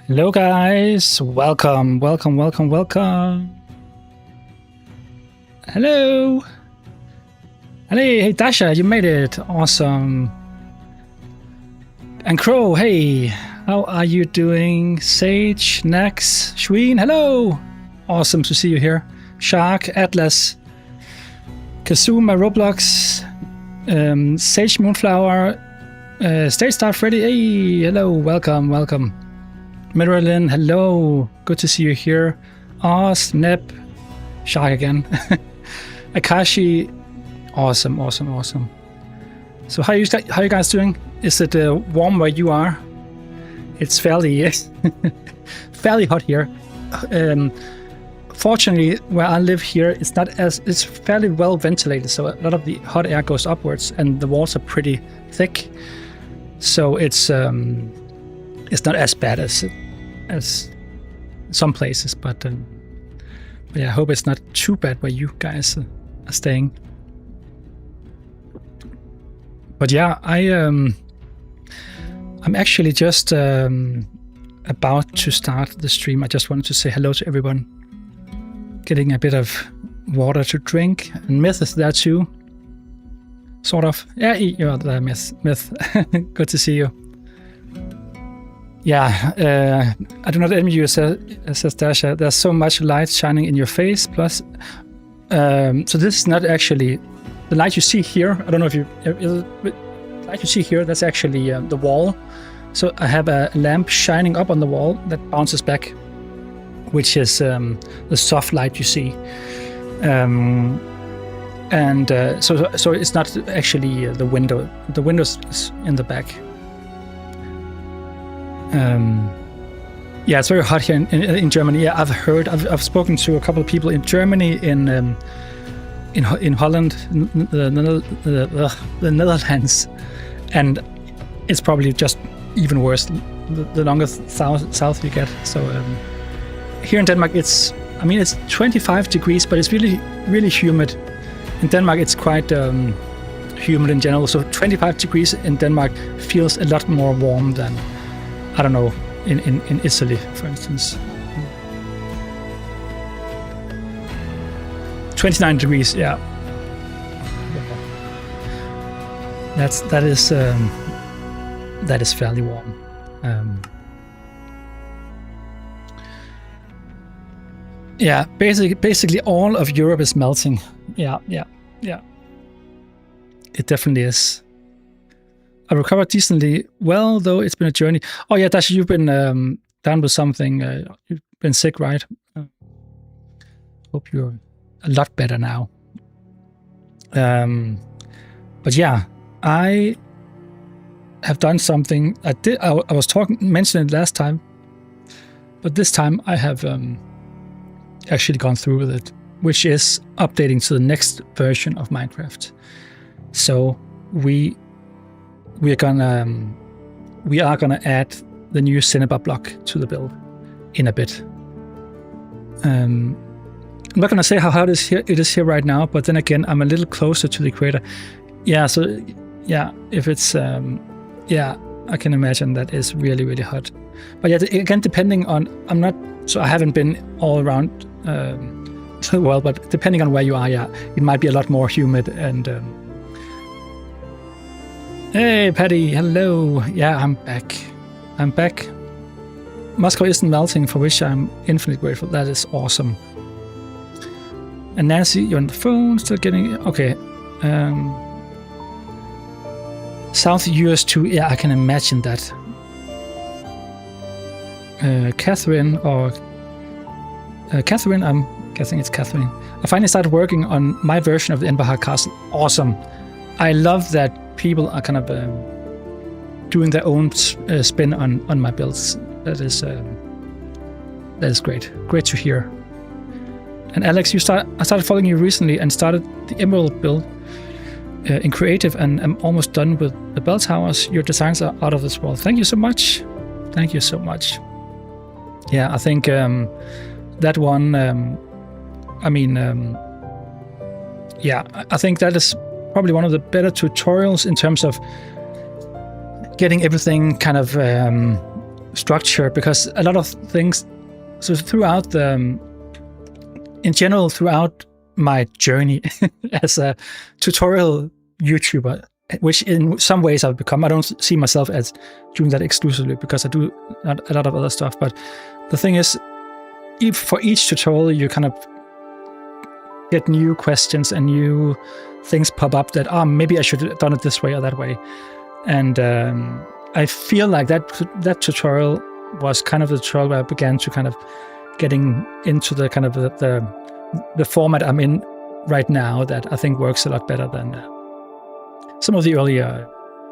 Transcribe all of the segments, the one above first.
Hello guys, welcome. Hello. Hey Dasha, you made it. Awesome. And Crow, hey, how are you doing? Sage, Nax, Shween, hello. Awesome to see you here. Shark, Atlas, Kazuma, Roblox, Sage, Moonflower, Stage Start Freddy, hey, hello, welcome. Marilyn, hello, good to see you here. Oz, Nep, Shark again. Akashi, awesome. So how you guys doing? Is it warm where you are? It's fairly hot here. Fortunately, where I live here, it's fairly well ventilated, so a lot of the hot air goes upwards, and the walls are pretty thick, so it's not as bad as some places, but yeah, I hope it's not too bad where you guys are staying. But yeah, I'm actually just about to start the stream. I just wanted to say hello to everyone. Getting a bit of water to drink, and Myth is there too. Sort of. Yeah, you're there, Myth. Good to see you. Yeah, I do not envy you, says Dasha. There's so much light shining in your face. Plus, so this is not actually the light you see here. I don't know if the light you see here. That's actually the wall. So I have a lamp shining up on the wall that bounces back, which is the soft light you see. So it's not actually the window. The window is in the back. Yeah, it's very hot here in Germany. Yeah, I've spoken to a couple of people in Germany, in Holland, the Netherlands, and it's probably just even worse the longer south you get. So here in Denmark, it's 25 degrees, but it's really humid. In Denmark, it's quite humid in general. So 25 degrees in Denmark feels a lot more warm than, I don't know, in Italy, for instance. 29 degrees, yeah. That is fairly warm. Yeah, basically all of Europe is melting. Yeah. It definitely is. I recovered decently well, though it's been a journey. Oh yeah, Dasha, you've been down with something. You've been sick, right? Hope you're a lot better now. But yeah, I have done something. I was mentioning it last time, but this time I have actually gone through with it, which is updating to the next version of Minecraft. So we are gonna add the new cinnabar block to the build in a bit. I'm not gonna say how hard it is here right now, but then again, I'm a little closer to the equator. Yeah, so yeah, if it's yeah, I can imagine that is really hot. But yeah, again, depending on, I haven't been all around the world, but depending on where you are, yeah, it might be a lot more humid. And hey, Patty, hello. Yeah, I'm back. Moscow isn't melting, for which I'm infinitely grateful. That is awesome. And Nancy, you're on the phone, still getting, okay. South US too, yeah, I can imagine that. Catherine, I'm guessing it's Catherine. I finally started working on my version of the Enbahar Castle. Awesome. I love that people are kind of doing their own spin on my builds. That is great. Great to hear. And Alex, I started following you recently and started the Emerald build in creative, and I'm almost done with the bell towers. Your designs are out of this world. Thank you so much. Yeah, I think that one, yeah, I think that is probably one of the better tutorials in terms of getting everything kind of structure, because a lot of things. So throughout in general, throughout my journey as a tutorial YouTuber, which in some ways I've become, I don't see myself as doing that exclusively because I do a lot of other stuff. But the thing is, for each tutorial, you kind of get new questions and new things pop up that, maybe I should have done it this way or that way. And I feel like that tutorial was kind of the tutorial where I began to kind of getting into the kind of the format I'm in right now, that I think works a lot better than some of the earlier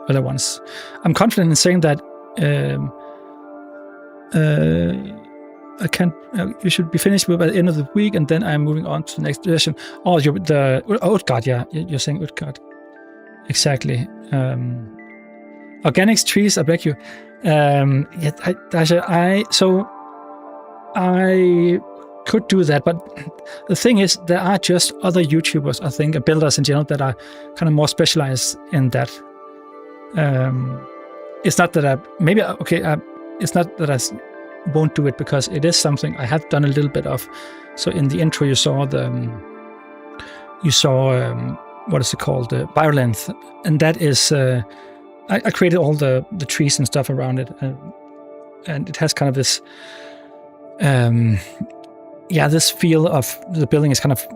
ones. I'm confident in saying that I can't. You should be finished by the end of the week, and then I'm moving on to the next session. Oh, Utgard, yeah, you're saying Utgard, exactly. Organics, trees, I beg you. I could do that, but the thing is, there are just other YouTubers, I think, builders in general, that are kind of more specialized in that. It's not that it's not that I won't do it, because it is something I have done a little bit of. So in the intro, you saw what is it called, Biolength, and that is I created all the trees and stuff around it, and it has kind of this this feel of the building is kind of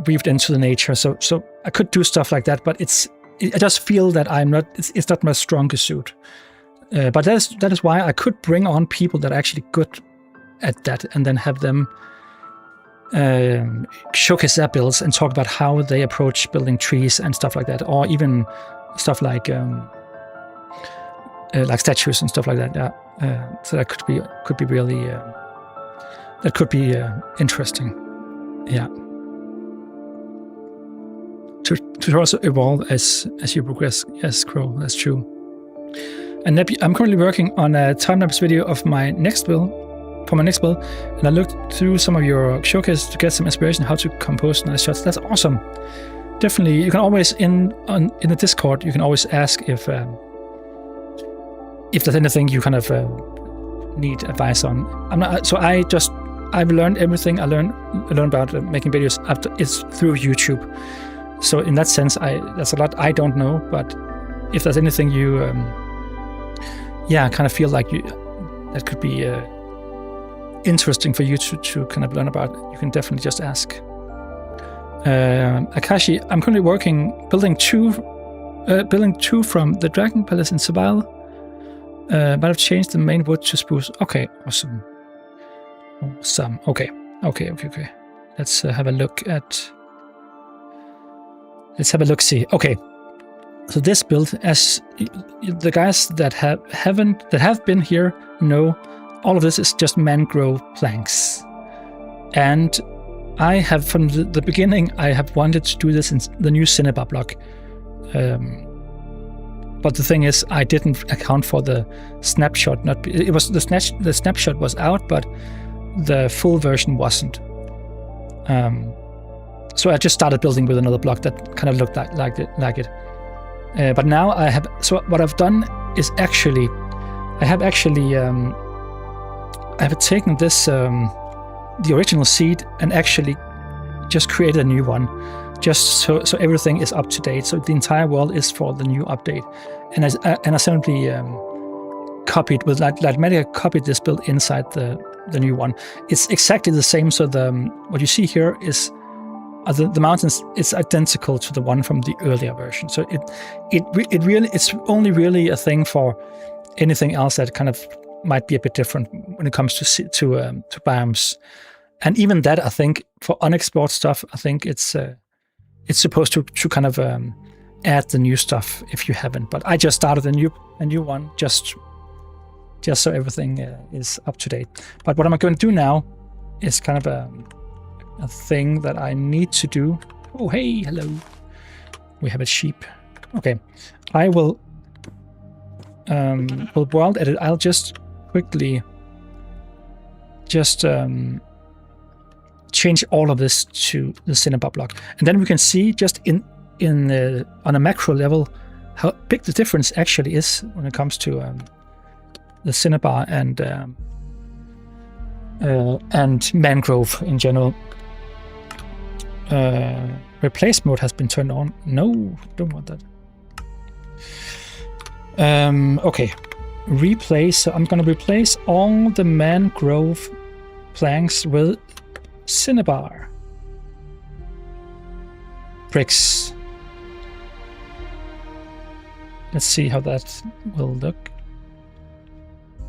weaved into the nature. So I could do stuff like that, but I just feel that it's not my strongest suit. But that is why I could bring on people that are actually good at that, and then have them showcase their builds and talk about how they approach building trees and stuff like that, or even stuff like statues and stuff like that. Yeah, so that could be really that could be interesting. Yeah, to also evolve as you progress. Yes, Crow, that's true. And I'm currently working on a time-lapse video of my next build, and I looked through some of your showcases to get some inspiration how to compose nice shots. That's awesome. Definitely, you can always in the Discord, you can always ask if there's anything you kind of need advice on. I've learned everything I learned about making videos it's through YouTube. So in that sense, there's a lot I don't know, but if there's anything you kind of feel like that could be interesting for you to kind of learn about, you can definitely just ask. Akashi, I'm currently building two from the Dragon Palace in Seville, but I've changed the main wood to spruce. Okay, awesome. Okay. Let's have a look. See. Okay. So this build, as the guys that have been here know, all of this is just mangrove planks. And I have, from the beginning, I have wanted to do this in the new Cinnabar block. But the thing is, I didn't account for the snapshot. The snapshot was out, but the full version wasn't. So I just started building with another block that kind of looked like it. But now I have. So what I've done is I have taken this the original seed and actually just created a new one, just so everything is up to date. So the entire world is for the new update, and I simply copied with Lightmatica copied this build inside the new one. It's exactly the same. So what you see here is. The mountains is identical to the one from the earlier version, so it's only really a thing for anything else that kind of might be a bit different when it comes to biomes, and even that I think for unexplored stuff I think it's supposed to kind of add the new stuff if you haven't. But I just started a new one just so everything is up to date. But what I'm going to do now is kind of a thing that I need to do. Oh, hey, hello. We have a sheep. Okay, I will world edit. I'll just quickly change all of this to the Cinnabar block, and then we can see just on a macro level how big the difference actually is when it comes to the cinnabar and mangrove in general. Replace mode has been turned on. No, don't want that. Okay, replace. So I'm gonna replace all the mangrove planks with cinnabar bricks. Let's see how that will look.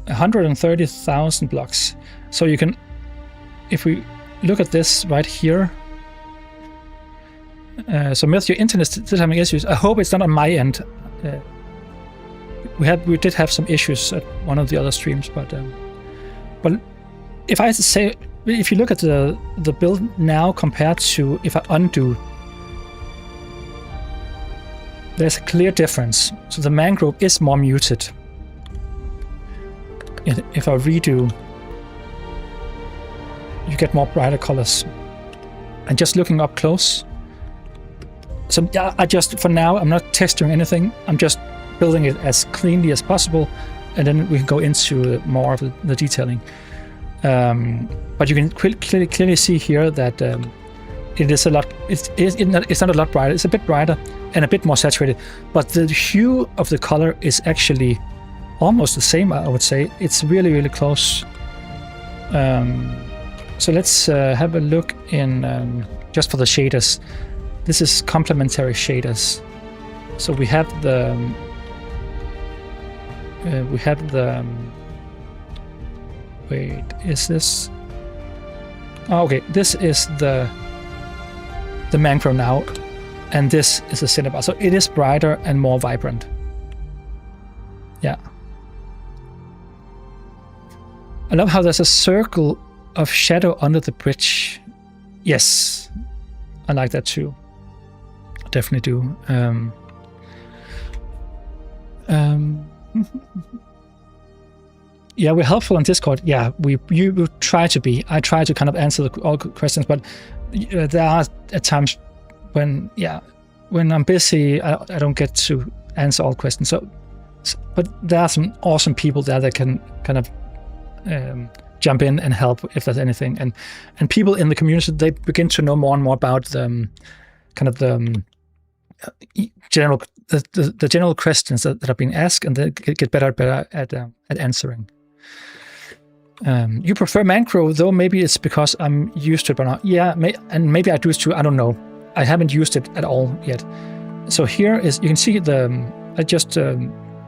130,000 blocks. So you can, if we look at this right here. So Myth, your internet is still having issues. I hope it's not on my end. We did have some issues at one of the other streams, but if I say, if you look at the build now compared to if I undo, there's a clear difference. So the mangrove is more muted. If I redo, you get more brighter colors. And just looking up close. So yeah, for now, I'm not testing anything. I'm just building it as cleanly as possible, and then we can go into more of the detailing. But you can clearly see here that it is a lot. It's not a lot brighter. It's a bit brighter and a bit more saturated. But the hue of the color is actually almost the same. I would say it's really close. So let's have a look in just for the shaders. This is complementary shaders. So we have the wait, is this? Oh, okay, this is the mangrove now, and this is the cinnabar. So it is brighter and more vibrant. Yeah. I love how there's a circle of shadow under the bridge. Yes, I like that too. I definitely do. Yeah, we're helpful on Discord. Yeah, you try to be. I try to kind of answer all questions, but there are at times when I'm busy, I don't get to answer all questions. So, but there are some awesome people there that can kind of jump in and help if there's anything. And people in the community, they begin to know more and more about the kind of the general questions that are being asked, and they get better and better at answering. You prefer mangrove, though maybe it's because I'm used to it by now. Yeah, and maybe I do too. I don't know. I haven't used it at all yet. So here is, you can see I just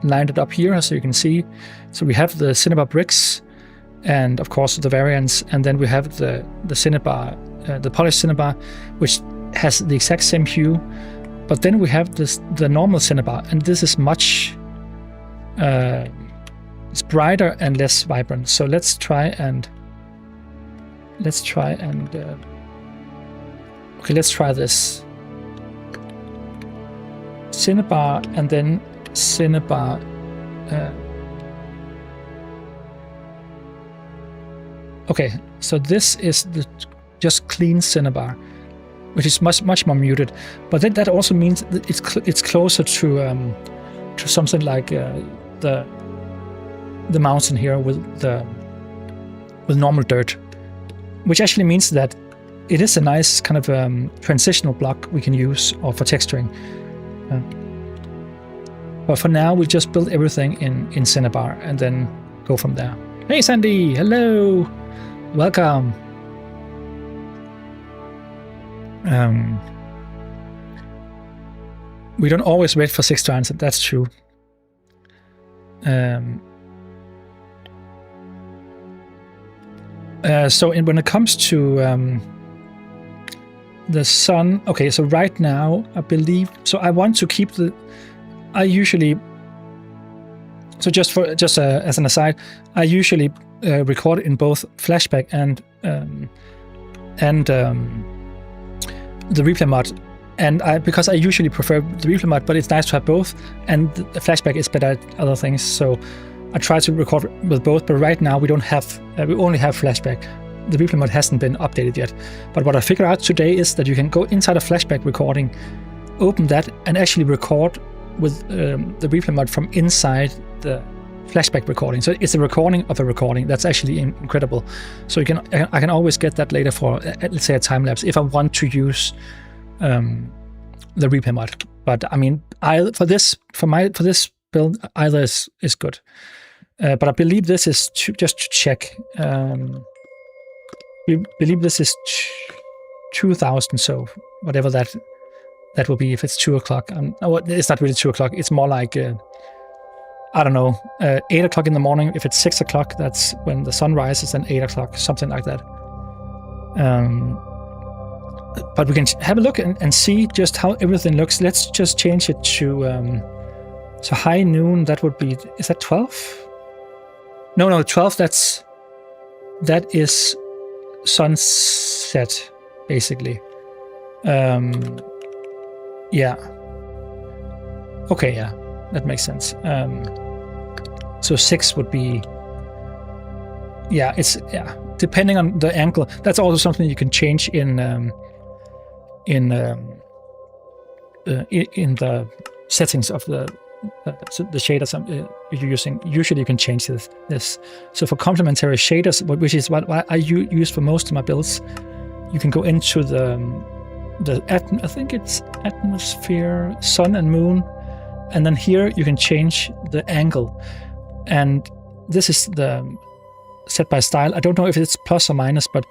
lined it up here so you can see. So we have the cinnabar bricks, and of course the variants, and then we have the cinnabar, the polished cinnabar, which has the exact same hue. But then we have the normal cinnabar, and this is much it's brighter and less vibrant. So let's try and okay, let's try this cinnabar and then cinnabar. Okay, so this is the just clean cinnabar, which is much more muted. But then that also means that it's closer to something like the mountain here with normal dirt, which actually means that it is a nice kind of transitional block we can use or for texturing. But for now, we just build everything in cinnabar and then go from there. Hey Sandy, hello, welcome. We don't always wait for 6 to answer, that's true. So when it comes to the sun, okay, so right now, I believe, so I want to keep I usually, so just as an aside, I usually record in both flashback and the replay mod, and because I usually prefer the replay mod, but it's nice to have both, and the flashback is better at other things, so I try to record with both. But right now we don't have, we only have flashback. The replay mod hasn't been updated yet. But what I figured out today is that you can go inside a flashback recording, open that, and actually record with the replay mod from inside the flashback recording. So it's a recording of a recording. That's actually incredible. So I can always get that later for, let's say, a time lapse if I want to use the replay mod. But I mean, for this build, either is good. But I believe this is just to check. We believe this is 2000. So whatever that will be, if it's 2 o'clock. It's not really 2 o'clock. It's more like I don't know, 8 o'clock in the morning. If it's 6 o'clock, that's when the sun rises, and 8 o'clock, something like that. But we can have a look and see just how everything looks. Let's just change it to so high noon. That would be, is that 12? No, 12. That is sunset, basically. Yeah. Okay, yeah, that makes sense. So 6 would be, yeah, depending on the angle. That's also something you can change in the settings of the shaders you're using. Usually you can change this. So for complementary shaders, which is what I use for most of my builds, you can go into I think it's atmosphere, sun and moon, and then here you can change the angle. And this is the set by style. I don't know if it's plus or minus, but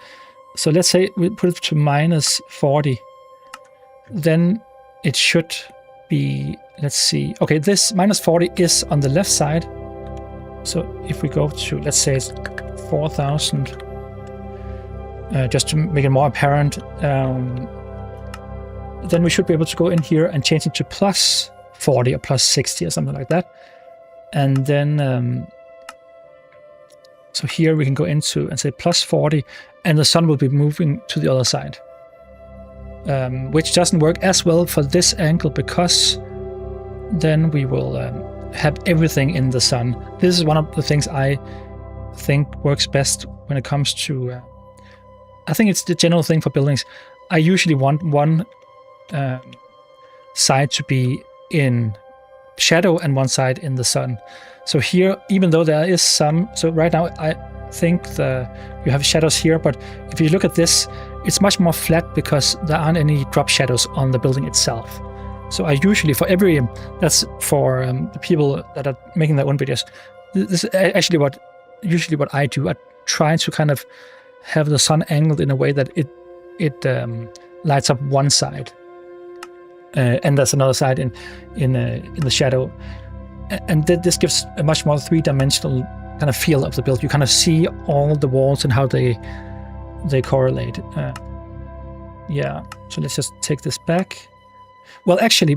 so let's say we put it to minus 40. Then it should be, let's see. Okay, this minus 40 is on the left side. So if we go to, let's say it's 4000, just to make it more apparent, then we should be able to go in here and change it to plus 40 or plus 60 or something like that. And then, so here we can go into and say plus 40, and the sun will be moving to the other side. Which doesn't work as well for this angle, because then we will have everything in the sun. This is one of the things I think works best when it comes to, I think it's the general thing for buildings. I usually want one side to be in shadow and one side in the sun. So here, even though there is some, so right now I think you have shadows here, but if you look at this, it's much more flat because there aren't any drop shadows on the building itself. So I usually, for every, that's for the people that are making their own videos, this is actually usually what I do. I try to kind of have the sun angled in a way that it lights up one side, and there's another side in the shadow, and this gives a much more three-dimensional kind of feel of the build. You kind of see all the walls and how they correlate. Yeah, so let's just take this back. Well, actually,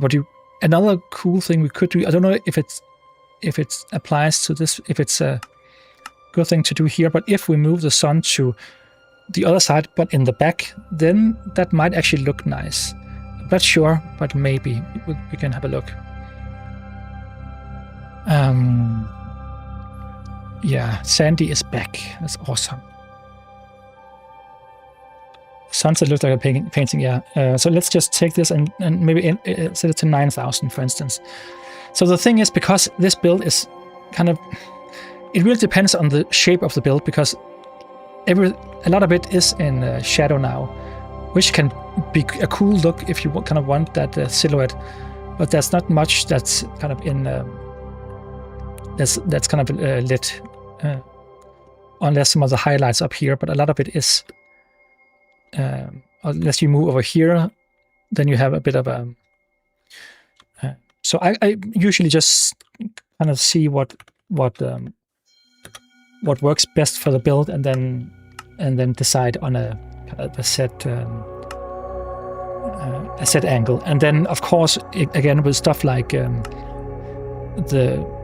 another cool thing we could do, I don't know if it applies to this, if it's a good thing to do here, but if we move the sun to the other side, but in the back, then that might actually look nice. I'm not sure, but maybe we can have a look. Yeah, Sandy is back. That's awesome. Sunset looks like a painting, yeah. So let's just take this and maybe set it to 9000, for instance. So the thing is, because this build is kind of, it really depends on the shape of the build, because a lot of it is in shadow now, which can be a cool look if you kind of want that silhouette. But there's not much that's kind of in that's kind of lit, unless some of the highlights up here. But a lot of it is, unless you move over here, then you have a bit of a. So I usually just kind of see what works best for the build, and then decide on a set angle. And then of course, again, with stuff like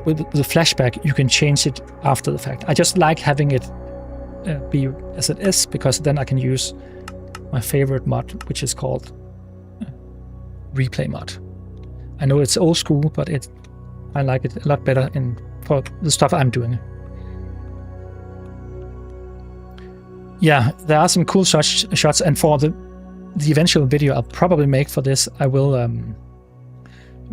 with the flashback, you can change it after the fact. I just like having it be as it is, because then I can use my favorite mod, which is called replay mod. I know it's old school, but I like it a lot better for the stuff I'm doing. Yeah, there are some cool shots, and for the eventual video I'll probably make for this, I will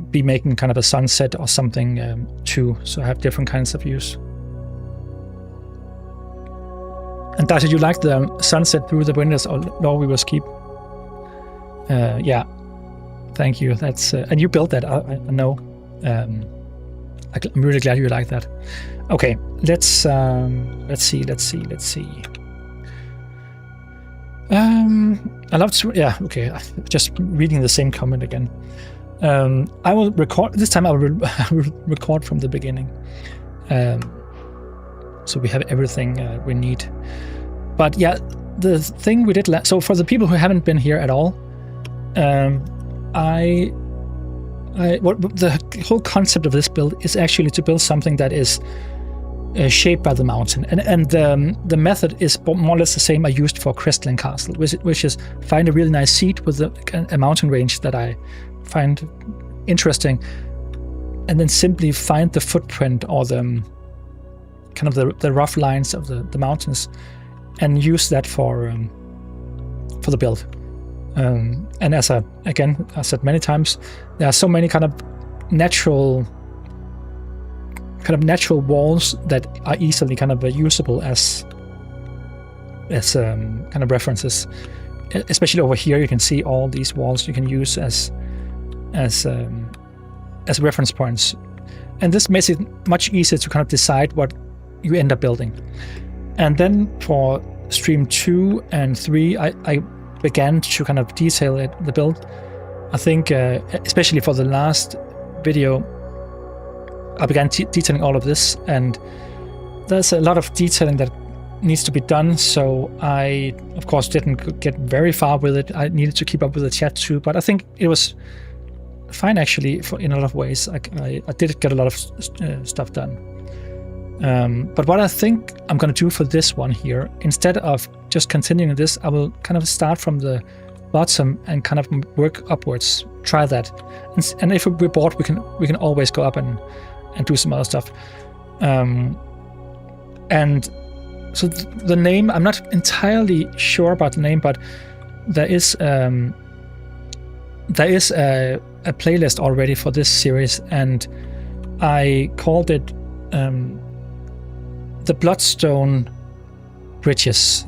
be making kind of a sunset or something too. So I have different kinds of views. And Dasha, you like the sunset through the windows, or no, we will keep? Yeah, thank you. That's and you built that. I know. I'm really glad you like that. Okay, let's see. I love to. Yeah. Okay. Just reading the same comment again. I will record this time. I will record from the beginning. So we have everything we need. But yeah, the thing we did so for the people who haven't been here at all, the whole concept of this build is actually to build something that is shaped by the mountain, and the method is more or less the same I used for Crystalline Castle, which is find a really nice seat with a mountain range that I find interesting, and then simply find the footprint or the kind of the rough lines of the mountains, and use that for the build. And as I said many times, there are so many kind of natural walls that are easily kind of usable as kind of references. Especially over here, you can see all these walls you can use as reference points, and this makes it much easier to kind of decide what you end up building. And then for stream 2 and 3, I began to kind of detail the build. I think especially for the last video, I began detailing all of this, and there's a lot of detailing that needs to be done, so I of course didn't get very far with it. I needed to keep up with the chat too, but I think it was fine actually in a lot of ways. I did get a lot of stuff done. But what I think I'm going to do for this one here, instead of just continuing this, I will kind of start from the bottom and kind of work upwards. Try that, and if we're bored, we can always go up and do some other stuff. And so the name, I'm not entirely sure about the name, but there is a playlist already for this series, and I called it the Bloodstone Bridges.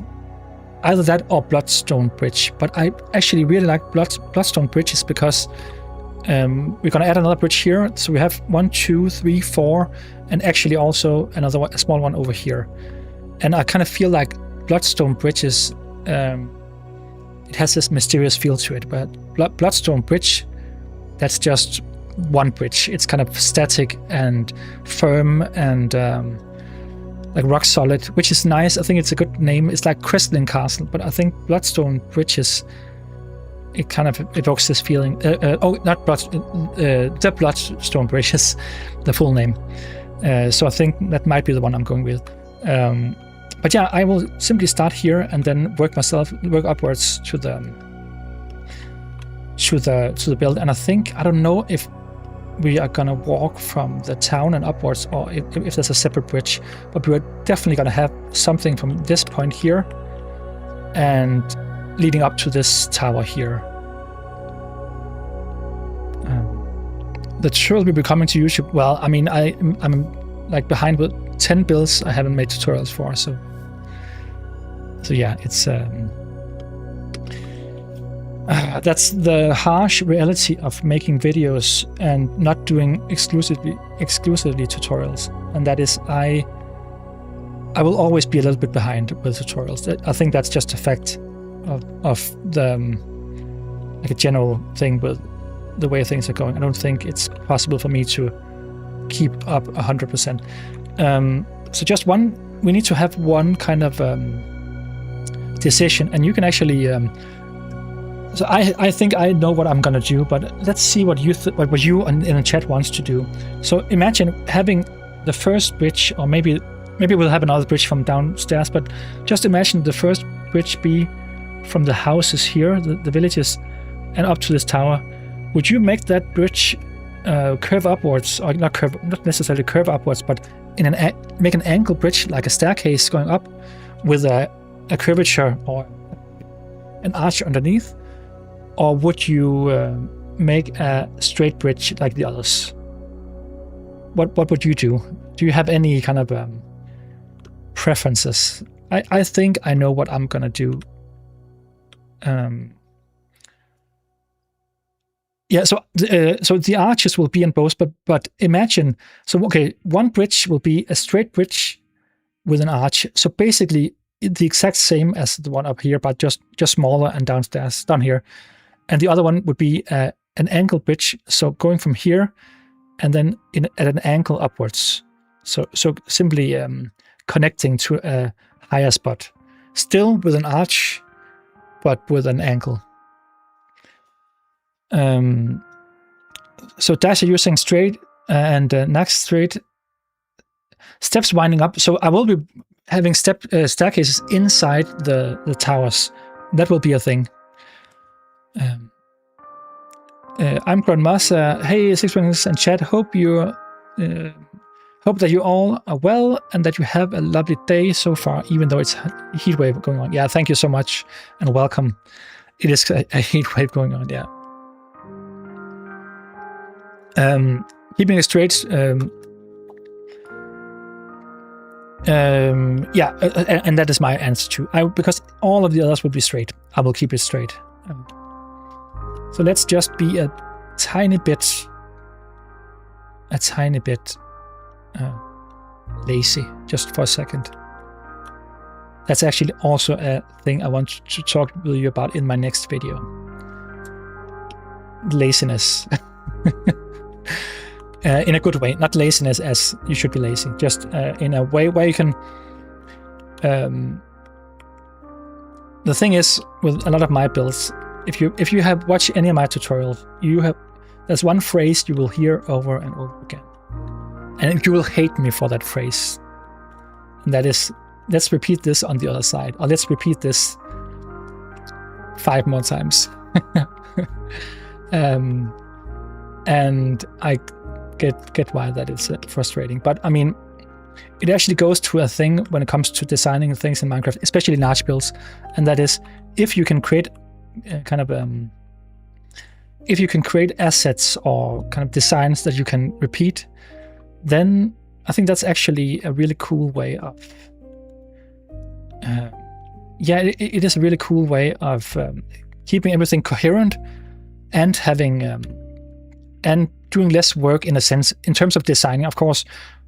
Either that or Bloodstone Bridge, but I actually really like Bloodstone Bridges because we're going to add another bridge here. So we have 1, 2, 3, 4, and actually also another one, a small one over here. And I kind of feel like Bloodstone Bridges, it has this mysterious feel to it, but Bloodstone Bridge, that's just one bridge. It's kind of static and firm and like rock solid, which is nice. I think it's a good name. It's like Crystalline Castle, but I think Bloodstone Bridges, it kind of evokes this feeling. The Bloodstone Bridges, the full name. So I think that might be the one I'm going with. But yeah, I will simply start here and then work upwards to the build. And I don't know if we are gonna walk from the town and upwards, or if there's a separate bridge, but we're definitely gonna have something from this point here and leading up to this tower here. The tutorial will be coming to YouTube. Well, I mean, I'm like behind with 10 builds I haven't made tutorials for, so yeah, it's that's the harsh reality of making videos and not doing exclusively tutorials, and that is I will always be a little bit behind with tutorials. I think that's just a fact of the like a general thing with the way things are going. I don't think it's possible for me to keep up 100%. So just we need to have one kind of decision, and you can actually so I think I know what I'm gonna do, but let's see what you in the chat wants to do. So imagine having the first bridge, or maybe we'll have another bridge from downstairs, but just imagine the first bridge be from the houses here, the villages, and up to this tower. Would you make that bridge curve upwards, or not necessarily curve upwards, but make an angle bridge, like a staircase going up with a curvature or an arch underneath? Or would you make a straight bridge like the others. What would you do? Do you have any kind of preferences? I think I know what I'm gonna do. Yeah, so the arches will be on both, but imagine, so okay, one bridge will be a straight bridge with an arch. So basically the exact same as the one up here, but just smaller and downstairs, down here. And the other one would be an angle bridge, so going from here and then at an angle upwards. So simply connecting to a higher spot, still with an arch, but with an angle. So Dasha, you're saying straight, and next straight. Steps winding up. So I will be having staircases inside the towers. That will be a thing. I'm Grandmaster. Hey, Six Wings and chat. Hope that you all are well and that you have a lovely day so far, even though it's a heat wave going on. Yeah, thank you so much and welcome. It is a heat wave going on. Yeah. Keeping it straight. Yeah, and that is my answer too. Because all of the others will be straight. I will keep it straight. So let's just be a tiny bit lazy, just for a second. That's actually also a thing I want to talk with you about in my next video. Laziness. In a good way, not laziness as you should be lazy, just in a way where you can. The thing is, with a lot of my builds, if you have watched any of my tutorials, there's one phrase you will hear over and over again, and you will hate me for that phrase. And that is, let's repeat this on the other side, or let's repeat this 5 more times. And I get why that is frustrating, but I mean, it actually goes to a thing when it comes to designing things in Minecraft, especially large builds, and that is, if you can create if you can create assets or kind of designs that you can repeat, then I think that's actually a really cool way of it is a really cool way of keeping everything coherent and having and doing less work in a sense in terms of designing. Of course,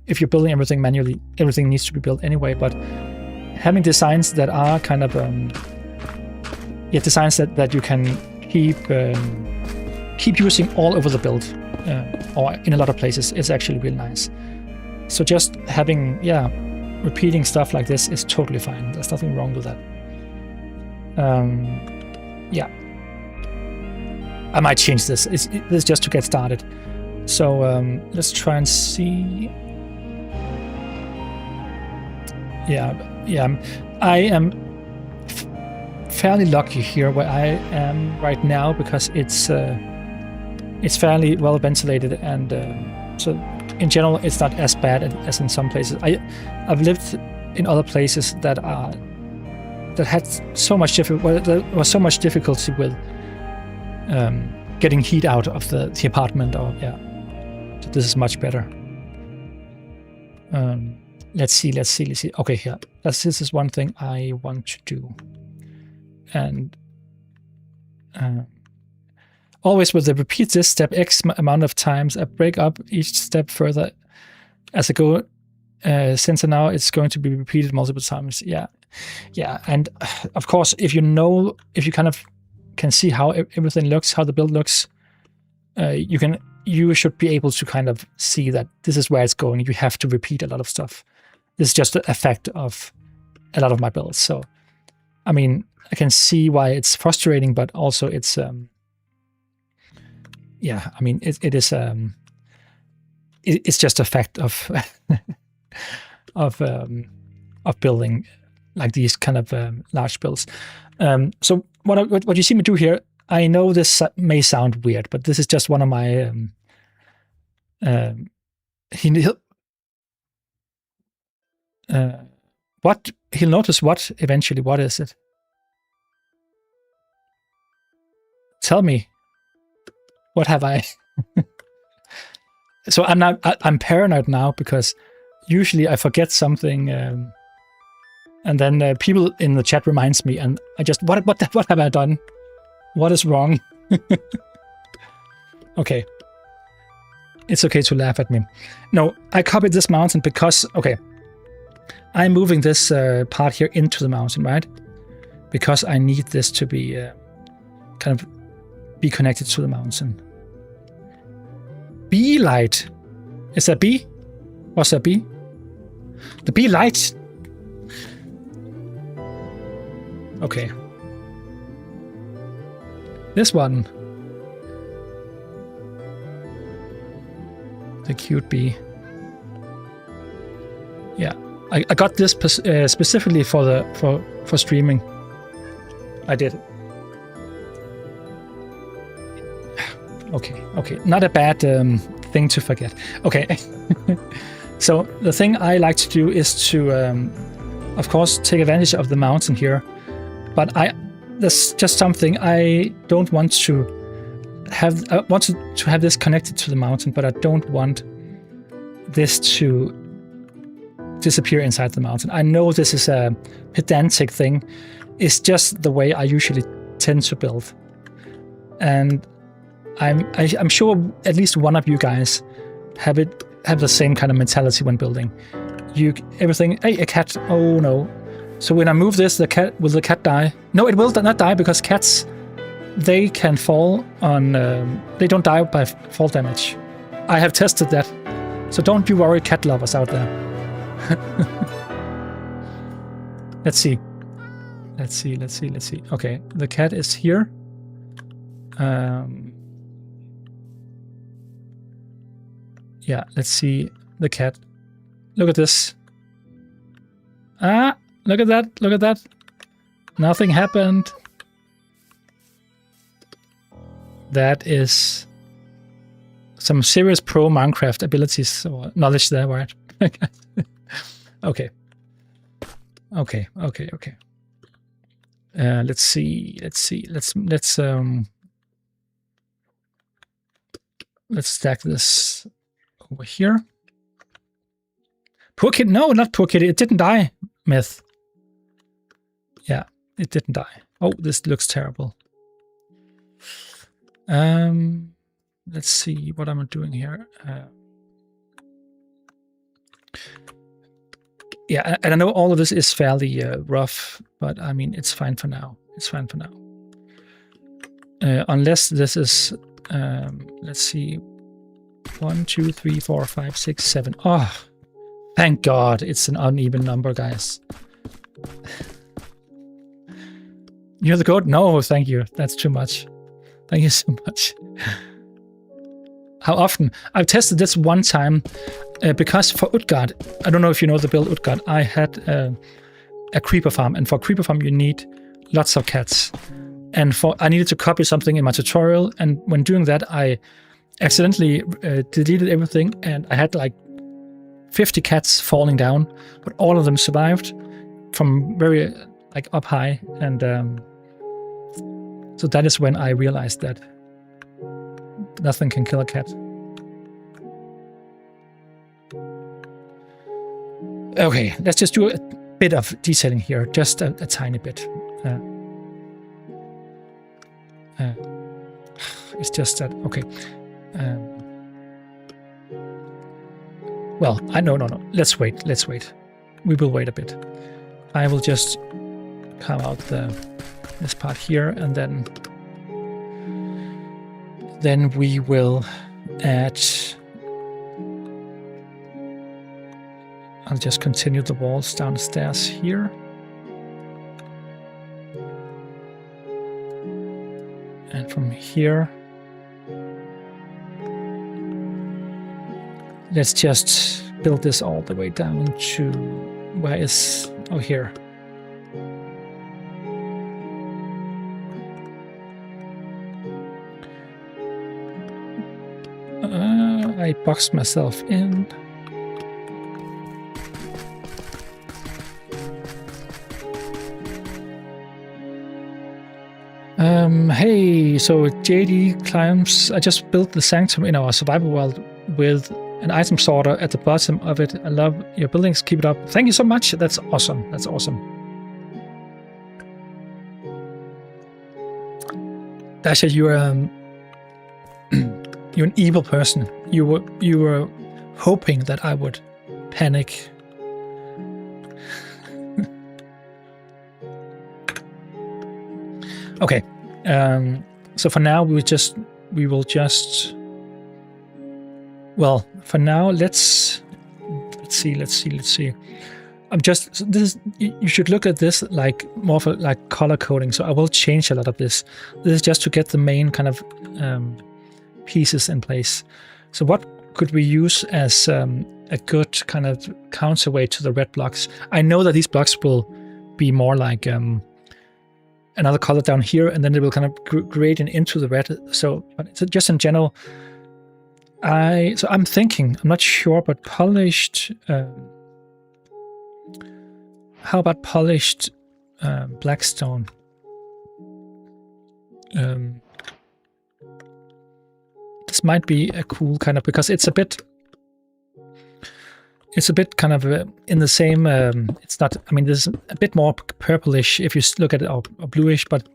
if you're building everything manually, everything needs to be built anyway, but having designs that are kind of designs that you can keep using all over the build or in a lot of places is actually really nice. So just having repeating stuff like this is totally fine. There's nothing wrong with that. I might change this. This is just to get started. So let's try and see. I am fairly lucky here where I am right now because it's fairly well ventilated, and so in general it's not as bad as in some places. I've lived in other places that had so much there was so much difficulty with getting heat out of the apartment. So this is much better. Let's see. Okay, here. This is one thing I want to do. And always with the repeat this step X amount of times, I break up each step further as I go. Since now it's going to be repeated multiple times. Yeah. And of course, if you kind of can see how everything looks, how the build looks, you should be able to kind of see that this is where it's going. You have to repeat a lot of stuff. This is just an effect of a lot of my builds. So, I mean, I can see why it's frustrating, but also it's, I mean, it is, it's just a fact of, of building like these kind of large builds. So what you see me do here, I know this may sound weird, but this is just one of my, what he'll notice what eventually, what is it? Tell me. What have I? So I'm paranoid now because usually I forget something, and then people in the chat reminds me, and I just what have I done? What is wrong? Okay. It's okay to laugh at me. No, I copied this mountain because, okay, I'm moving this part here into the mountain, right? Because I need this to be kind of be connected to the mountain. Bee light. Is that bee? What's that bee? The bee light. Okay. This one. The cute bee. Yeah, I got this specifically for streaming. I did. Okay, not a bad thing to forget. Okay, so the thing I like to do is to, of course, take advantage of the mountain here, but there's just something I don't want to have. I want to have this connected to the mountain, but I don't want this to disappear inside the mountain. I know this is a pedantic thing. It's just the way I usually tend to build, and I'm sure at least one of you guys have the same kind of mentality when building. Everything. Hey, a cat. Oh no! So when I move this, will the cat die? No, it will not die because cats, they can fall on. They don't die by fall damage. I have tested that, so don't you worry, cat lovers out there. Let's see. Okay, the cat is here. Yeah, let's see the cat. Look at this. Ah, look at that. Nothing happened. That is some serious pro Minecraft abilities or knowledge there, right? Okay. Let's see. Let's stack this over here. Poor kitty. No, not poor kitty. It didn't die, Myth. Yeah, it didn't die. Oh, this looks terrible. Let's see what I'm doing here. Yeah, and I know all of this is fairly rough, but I mean, it's fine for now. Unless this is, let's see, 1, 2, 3, 4, 5, 6, 7. Oh, thank God it's an uneven number, guys. You're the goat? No, thank you. That's too much. Thank you so much. How often? I've tested this one time because for Utgard, I don't know if you know the build Utgard, I had a creeper farm, and for a creeper farm you need lots of cats. And I needed to copy something in my tutorial, and when doing that I accidentally deleted everything, and I had like 50 cats falling down, but all of them survived from very like up high, and so that is when I realized that nothing can kill a cat. Okay, let's just do a bit of detailing here, just a tiny bit. It's just that, okay. Well, no. Let's wait. We will wait a bit. I will just come out this part here, and then we will add. I'll just continue the walls downstairs here. And from here, let's just build this all the way down to where is, oh, here. I boxed myself in. Hey, so JD climbs. I just built the sanctum in our survival world with an item sorter at the bottom of it. I love your buildings. Keep it up. Thank you so much. That's awesome. That's awesome. Dasha, you're you're an evil person. You were hoping that I would panic. Okay. So for now, we will just. Well, for now, let's see. I'm just this. You should look at this like more for like color coding. So I will change a lot of this. This is just to get the main kind of pieces in place. So what could we use as a good kind of counterweight to the red blocks? I know that these blocks will be more like another color down here, and then it will kind of gradient into the red. So, but just in general, I'm thinking, I'm not sure, but polished. How about polished blackstone? This might be a cool kind of, because it's a bit kind of in the same. It's not. I mean, this is a bit more purplish if you look at it, or bluish. But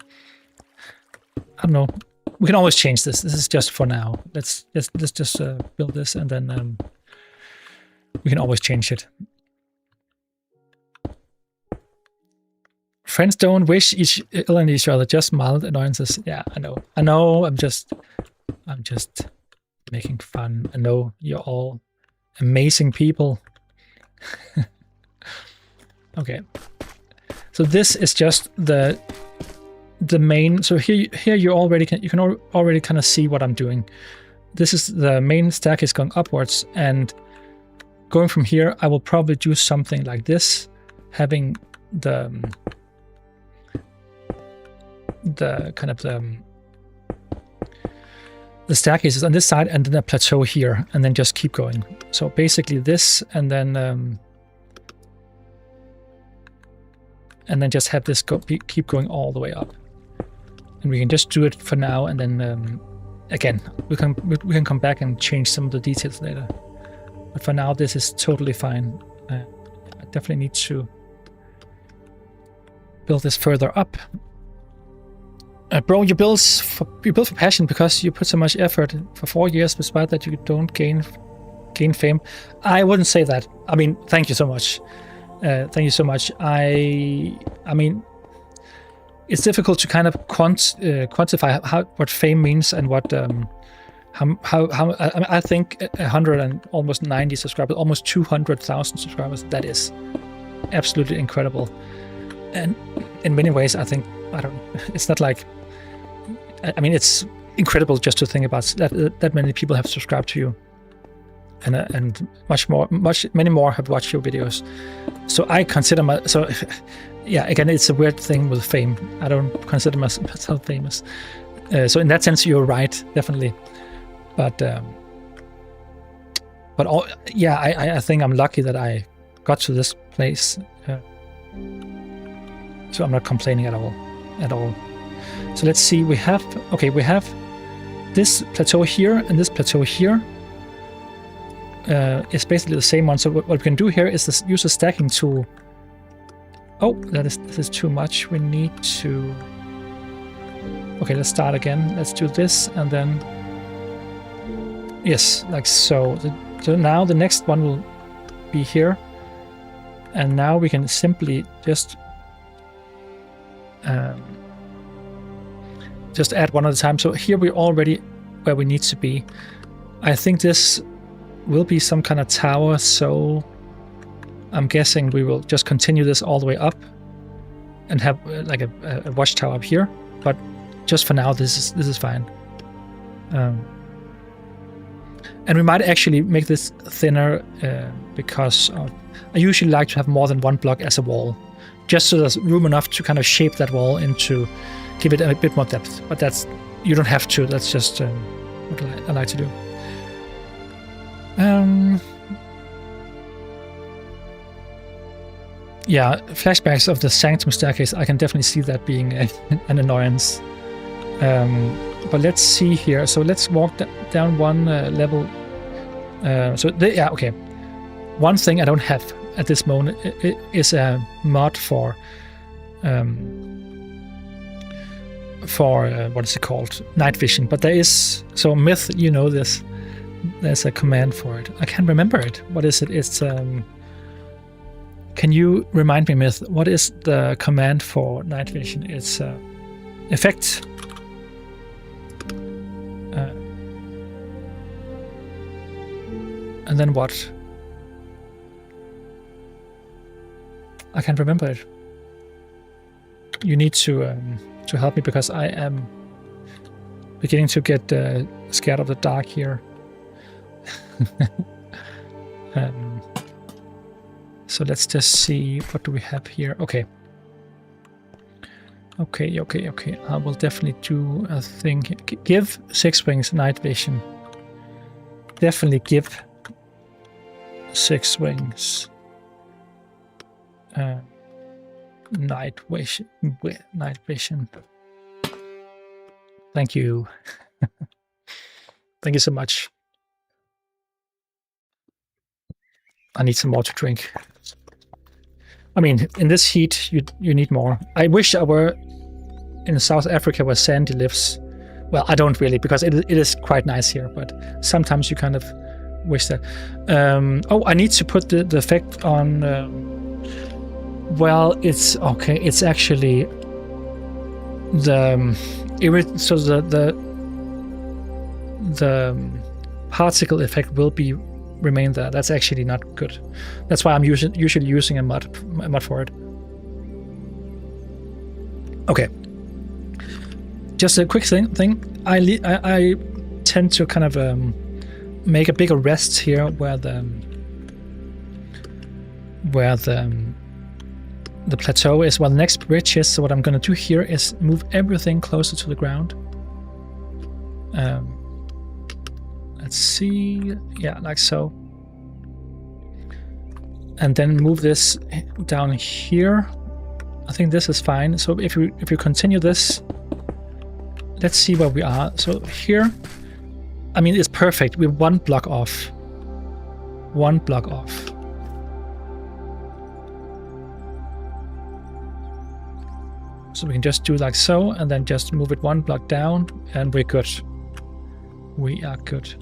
I don't know. We can always change this. This is just for now. Let's just build this, and then we can always change it. Friends don't wish ill on each other, just mild annoyances. Yeah, I know. I'm just making fun. I know you're all amazing people. Okay. So this is just the main. So here you can already kind of see what I'm doing. This is the main stack is going upwards, and going from here, I will probably do something like this, having the kind of the staircases on this side, and then a plateau here, and then just keep going. So basically this, and then just have this keep going all the way up. And we can just do it for now, and then again we can come back and change some of the details later. But for now, this is totally fine. I definitely need to build this further up. Bro, you build for passion because you put so much effort for 4 years, despite that you don't gain fame. I wouldn't say that. I mean, thank you so much. Thank you so much. I mean, it's difficult to kind of quantify what fame means, and what how I think 190 subscribers, almost 200,000 subscribers. That is absolutely incredible. And in many ways, I think it's not like. I mean, it's incredible just to think about that many people have subscribed to you, and many more have watched your videos. So I consider yeah. Again, it's a weird thing with fame. I don't consider myself famous. So in that sense, you're right, definitely. But yeah, I think I'm lucky that I got to this place. So I'm not complaining at all. So let's see, we have this plateau here and this plateau here. It's basically the same one. So what we can do here is use the stacking tool. Oh, this is too much. We need to. Okay, let's start again. Let's do this, and then yes, like so. So now the next one will be here, and now we can simply just add one at a time. So here we're already where we need to be. I think this will be some kind of tower, so I'm guessing we will just continue this all the way up and have like a watchtower up here. But just for now, this is fine. And we might actually make this thinner because I usually like to have more than one block as a wall, just so there's room enough to kind of shape that wall into, give it a bit more depth. But you don't have to. That's just what I like to do. Yeah, flashbacks of the Sanctum staircase. I can definitely see that being an annoyance. But let's see here. So let's walk down one level. Yeah, okay. One thing I don't have at this moment is a mod for what is it called? Night vision. But there is, so Myth, you know this. There's a command for it. I can't remember it. What is it? It's can you remind me, Myth? What is the command for night vision? It's effect. And then what? I can't remember it. You need to help me because I am beginning to get scared of the dark here. So let's just see, what do we have here? Okay. I will definitely do a thing. Give 6 Wings night vision. Definitely give 6 Wings night vision. Thank you. Thank you so much. I need some more to drink. I mean, in this heat, you need more. I wish I were in South Africa where Sandy lives. Well, I don't really, because it is quite nice here, but sometimes you kind of wish that. Oh, I need to put the effect on... well, it's okay. It's actually the particle effect will remain there. That's actually not good. That's why I'm usually using a mod for it. Okay. Just a quick thing. I tend to kind of make a bigger rest here where the plateau is, where the next bridge is. So what I'm going to do here is move everything closer to the ground. Let's see, yeah, like so. And then move this down here. I think this is fine. So if you continue this, let's see where we are. So here, I mean, it's perfect. We're 1 block off. 1 block off. So we can just do like so, and then just move it 1 block down, and we're good. We are good.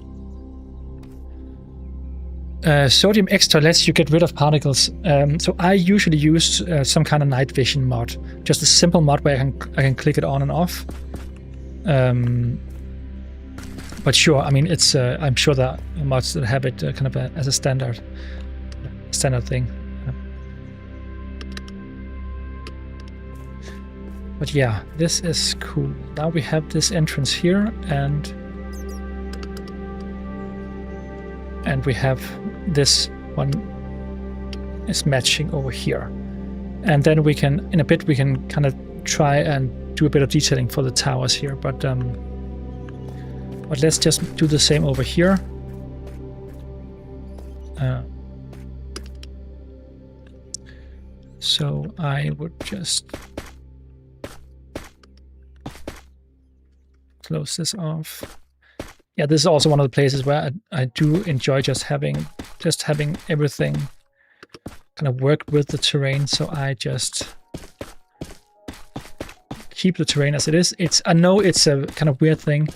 Sodium extra lets you get rid of particles. So I usually use some kind of night vision mod, just a simple mod where I can click it on and off. But sure, I mean, it's I'm sure that mods that have it kind of as a standard thing. But yeah, this is cool. Now we have this entrance here, and we have this one is matching over here. And then we can, in a bit, we can kind of try and do a bit of detailing for the towers here. But let's just do the same over here. So I would just close this off. Yeah, this is also one of the places where I do enjoy just having everything kind of work with the terrain. So I just keep the terrain as it is. I know it's a kind of weird thing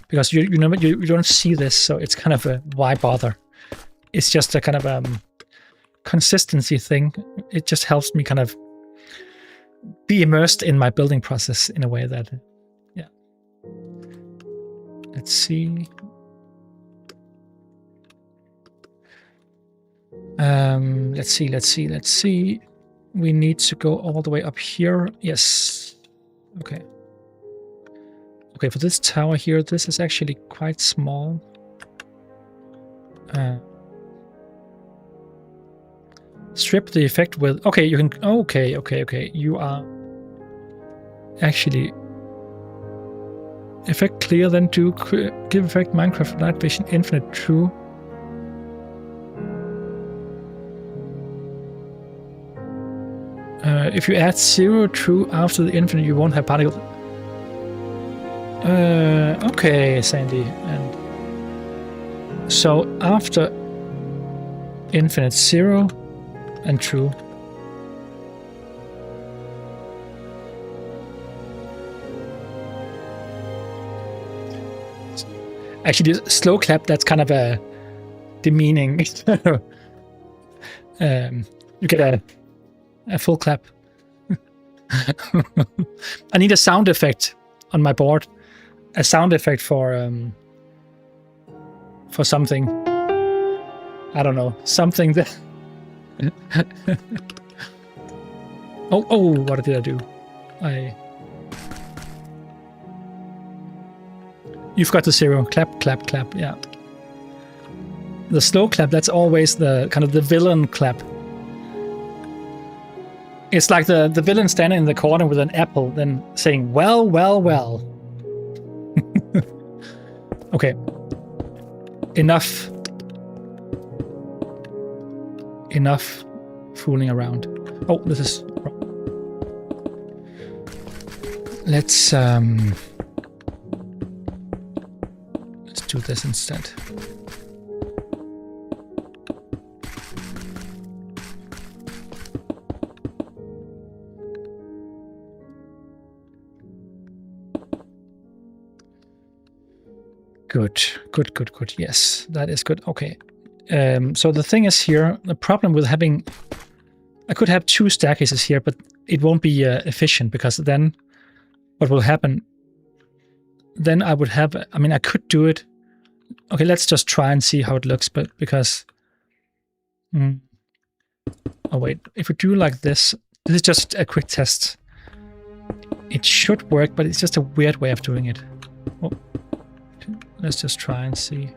because you don't see this, so it's kind of a why bother. It's just a kind of consistency thing. It just helps me kind of be immersed in my building process in a way that, yeah. Let's see. Let's see. We need to go all the way up here. Yes. Okay. Okay, for this tower here, this is actually quite small. Strip the effect with... Okay, you can... Okay. You are... Actually... Effect clear, then do give effect Minecraft Night Vision Infinite True. If you add 0 true after the infinite, you won't have particles. Okay, Sandy. And so after infinite 0 and true. Actually, slow clap, that's kind of a demeaning. You get a full clap. I need a sound effect on my board. A sound effect for something. I don't know. Something that... oh, what did I do? You've got the 0. Clap, clap, clap. Yeah. The slow clap, that's always the kind of the villain clap. It's like the villain standing in the corner with an apple, then saying, well, well, well. Okay. Enough fooling around. Oh, this is wrong. Let's do this instead. Good. Yes, that is good. Okay. So the thing is here, the problem with having... I could have 2 staircases here, but it won't be efficient, because then what will happen... Then I would have... I mean, I could do it. Okay, let's just try and see how it looks, but because... Oh, wait. If we do like this... This is just a quick test. It should work, but it's just a weird way of doing it. Oh. Let's just try and see.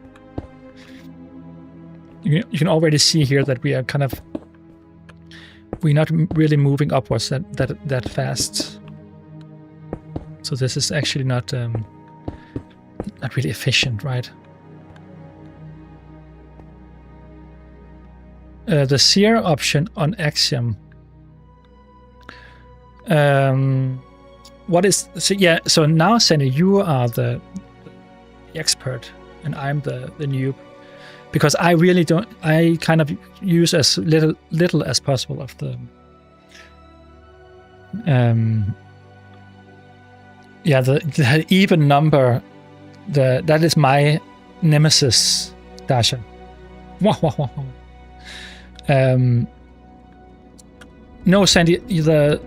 You can already see here that we are kind of... We're not really moving upwards that fast. So this is actually not really efficient, right? The sear option on Axiom. What is... So yeah, so now, Sandy, you are the expert and I'm the noob, because I really don't... I kind of use as little as possible of the yeah, the even number. That is my nemesis, Dasha. No, Sandy, the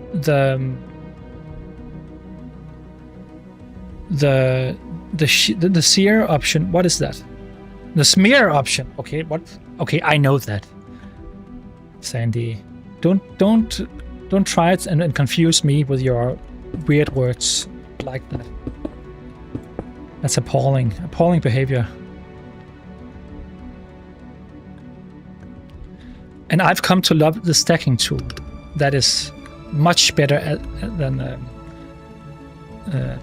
sear option. What is that? The smear option. Okay, what? Okay, I know that. Sandy, don't try it and confuse me with your weird words like that. That's appalling behavior. And I've come to love the stacking tool. That is much better than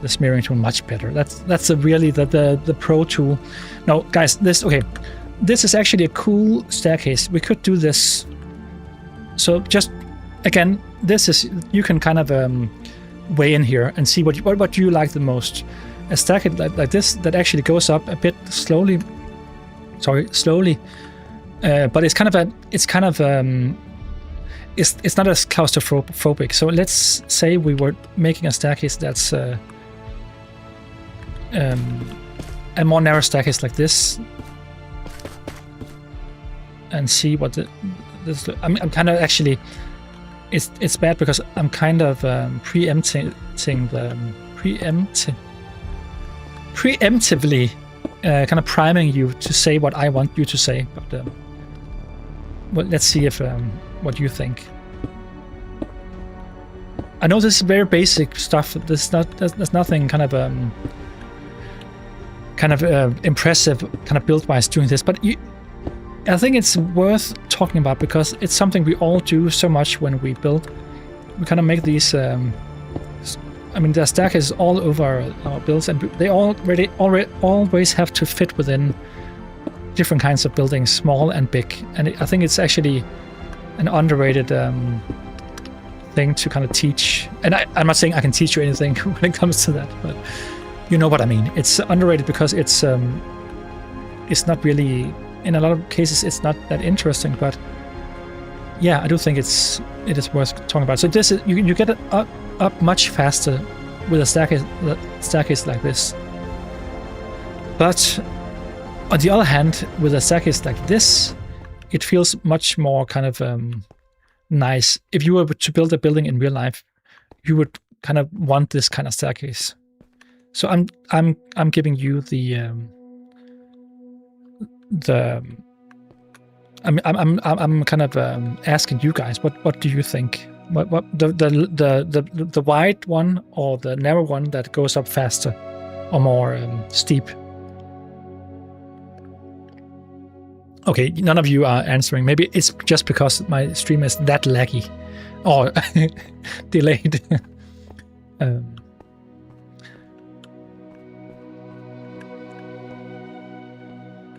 the smearing tool. Much better. That's really the pro tool. No, guys, this is actually a cool staircase. We could do this. So just again, this is, you can kind of weigh in here and see what you like the most. A staircase like this that actually goes up a bit slowly. Slowly. But it's not as claustrophobic. So let's say we were making a staircase that's a more narrow staircase like this, and see what this. I'm kind of actually. It's bad because I'm kind of preemptively kind of priming you to say what I want you to say, but well, let's see if what you think. I know this is very basic stuff. There's nothing kind of impressive kind of build-wise doing this, but I think it's worth talking about because it's something we all do so much when we build. We kind of make these. I mean, there's staircases all over our builds, and they always have to fit within different kinds of buildings, small and big. And I think it's actually an underrated thing to kind of teach. And I'm not saying I can teach you anything when it comes to that, but You know what I mean. It's underrated because it's not really, in a lot of cases, it's not that interesting. But yeah, I do think it is worth talking about. So this is, you get it up much faster with a staircase like this. But on the other hand, with a staircase like this, it feels much more kind of nice. If you were to build a building in real life, you would kind of want this kind of staircase. So I'm giving you I'm kind of asking you guys, what do you think? What the wide one or the narrow one that goes up faster or more steep? Okay, none of you are answering. Maybe it's just because my stream is that laggy or delayed.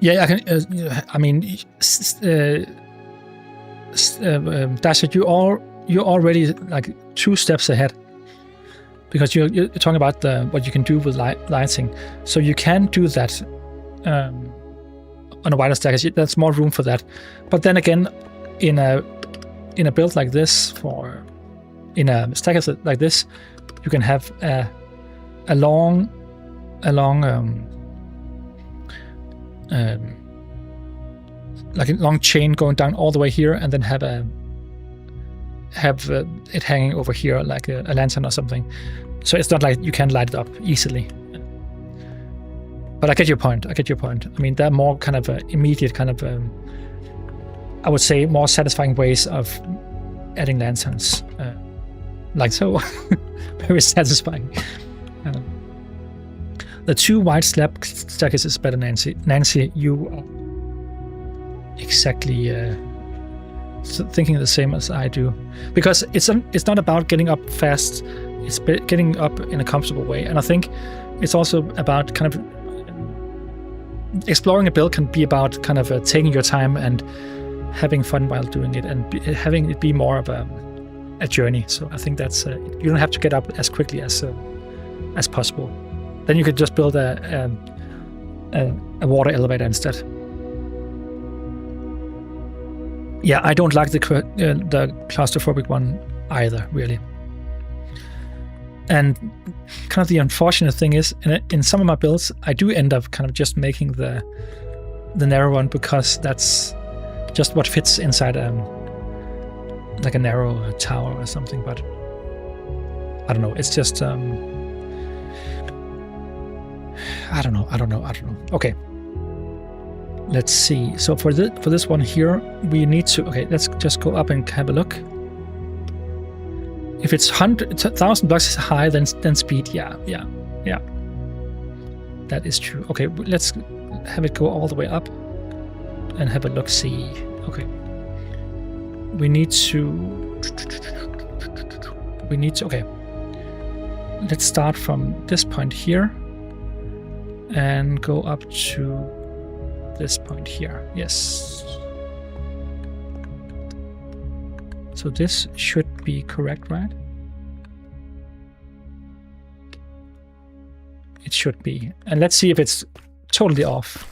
Yeah, I can. I mean, Dasha, you're already like 2 steps ahead because you're talking about what you can do with lighting. So you can do that on a wider staircase. There's more room for that. But then again, in a build like this, in a staircase like this, you can have a long like a long chain going down all the way here, and then have it hanging over here like a lantern or something. So it's not like you can light it up easily. But I get your point. I mean, there are more kind of immediate kind of, I would say, more satisfying ways of adding lanterns, like so. Very satisfying. The 2 wide slab staircases is better, Nancy. Nancy, you are exactly thinking the same as I do, because it's not about getting up fast. It's getting up in a comfortable way, and I think it's also about kind of exploring a build can be about kind of taking your time and having fun while doing it, and having it be more of a journey. So I think that's you don't have to get up as quickly as possible. Then you could just build a water elevator instead. Yeah, I don't like the claustrophobic one either, really. And kind of the unfortunate thing is, in some of my builds, I do end up kind of just making the narrow one because that's just what fits inside like a narrow tower or something. But I don't know. It's just I don't know. Okay, let's see. So for this one here, we need to. Okay, let's just go up and have a look. If it's 1,000 blocks high, then speed. Yeah. That is true. Okay, let's have it go all the way up and have a look. See. Okay. We need to. Okay. Let's start from this point here and go up to this point here. Yes. So this should be correct, right? It should be. And let's see if it's totally off.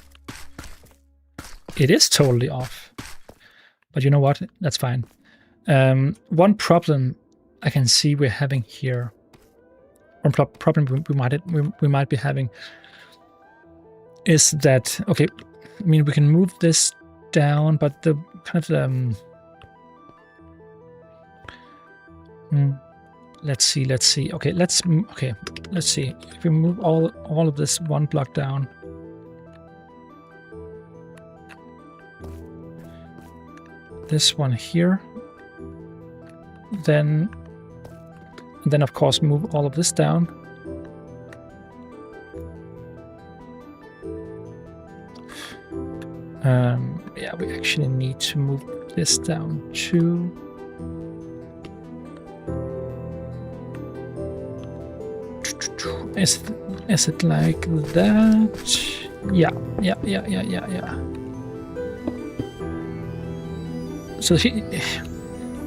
It is totally off. But you know what? That's fine. One problem I can see we're having here, one problem we might be having, is that, okay, I mean, we can move this down, but the kind of let's see. Okay, let's see. If we move all of this 1 block down, this one here, then of course move all of this down. Yeah, we actually need to move this down too. Is it like that? Yeah. So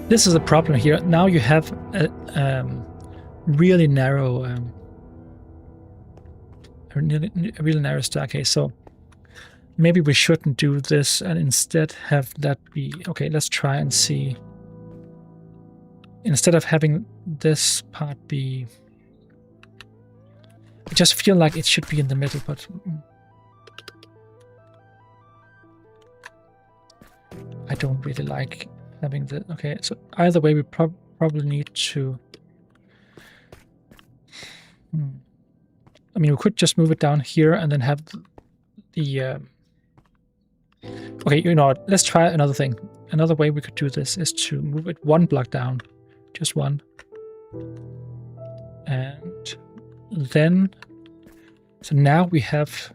this is a problem here. Now you have a really narrow a really narrow staircase. So maybe we shouldn't do this and instead have that be... Okay, let's try and see. Instead of having this part be... I just feel like it should be in the middle, but... I don't really like having the... Okay, so either way we probably need to... I mean, we could just move it down here and then have the... Okay, you know what? Let's try another thing. Another way we could do this is to move it one block down. Just one. And then... So now we have...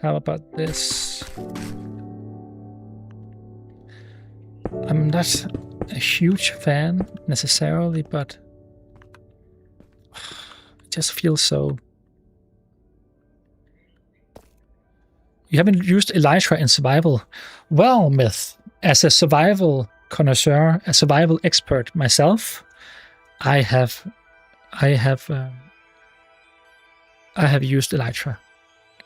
How about this? I'm not a huge fan necessarily, but it just feels so... You haven't used Elytra in survival. Well, Myth, as a survival connoisseur, a survival expert myself, I have used Elytra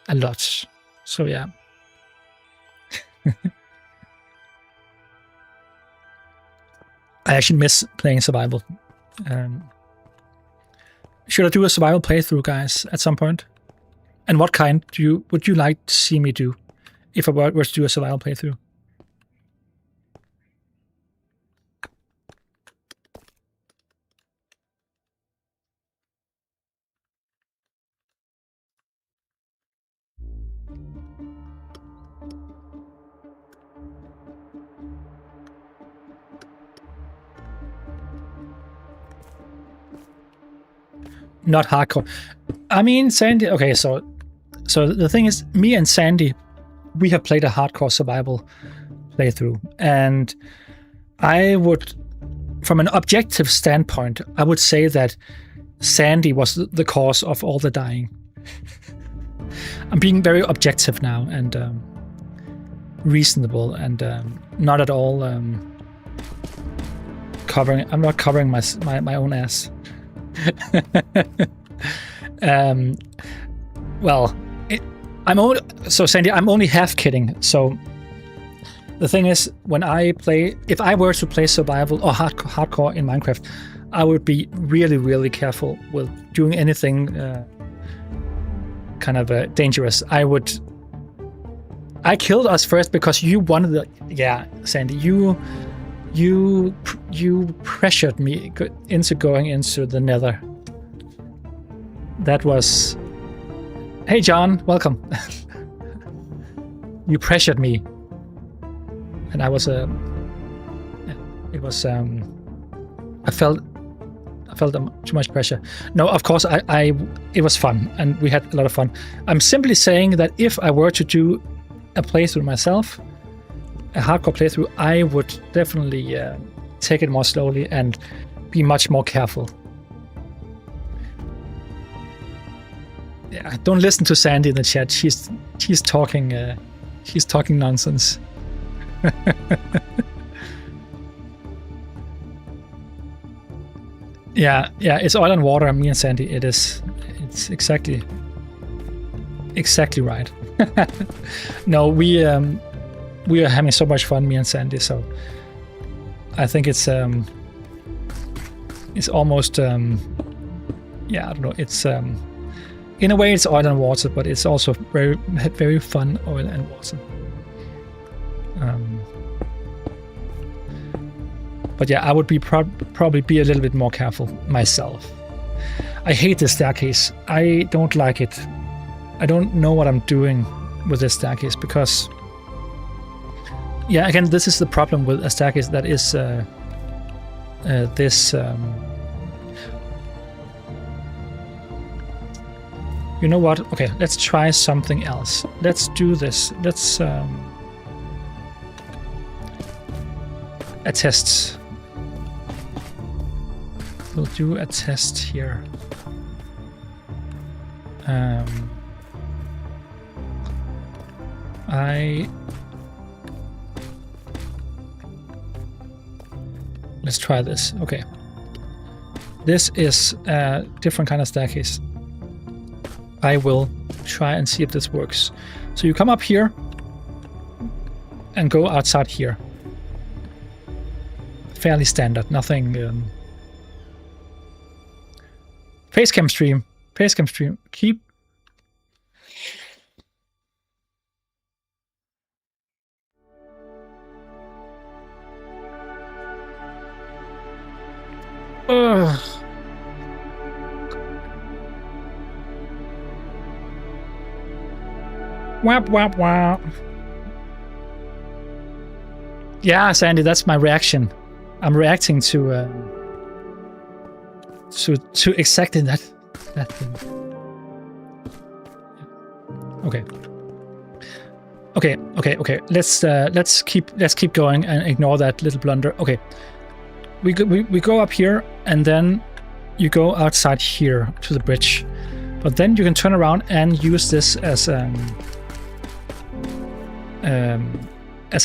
a lot. So yeah. I actually miss playing survival. Should I do a survival playthrough, guys, at some point? And what kind would you like to see me do if I were to do a survival playthrough? Not hardcore. I mean, Sandy... Okay, so the thing is, me and Sandy, we have played a hardcore survival playthrough. And I would, from an objective standpoint, I would say that Sandy was the cause of all the dying. I'm being very objective now and reasonable and not at all covering... I'm not covering my own ass. Well, so Sandy, I'm only half kidding. So the thing is, when I play, if I were to play survival or hardcore in Minecraft, I would be really, really careful with doing anything kind of dangerous. I killed us first because you wanted the... Yeah, Sandy, you pressured me into going into the nether. That was... Hey John, welcome. You pressured me. And I was it was I felt too much pressure. No, of course it was fun and we had a lot of fun. I'm simply saying that if I were to do a playthrough myself, a hardcore playthrough, I would definitely take it more slowly and be much more careful. Yeah, don't listen to Sandy in the chat. She's talking nonsense. Yeah, it's oil and water. Me and Sandy, it's exactly right. No, we are having so much fun, me and Sandy, so I think it's almost yeah, I don't know, it's in a way it's oil and water, but it's also very, very fun oil and water. But yeah, I would be probably be a little bit more careful myself. I hate this staircase. I don't like it. I don't know what I'm doing with this staircase because, yeah, again, this is the problem with a staircase that is this. You know what? Okay, let's try something else. Let's do this. Let's a test. We'll do a test here. Let's try this. Okay. This is a different kind of staircase. I will try and see if this works. So you come up here and go outside here. Fairly standard, nothing. Facecam stream. Facecam stream. Keep. Ugh. Wap, wap, wap. Yeah, Sandy, that's my reaction. I'm reacting to exactly that thing. Okay. Let's keep going and ignore that little blunder. Okay. We go up here and then you go outside here to the bridge. But then you can turn around and use this as a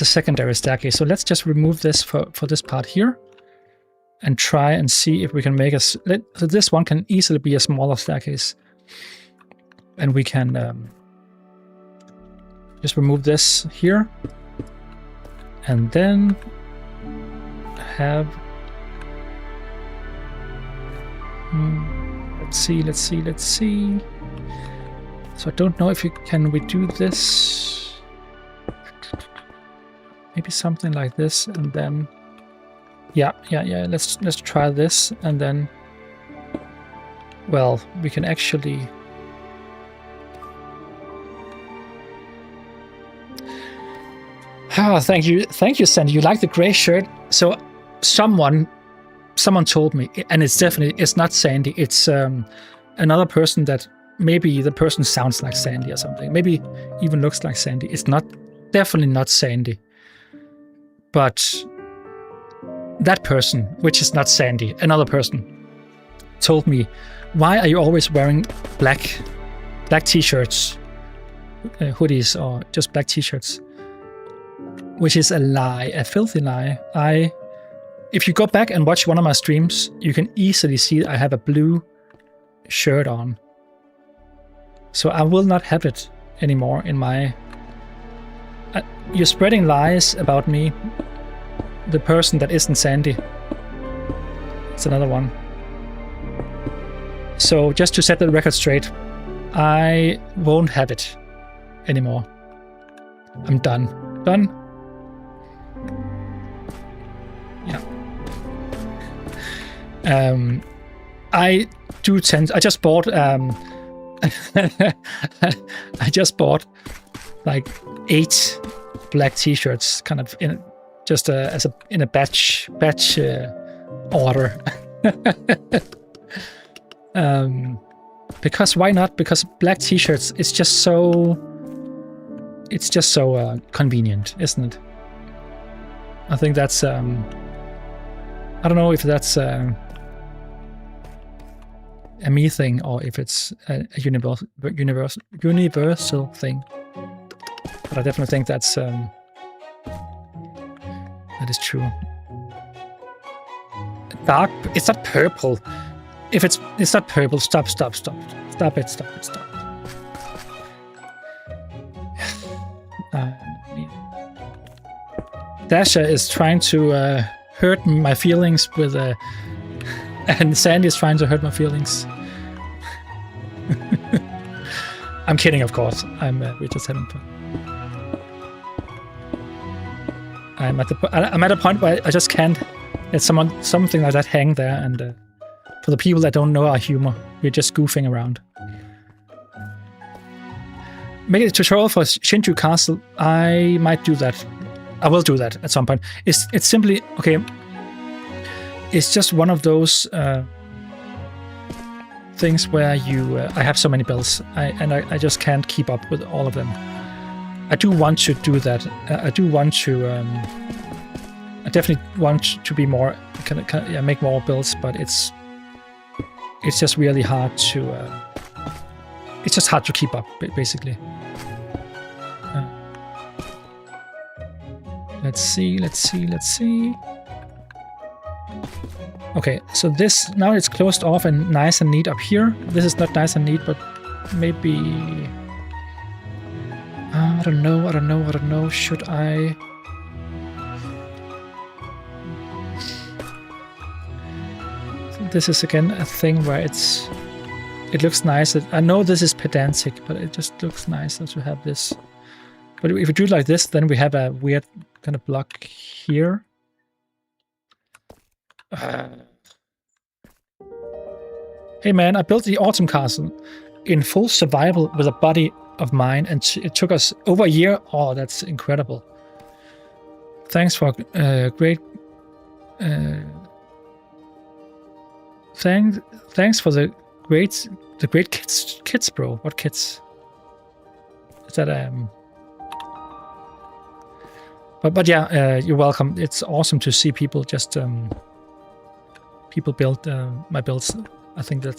secondary staircase. So let's just remove this for this part here and try and see if we can make so this one can easily be a smaller staircase. And we can just remove this here and then have let's see. So I don't know if can we do this. Maybe something like this, and then yeah. Let's try this, and then well, we can actually thank you, Sandy. You like the gray shirt? So someone told me, and it's not Sandy. It's another person that maybe the person sounds like Sandy or something. Maybe even looks like Sandy. It's definitely not Sandy. But that person, which is not Sandy, another person, told me, why are you always wearing black t-shirts, hoodies, or just black t-shirts? Which is a lie, a filthy lie. If you go back and watch one of my streams, you can easily see I have a blue shirt on. So I will not have it anymore in my... you're spreading lies about me. The person that isn't Sandy. It's another one. So just to set the record straight, I won't have it anymore. I'm done. Done? Yeah. I just bought I just bought like 8 black t-shirts, kind of in a batch order. Because why not? Because black t-shirts it's just so convenient, isn't it? I think that's I don't know if that's a me thing or if it's a universal thing. But I definitely think that is true. Dark, it's not purple. If it's not purple, stop it. Dasha is trying to hurt my feelings with and Sandy is trying to hurt my feelings. I'm kidding, of course. We're just having fun. I'm at a point where I just can't let something like that hang there, and for the people that don't know our humor, we're just goofing around. Make a tutorial for Shinju Castle. I might do that. I will do that at some point. It's simply okay. It's just one of those things where I have so many builds, I just can't keep up with all of them. I do want to do that. I do want to. I definitely want to be more, make more builds, but it's just really hard to. It's just hard to keep up, basically. Let's see. Okay, so this, now it's closed off and nice and neat up here. This is not nice and neat, but maybe... I don't know. Should I... This is again a thing where it looks nice. I know this is pedantic, but it just looks nicer to have this. But if we do it like this, then we have a weird kind of block here. Hey man, I built the Autumn Castle in full survival with a buddy of mine, and it took us over a year. Oh, that's incredible. Thanks for great... Thanks for the great kids, bro. What kids? Is that But yeah, you're welcome. It's awesome to see people just people build my builds. I think that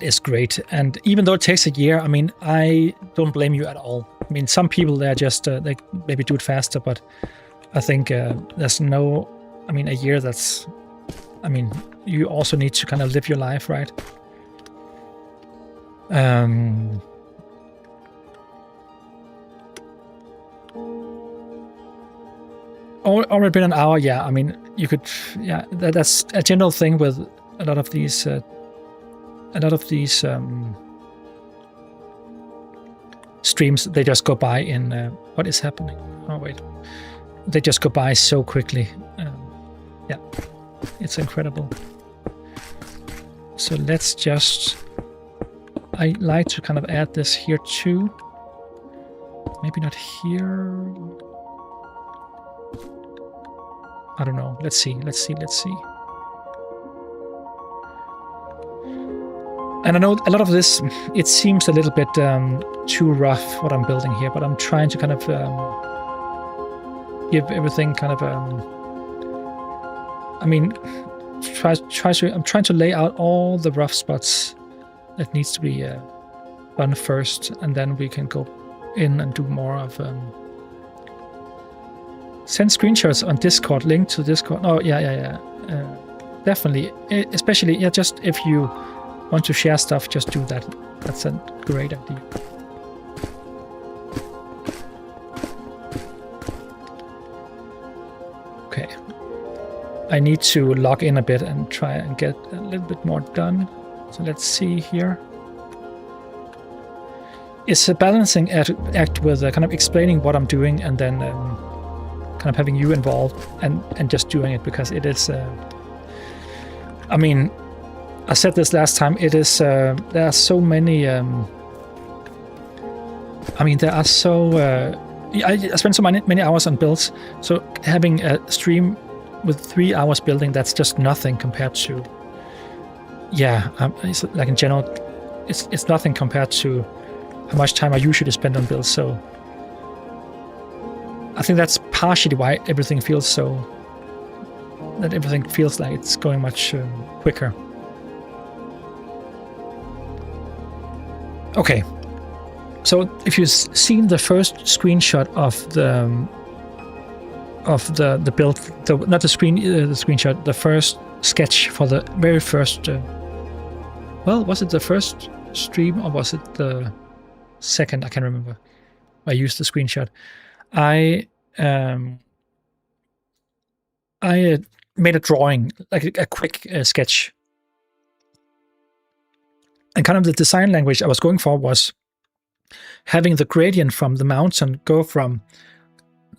is great. And even though it takes a year, I mean, I don't blame you at all. I mean, some people they're just they maybe do it faster, but I think there's no. I mean, a year. That's. I mean, you also need to kind of live your life, right? Already been an hour, yeah. I mean, you could, yeah. That's a general thing with a lot of these streams. They just go by in what is happening? Oh wait, they just go by so quickly. Yeah, it's incredible. So let's just. I like to kind of add this here too. Maybe not here. I don't know. Let's see. And I know a lot of this, it seems a little bit too rough what I'm building here, but I'm trying to kind of give everything kind of I mean, I'm trying to lay out all the rough spots that needs to be done first, and then we can go in and do more of send screenshots on Discord, link to Discord. Oh yeah. Definitely, especially just if you want to share stuff, just do that. That's a great idea. Okay, I need to log in a bit and try and get a little bit more done. So let's see here. It's a balancing act with kind of explaining what I'm doing and then kind of having you involved and just doing it, because it is. I mean, I said this last time. It is. There are so many. I mean, there are so. I spend so many hours on builds. So having a stream with 3 hours building, that's just nothing compared to. Yeah, it's like in general, it's nothing compared to how much time I usually spend on builds. So I think that's partially why everything feels so. That everything feels like it's going much quicker. Okay, so if you've seen the first screenshot of the build, not the screenshot, the first sketch for the very first. Well, was it the first stream or was it the second? I can't remember. I used the screenshot. I made a drawing, like a quick sketch. And kind of the design language I was going for was having the gradient from the mountain go from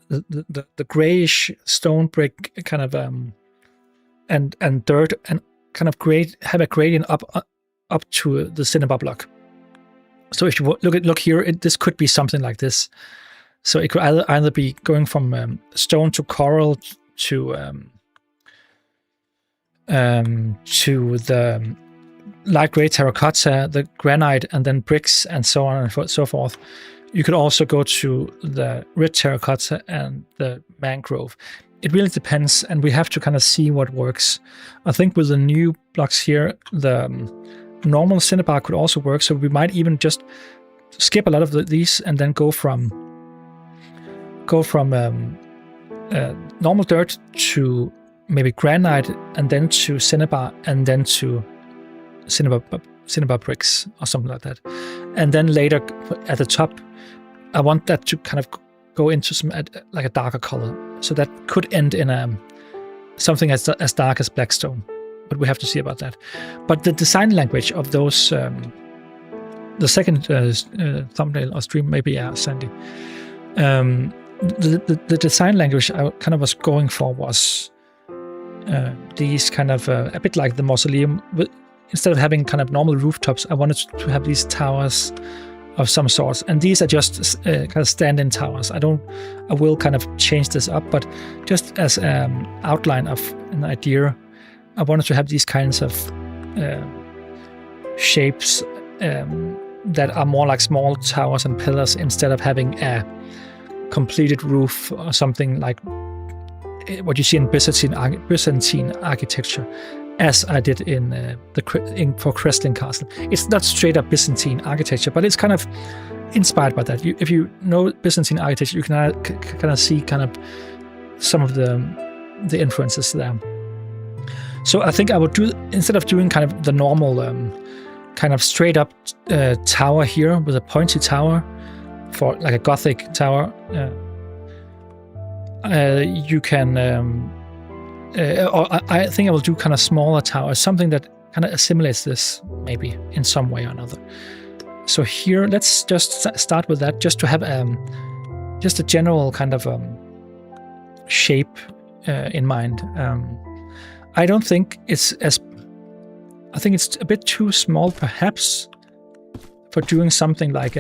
the grayish stone brick kind of and dirt, and kind of have a gradient up to the cinema block. So if you look here, this could be something like this. So it could either be going from stone to coral to the light gray terracotta, the granite, and then bricks, and so on and so forth. You could also go to the red terracotta and the mangrove. It really depends, and we have to kind of see what works. I think with the new blocks here, the normal cinnabar could also work, so we might even just skip a lot of these and then go from normal dirt to maybe granite, and then to cinnabar, and then to cinnabar bricks or something like that. And then later at the top, I want that to kind of go into some like a darker color. So that could end in something as dark as blackstone, but we have to see about that. But the design language of those, the second thumbnail or stream, maybe, yeah, Sandy. The design language I kind of was going for was these kind of a bit like the mausoleum. Instead of having kind of normal rooftops, I wanted to have these towers of some sorts, and these are just kind of stand-in towers. I will kind of change this up, but just as an outline of an idea, I wanted to have these kinds of shapes that are more like small towers and pillars instead of having a completed roof or something like what you see in Byzantine architecture, as I did for Crestling Castle. It's not straight up Byzantine architecture, but it's kind of inspired by that. If you know Byzantine architecture, you can kind of see kind of some of the influences there. So I think I would do, instead of doing kind of the normal kind of straight up tower here with a pointy tower for like a Gothic tower, you can, or I think I will do kind of smaller towers, something that kind of assimilates this maybe in some way or another. So here, let's just start with that, just to have just a general kind of shape in mind. I don't think it's I think it's a bit too small, perhaps, for doing something like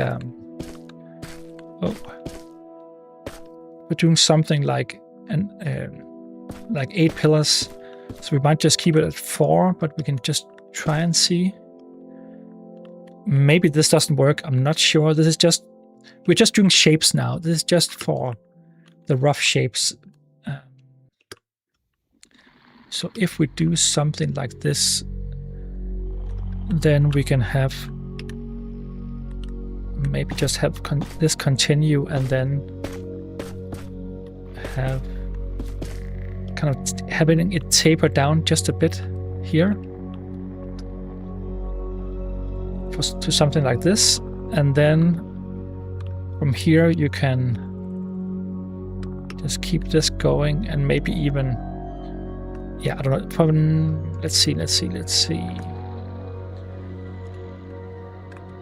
like 8 pillars. So we might just keep it at 4, but we can just try and see. Maybe this doesn't work. I'm not sure. We're just doing shapes now. This is just for the rough shapes. So if we do something like this, then we can have maybe just have this continue, and then have kind of having it taper down just a bit here to something like this, and then from here you can just keep this going, and maybe even, yeah, I don't know, probably, let's see.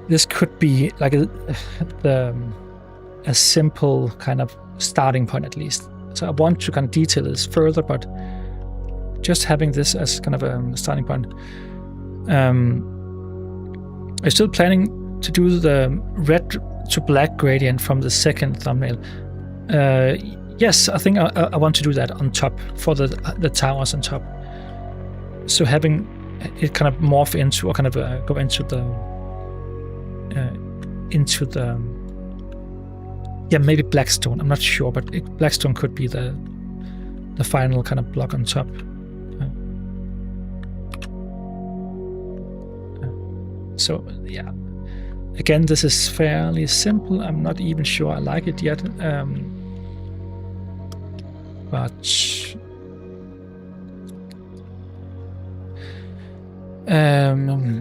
This could be like a simple kind of starting point, at least. So I want to kind of detail this further, but just having this as kind of a starting point. I'm still planning to do the red to black gradient from the second thumbnail. Yes, I think I want to do that on top for the towers on top. So having it kind of morph into, or kind of go into the yeah, maybe blackstone. I'm not sure, but blackstone could be the final kind of block on top. So yeah, again, this is fairly simple. I'm not even sure I like it yet, but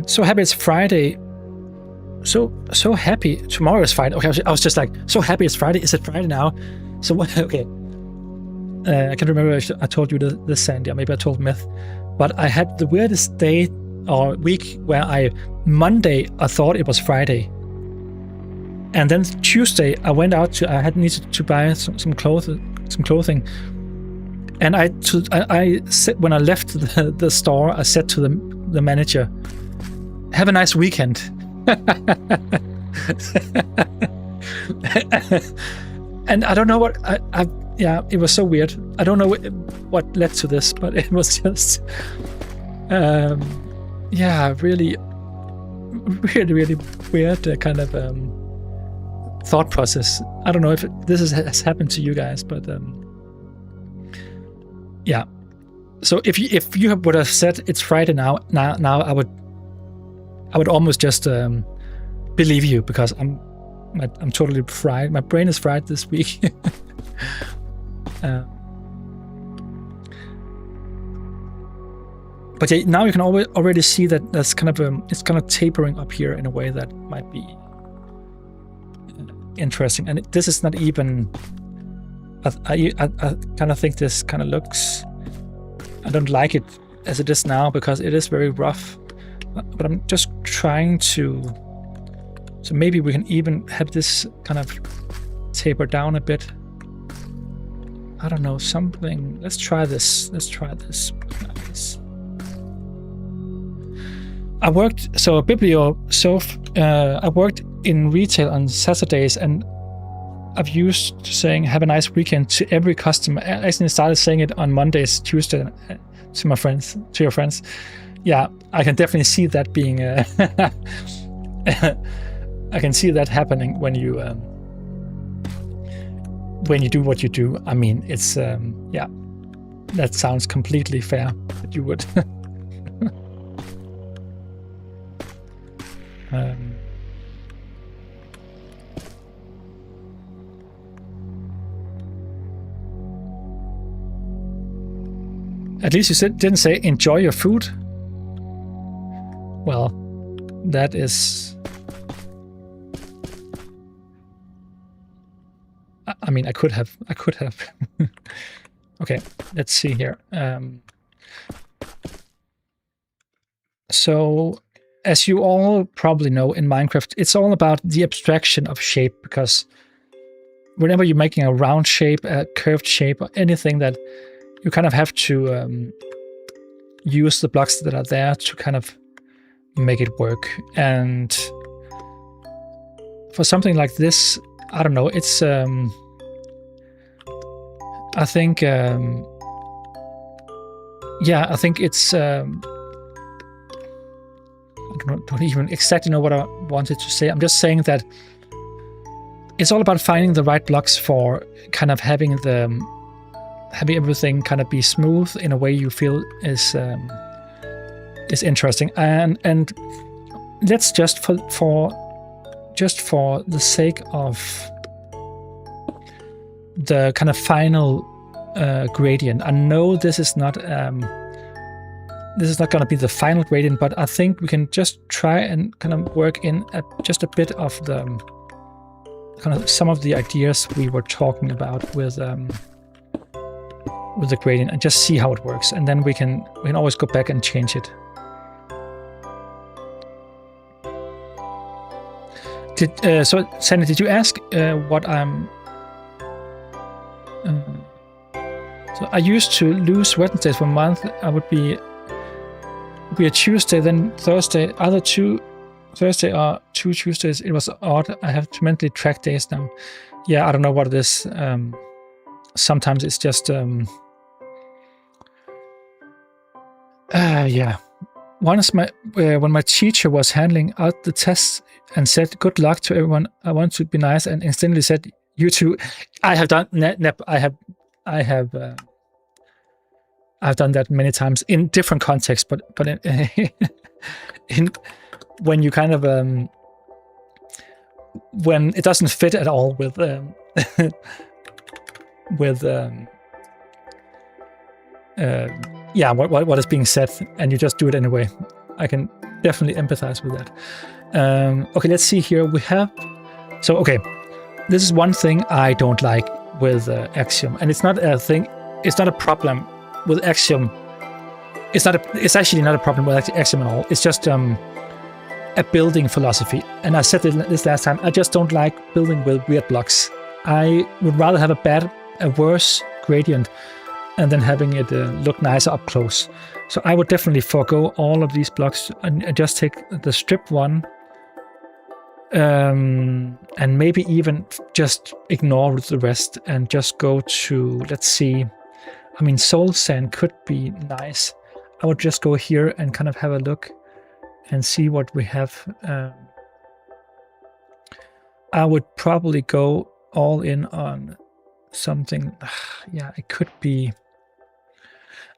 so happy it's Friday. So happy tomorrow is Friday. Okay, I was just like, so happy it's Friday. Is it Friday now? So okay. I can't remember if I told you this, Sandy, or maybe I told Myth, but I had the weirdest day or week where Monday I thought it was Friday, and then Tuesday I went out I had needed to buy some clothing, and I said, when I left the store, I said to the manager, "Have a nice weekend." And I don't know what yeah, it was so weird. I don't know what led to this, but it was just yeah, really weird kind of thought process. I don't know if this has happened to you guys, but yeah. So if you would have said it's Friday now I would almost just believe you, because I'm totally fried. My brain is fried this week. But yeah, now you can already see that that's kind of it's kind of tapering up here in a way that might be interesting. And this is not even. I kind of think this kind of looks. I don't like it as it is now because it is very rough. But I'm just trying to. So maybe we can even have this kind of taper down a bit. I don't know, something. Let's try this. Nice. I worked, so Biblio, I worked in retail on Saturdays, and I've used saying have a nice weekend to every customer. I actually started saying it on Mondays, Tuesday to my friends, to your friends. Yeah, I can definitely see that being I can see that happening when you do what you do. I mean, it's yeah, that sounds completely fair that you would. At least you didn't say enjoy your food. Well, that is. I mean, I could have. Okay, let's see here. So, as you all probably know, in Minecraft, it's all about the abstraction of shape, because whenever you're making a round shape, a curved shape, or anything, that you kind of have to use the blocks that are there to kind of make it work. And for something like this, I don't know, it's I think yeah, I think it's I don't even exactly know what I wanted to say. I'm just saying that it's all about finding the right blocks for kind of having everything kind of be smooth in a way you feel is interesting. And let's just for the sake of the kind of final gradient. I know this is not going to be the final gradient, but I think we can just try and kind of work in just a bit of the kind of some of the ideas we were talking about with the gradient, and just see how it works, and then we can always go back and change it. So Sandy, did you ask what I'm? So I used to lose Wednesdays for a month. I would be a Tuesday, then Thursday, other two Thursday or 2 Tuesdays. It was odd. I have to mentally track days now. Yeah, I don't know what it is. Sometimes it's just yeah. Once when my teacher was handing out the tests and said good luck to everyone, I want to be nice, and instantly said you too. I have done I've done that many times in different contexts, but in when you kind of when it doesn't fit at all with with yeah, what is being said, and you just do it anyway. I can definitely empathize with that. Okay, let's see here. We have okay. This is one thing I don't like with Axiom, and it's not a thing. It's not a problem with Axiom. It's actually not a problem with Axiom at all. It's just a building philosophy. And I said this last time. I just don't like building with weird blocks. I would rather have a worse gradient, and then having it look nicer up close. So I would definitely forego all of these blocks and just take the strip one, and maybe even just ignore the rest and just go to, let's see, I mean, soul sand could be nice. I would just go here and kind of have a look and see what we have. I would probably go all in on something. Yeah, it could be.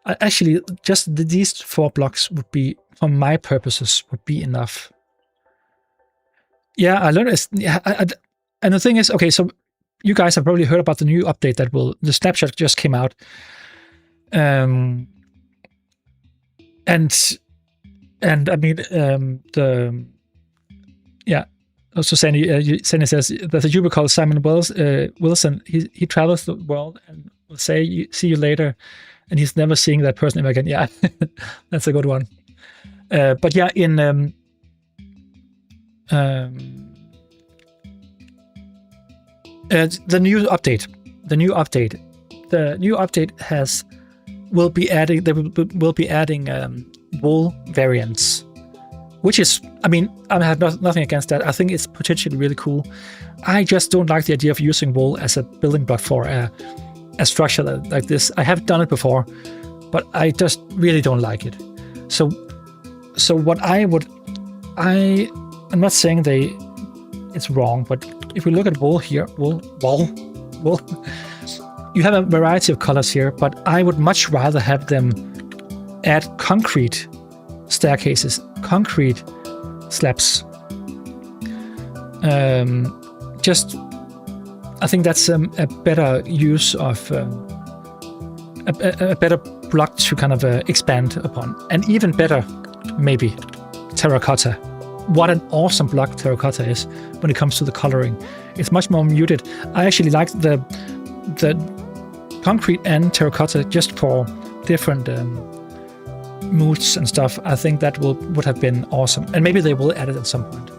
Actually, just these 4 blocks would be, for my purposes, would be enough. Yeah, I learned. And the thing is, okay, so you guys have probably heard about the new update the snapshot just came out. And And I mean, Also, Sandy says there's a YouTuber called Simon Wilson. He travels the world and will say, "See you later," and he's never seeing that person ever again. Yeah, that's a good one. But yeah, in the new update will be adding wool variants. Which is, I mean, I have nothing against that. I think it's potentially really cool. I just don't like the idea of using wool as a building block for a structure like this. I have done it before, but I just really don't like it. So what I'm not saying it's wrong, but if we look at wool here, wool, you have a variety of colors here, but I would much rather have them add concrete staircases, concrete slabs. I think that's a better use of a better block to kind of expand upon, and even better, maybe terracotta. What an awesome block terracotta is when it comes to the coloring. It's much more muted. I actually like the concrete and terracotta just for different moods and stuff. I think that would have been awesome, and maybe they will add it at some point.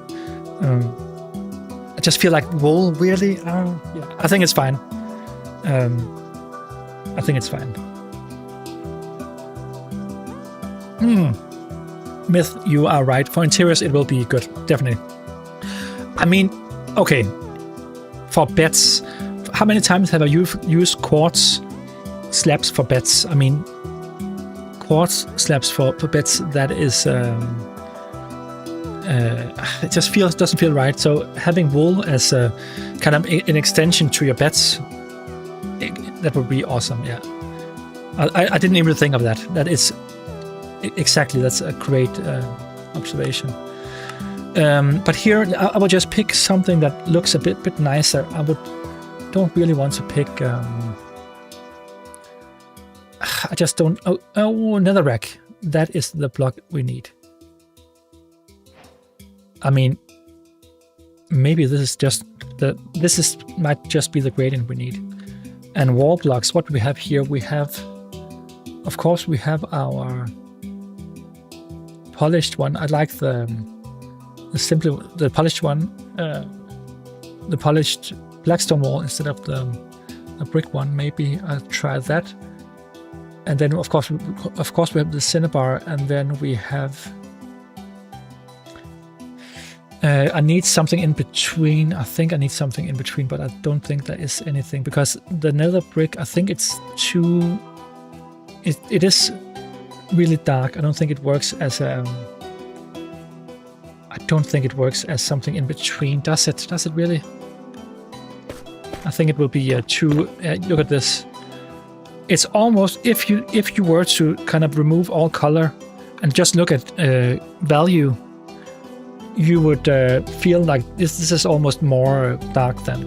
I just feel like wool, really. I think it's fine. I think it's fine. Myth, you are right. For interiors, it will be good, definitely. I mean, okay. For beds, how many times have I used quartz slabs for beds? I mean, quartz slabs for beds, that is it just doesn't feel right. So having wool as a kind of an extension to your beds, that would be awesome. Yeah, I didn't even think of that. That is exactly, that's a great observation. But here I will just pick something that looks a bit nicer. Don't really want to pick. I just don't. Oh, netherrack. That is the block we need. I mean, maybe this might just be the gradient we need. And wall blocks. What do we have here? We have, of course, we have our polished one. I like the polished one, the polished blackstone wall instead of the brick one. Maybe I'll try that. And then, of course, we have the cinnabar, and then we have. I need something in between. I think I need something in between, but I don't think there is anything, because the nether brick, I think it's too. It is really dark. I don't think it works as a. I don't think it works as something in between. Does it? Does it really? I think it will be too. Look at this. It's almost, if you were to kind of remove all color and just look at value, you would feel like this is almost more dark than.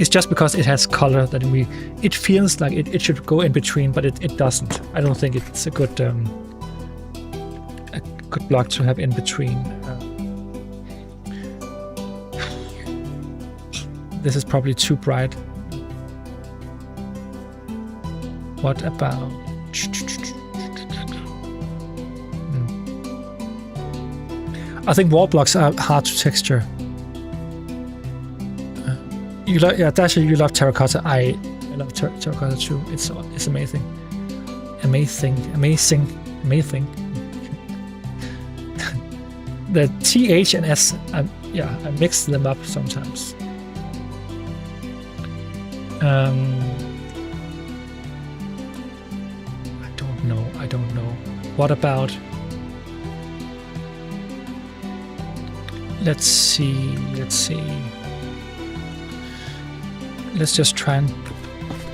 It's just because it has color that it feels like it should go in between, but it doesn't. I don't think it's a good block to have in between. This is probably too bright. What about? I think wall blocks are hard to texture. Dasher, you love terracotta. I love terracotta too. It's amazing, amazing. The TH and S, I mix them up sometimes. I don't know. What about? Let's see. Let's just try and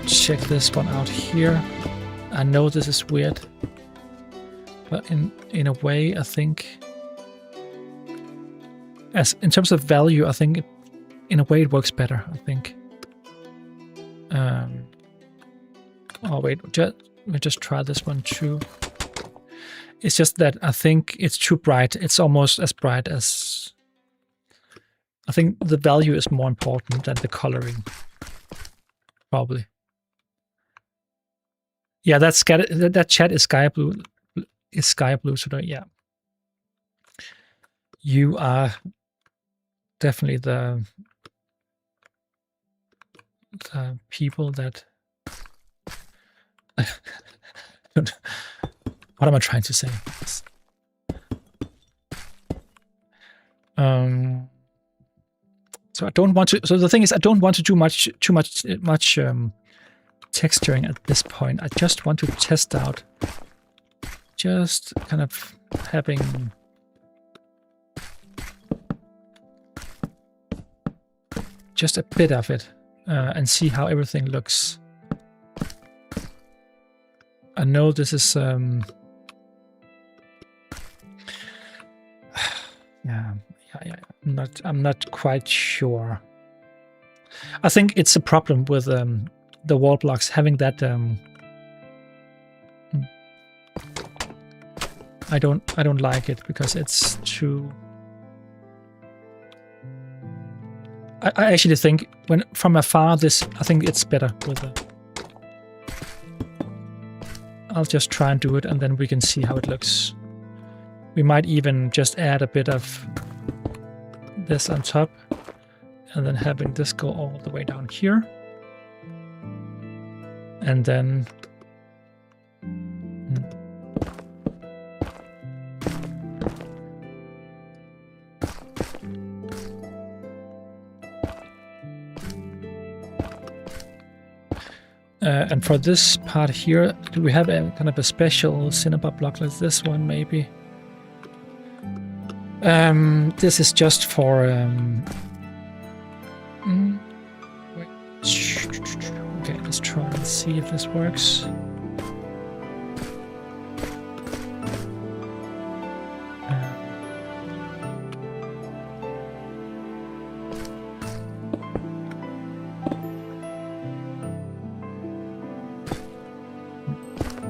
check this one out here. I know this is weird, but in a way, I think, in terms of value, I think in a way it works better. I think. Oh wait, let me just try this one too. It's just that I think it's too bright. It's almost as bright as... I think the value is more important than the coloring. Probably. Yeah, that chat is sky blue. Is sky blue today? Yeah. You are definitely the people that... What am I trying to say? So I don't want to. So the thing is, I don't want to do too much texturing at this point. I just want to test out, just kind of having just a bit of it and see how everything looks. I know this is yeah. I'm not quite sure. I think it's a problem with the wall blocks having that. I don't like it because it's too. I actually think when from afar I think it's better with the. I'll just try and do it, and then we can see how it looks. We might even just add a bit of this on top, and then having this go all the way down here, and then and for this part here, do we have a kind of a special cinnabar block like this one maybe? This is just for wait. Okay, let's try and see if this works.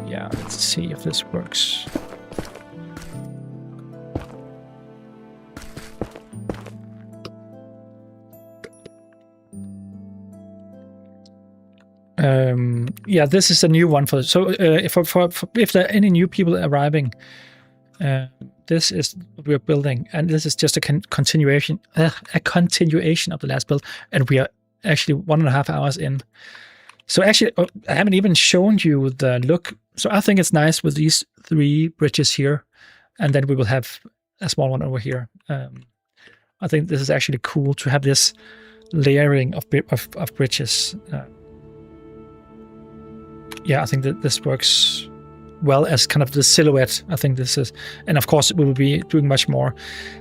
Yeah, let's see if this works. Yeah, this is a new one for. So if there are any new people arriving, this is what we're building, and this is just a continuation of the last build, and we are actually 1.5 hours in. So actually, I haven't even shown you the look. So I think it's nice with these 3 bridges here, and then we will have a small one over here. I think this is actually cool to have this layering of bridges. Yeah, I think that this works well as kind of the silhouette. I think this is, and of course we will be doing much more.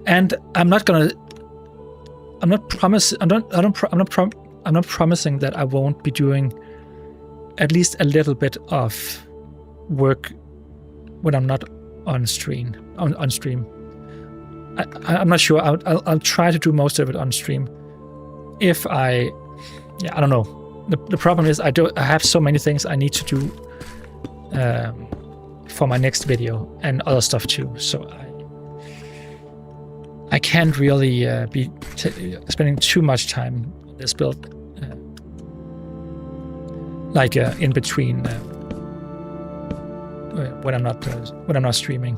And I'm not promising that I won't be doing at least a little bit of work when I'm not on stream. On stream, I'm not sure. I'll try to do most of it on stream. If I don't know. The problem is I have so many things I need to do for my next video and other stuff too. So I can't really be spending too much time on this build, like in between when I'm not streaming.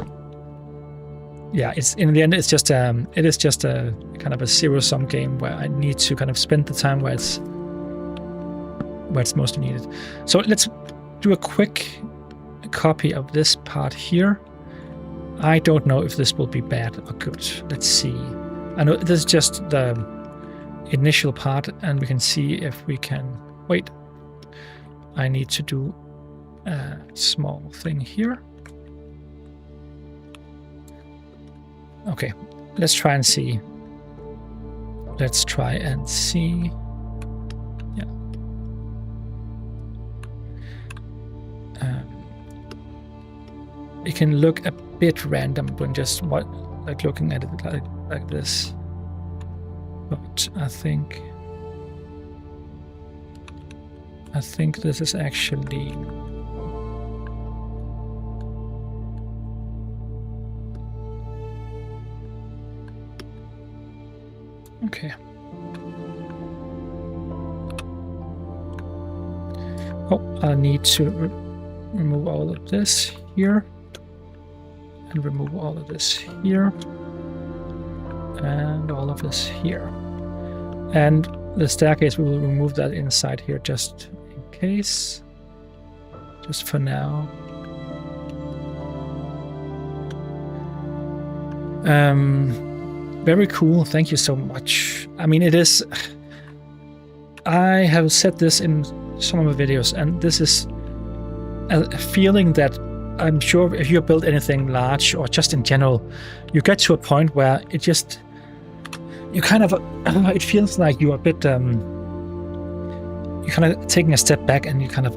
Yeah, it's in the end it is just a kind of a zero-sum game where I need to kind of spend the time where it's mostly needed. So let's do a quick copy of this part here. I don't know if this will be bad or good. Let's see. I know this is just the initial part, and we can see if we can... Wait. I need to do a small thing here. Okay, let's try and see. Yeah. It can look a bit random when just looking at it like this, but I think this is actually Okay. Oh, I need to remove all of this here. And remove all of this here. And all of this here. And the staircase, we will remove that inside here just in case. Just for now. Very cool. Thank you so much. I mean, it is... I have said this in some of my videos, and this is a feeling that I'm sure if you build anything large or just in general, you get to a point where it just... You kind of... it feels like you're a bit... you're kind of taking a step back and you kind of...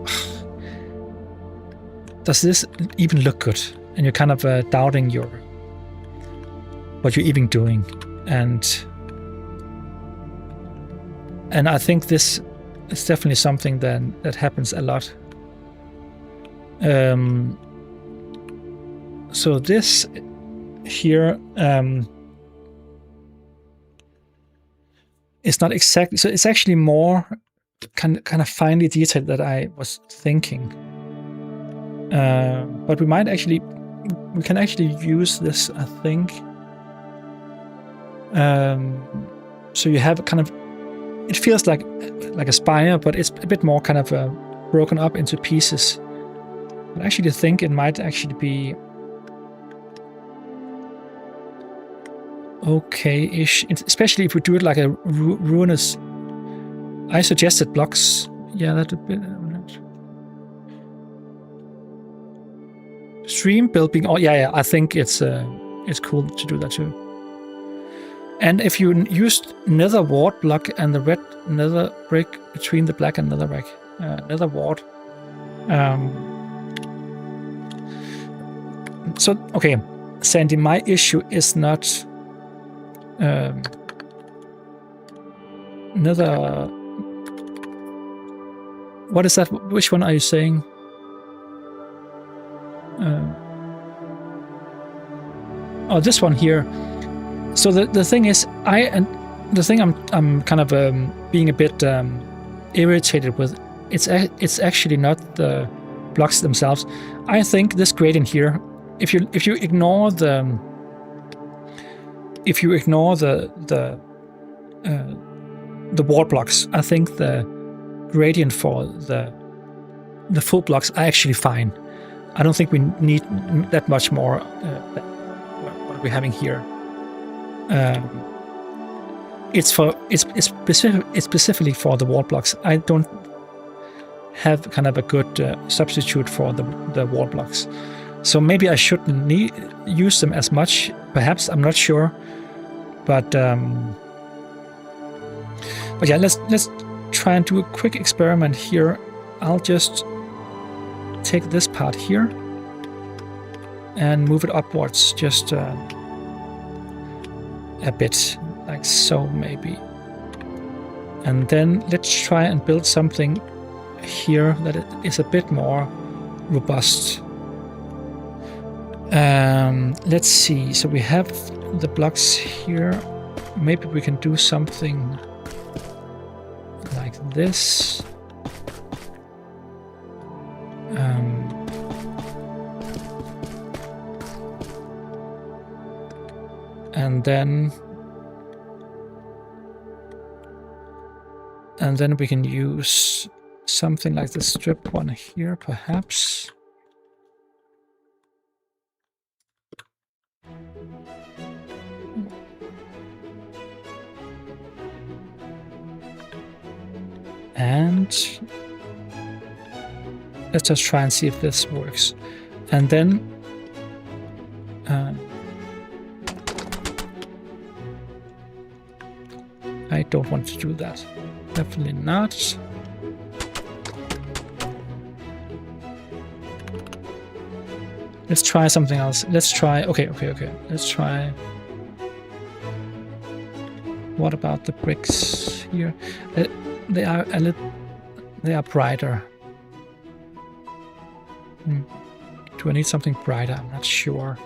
does this even look good? And you're kind of doubting what you're even doing. And I think this is definitely something that happens a lot. So this here is not exactly, so it's actually more kind of finely detailed that I was thinking. But we can actually use this, I think. So you have kind of, it feels like a spire, but it's a bit more kind of broken up into pieces. I actually think it might actually be okay-ish, especially if we do it like a ruinous. I suggested blocks. Yeah, that would be. Stream building. Oh yeah, I think it's cool to do that too. And if you used nether wart block and the red nether brick between the black and nether brick, nether wart. So okay, Sandy, my issue is not nether. What is that? Which one are you saying? Oh, this one here. So the thing is, I'm kind of being a bit irritated with. It's actually not the blocks themselves. I think this gradient here, if you ignore the wall blocks, I think the gradient for the full blocks are actually fine. I don't think we need that much more what we're having here. It's specifically for the wall blocks. I don't have kind of a good substitute for the wall blocks, so maybe I shouldn't use them as much. Perhaps, I'm not sure, but yeah, let's try and do a quick experiment here. I'll just take this part here and move it upwards just a bit, like so maybe. And then let's try and build something here that is a bit more robust. Let's see, so we have the blocks here. Maybe we can do something like this. And then we can use something like the strip one here, perhaps. And let's just try and see if this works. And then I don't want to do that. Definitely not. Let's try something else. Let's try. Okay. Let's try. What about the bricks here? They are a little. They are brighter. Do I need something brighter? I'm not sure.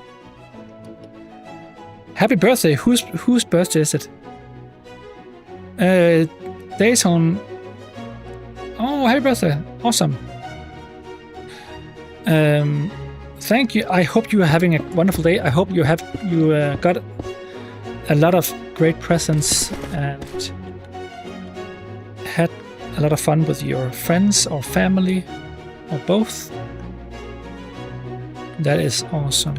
Happy birthday! Whose birthday is it? Dayton. Oh, happy birthday. Awesome. Thank you. I hope you are having a wonderful day. I hope you got a lot of great presents and had a lot of fun with your friends or family or both. That is awesome.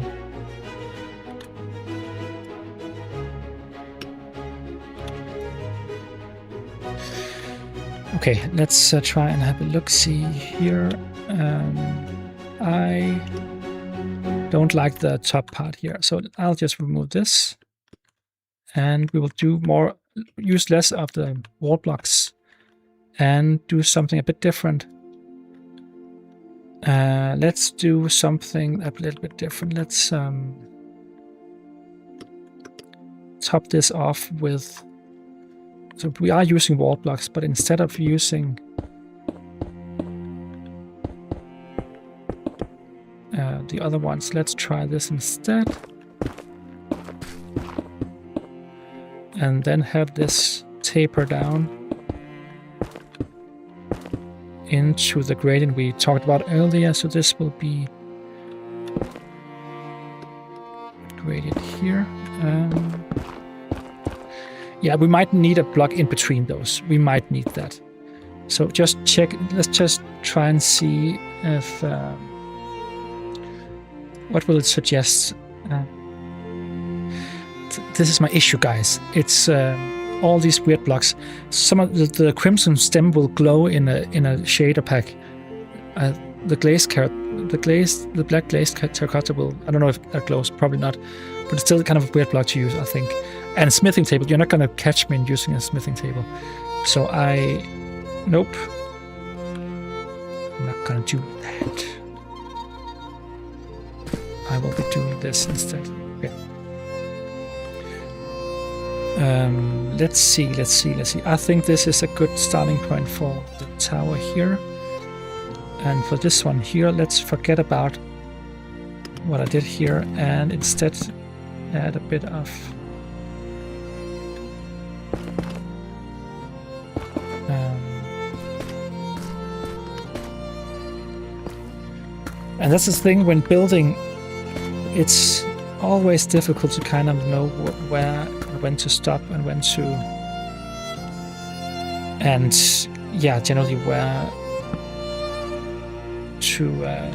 Okay, let's try and have a look-see here. I don't like the top part here, so I'll just remove this. And we will use less of the wall blocks and do something a bit different. Let's do something a little bit different. Let's top this off with... So we are using wall blocks, but instead of using the other ones, let's try this instead. And then have this taper down into the gradient we talked about earlier. So this will be gradient here. Yeah, we might need a block in between those. We might need that. So just check. Let's just try and see if what will it suggest. This is my issue, guys. It's all these weird blocks. Some of the crimson stem will glow in a shader pack. The black glazed terracotta will. I don't know if that glows. Probably not. But it's still kind of a weird block to use, I think. And a smithing table. You're not going to catch me in using a smithing table. So nope. I'm not going to do that. I will be doing this instead. Okay. Let's see. I think this is a good starting point for the tower here. And for this one here, let's forget about what I did here and instead add a bit of and that's the thing when building, it's always difficult to kind of know where and when to stop and when to, and yeah, generally where to I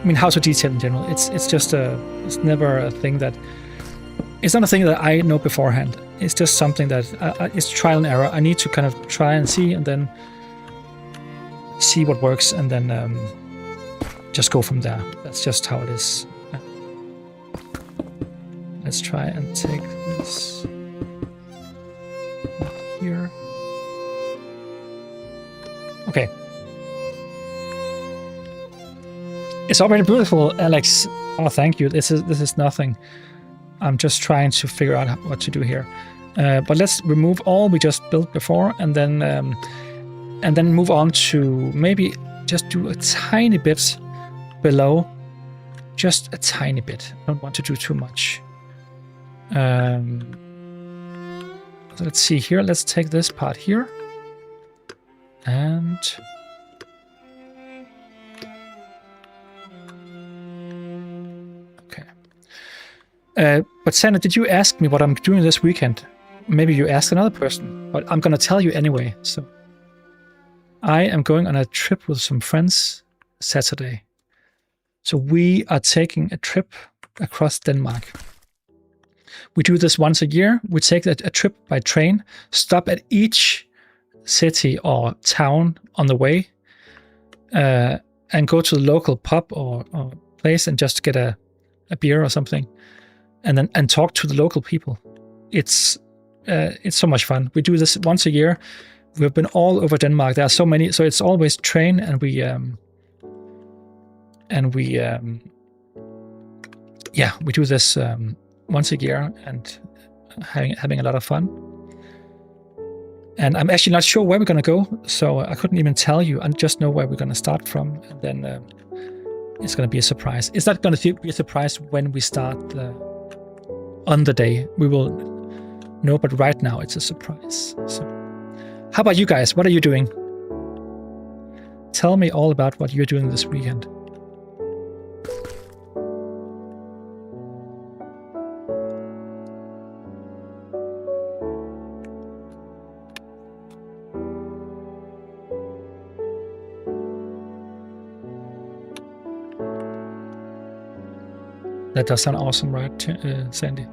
mean, how to detail in general. It's just it's never a thing that, it's not a thing that I know beforehand. It's just something that it's trial and error. I need to kind of try and see and then see what works and then just go from there. That's just how it is. Let's try and take this here. Okay. It's already beautiful, Alex. Oh, thank you. This is nothing. I'm just trying to figure out what to do here. But let's remove all we just built before, and then move on to maybe just do a tiny bit below, just a tiny bit. I don't want to do too much. So let's see here. Let's take this part here, and but Sandra, did you ask me what I'm doing this weekend? Maybe you asked another person, but I'm gonna tell you anyway. So I am going on a trip with some friends Saturday. So we are taking a trip across Denmark. We do this once a year. We take a trip by train, stop at each city or town on the way, and go to the local pub or place and just get a beer or something, and talk to the local people. It's so much fun. We do this once a year. We've been all over Denmark. There are so many, so it's always train, and we do this once a year and having a lot of fun. And I'm actually not sure where we're going to go, so I couldn't even tell you. I just know where we're going to start from, and then it's going to be a surprise. It's not going to be a surprise when we start on the day. We will No, but right now it's a surprise. So, how about you guys? What are you doing? Tell me all about what you're doing this weekend. That does sound awesome, right, Sandy?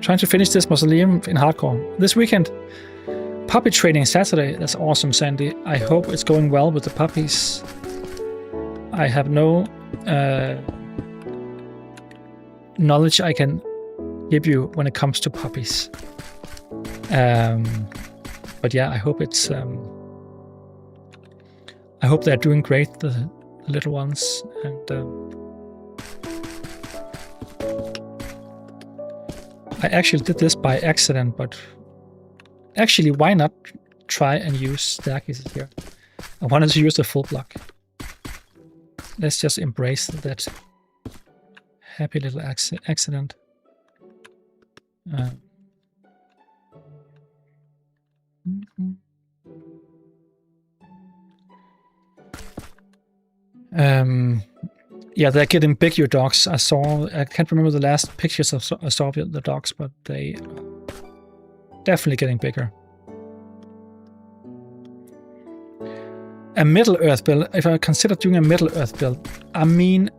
Trying to finish this mausoleum in hardcore this weekend. Puppy training Saturday. That's awesome, Sandy. I hope it's going well with the puppies. I have no knowledge I can give you when it comes to puppies. But yeah, I hope it's. I hope they're doing great, the little ones, and I actually did this by accident. But actually, why not try and use staircases here? I wanted to use the full block. Let's just embrace that happy little accident. Yeah, they're getting big, your dogs. I can't remember the last pictures I saw of the dogs, but they are definitely getting bigger. A Middle Earth build. If I consider doing a Middle Earth build, I mean,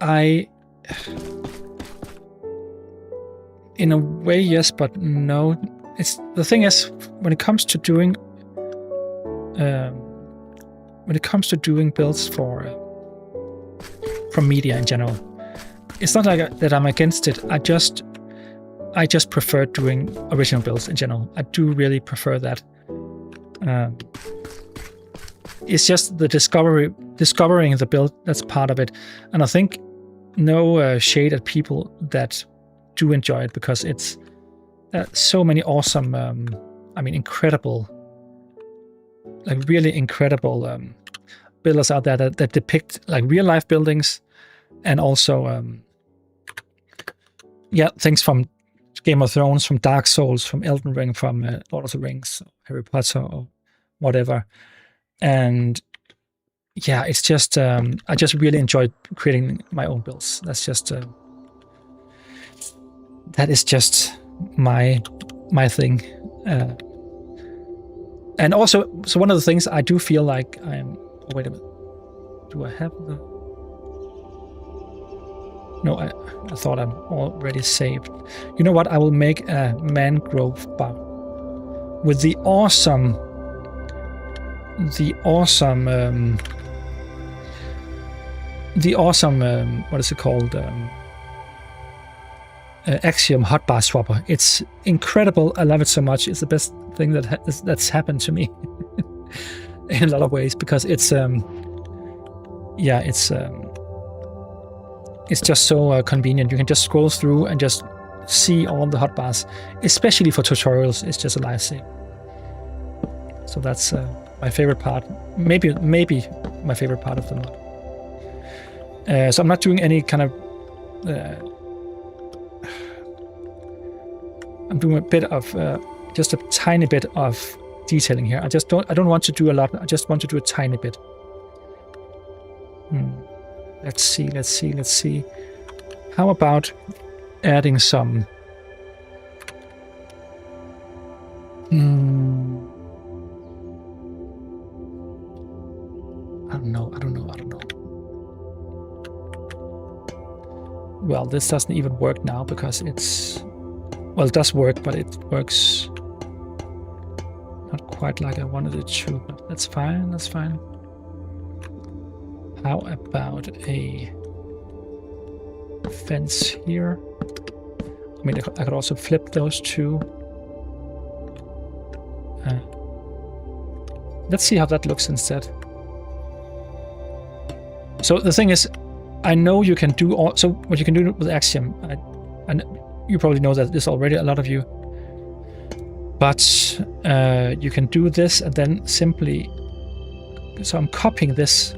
in a way, yes, but no. The thing is, when it comes to doing builds for media in general, it's not like that I'm against it. I just prefer doing original builds in general. I do really prefer that. It's just the discovering the build that's part of it, and I think no shade at people that do enjoy it, because it's so many awesome, incredible, like really incredible builders out there that depict like real life buildings, and also things from Game of Thrones, from Dark Souls, from Elden Ring, from Lord of the Rings, Harry Potter, or whatever. And yeah, it's just I just really enjoy creating my own builds. That's just that is just my thing. And also, so one of the things I do feel like I'm. Oh, wait a minute. Do I have the? No, I thought I'm already saved. You know what? I will make a mangrove bar with the awesome. What is it called? Axiom hotbar swapper. It's incredible. I love it so much. It's the best thing that's happened to me in a lot of ways, because it's just so convenient. You can just scroll through and just see all the hotbars, especially for tutorials. It's just a lifesaver. So that's my favorite part. Maybe my favorite part of the mod. So I'm not doing any kind of. I'm doing a bit of just a tiny bit of detailing here. I don't want to do a lot. I just want to do a tiny bit. Let's see. How about adding some? I don't know. Well, this doesn't even work now because it's. Well, it does work, but it works not quite like I wanted it to, but that's fine, How about a fence here? I mean, I could also flip those two. Let's see how that looks instead. So the thing is, I know you can do all. So what you can do with Axiom, and you probably know that this already, a lot of you. But you can do this and then simply so I'm copying this.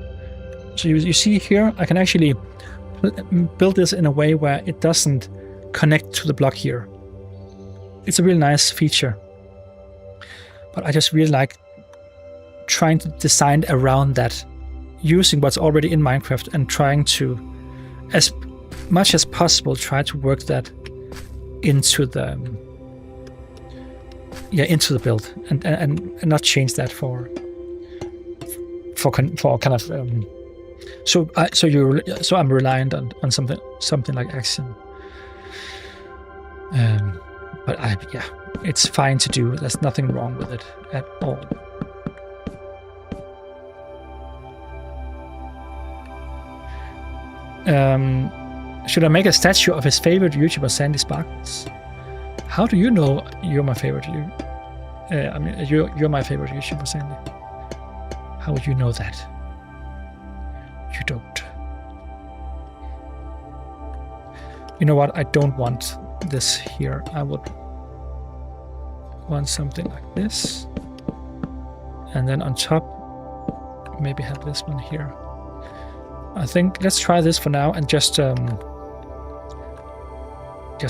So you see here, I can actually build this in a way where it doesn't connect to the block here. It's a really nice feature. But I just really like trying to design around that, using what's already in Minecraft and trying to, as much as possible, try to work that into the build and not change that for kind of so I'm reliant on something like Axiom. But it's fine to do. There's nothing wrong with it at all. Should I make a statue of his favorite YouTuber, Sandy Sparkles? How do you know you're my favorite? You're my favorite YouTuber, Sandy. How would you know that? You don't. You know what? I don't want this here. I would want something like this. And then on top, maybe have this one here. I think let's try this for now and just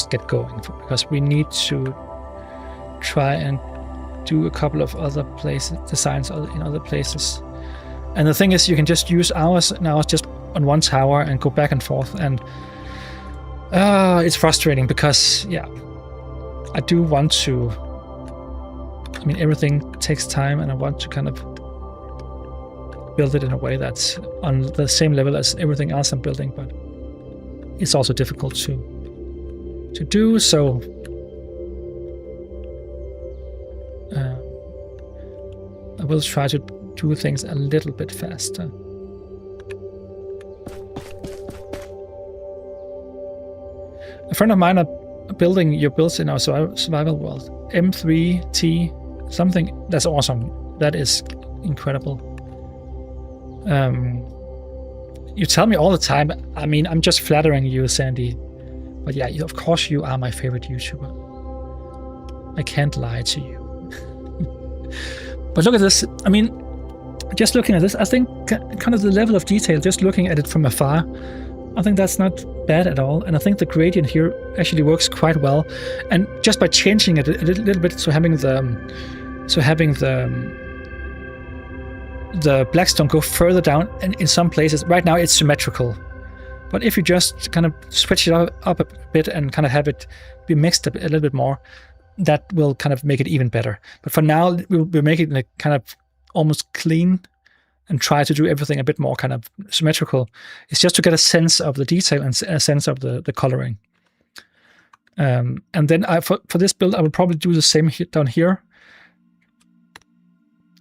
get going, because we need to try and do a couple of other designs in other places. And the thing is, you can just use ours now just on one tower and go back and forth, and it's frustrating because I do want to. I mean, everything takes time, and I want to kind of build it in a way that's on the same level as everything else I'm building, but it's also difficult to do. So I will try to do things a little bit faster. A friend of mine are building your builds in our survival world. M3T something. That's awesome. That is incredible. You tell me all the time. I mean, I'm just flattering you, Sandy. But yeah, of course you are my favorite YouTuber. I can't lie to you. But look at this. I mean, just looking at this, I think kind of the level of detail, just looking at it from afar, I think that's not bad at all. And I think the gradient here actually works quite well. And just by changing it a little bit, so having the blackstone go further down, and in some places, right now it's symmetrical. But if you just kind of switch it up a bit and kind of have it be mixed a little bit more, that will kind of make it even better. But for now, we'll make it like kind of almost clean and try to do everything a bit more kind of symmetrical. It's just to get a sense of the detail and a sense of the coloring. And then for this build, I will probably do the same down here.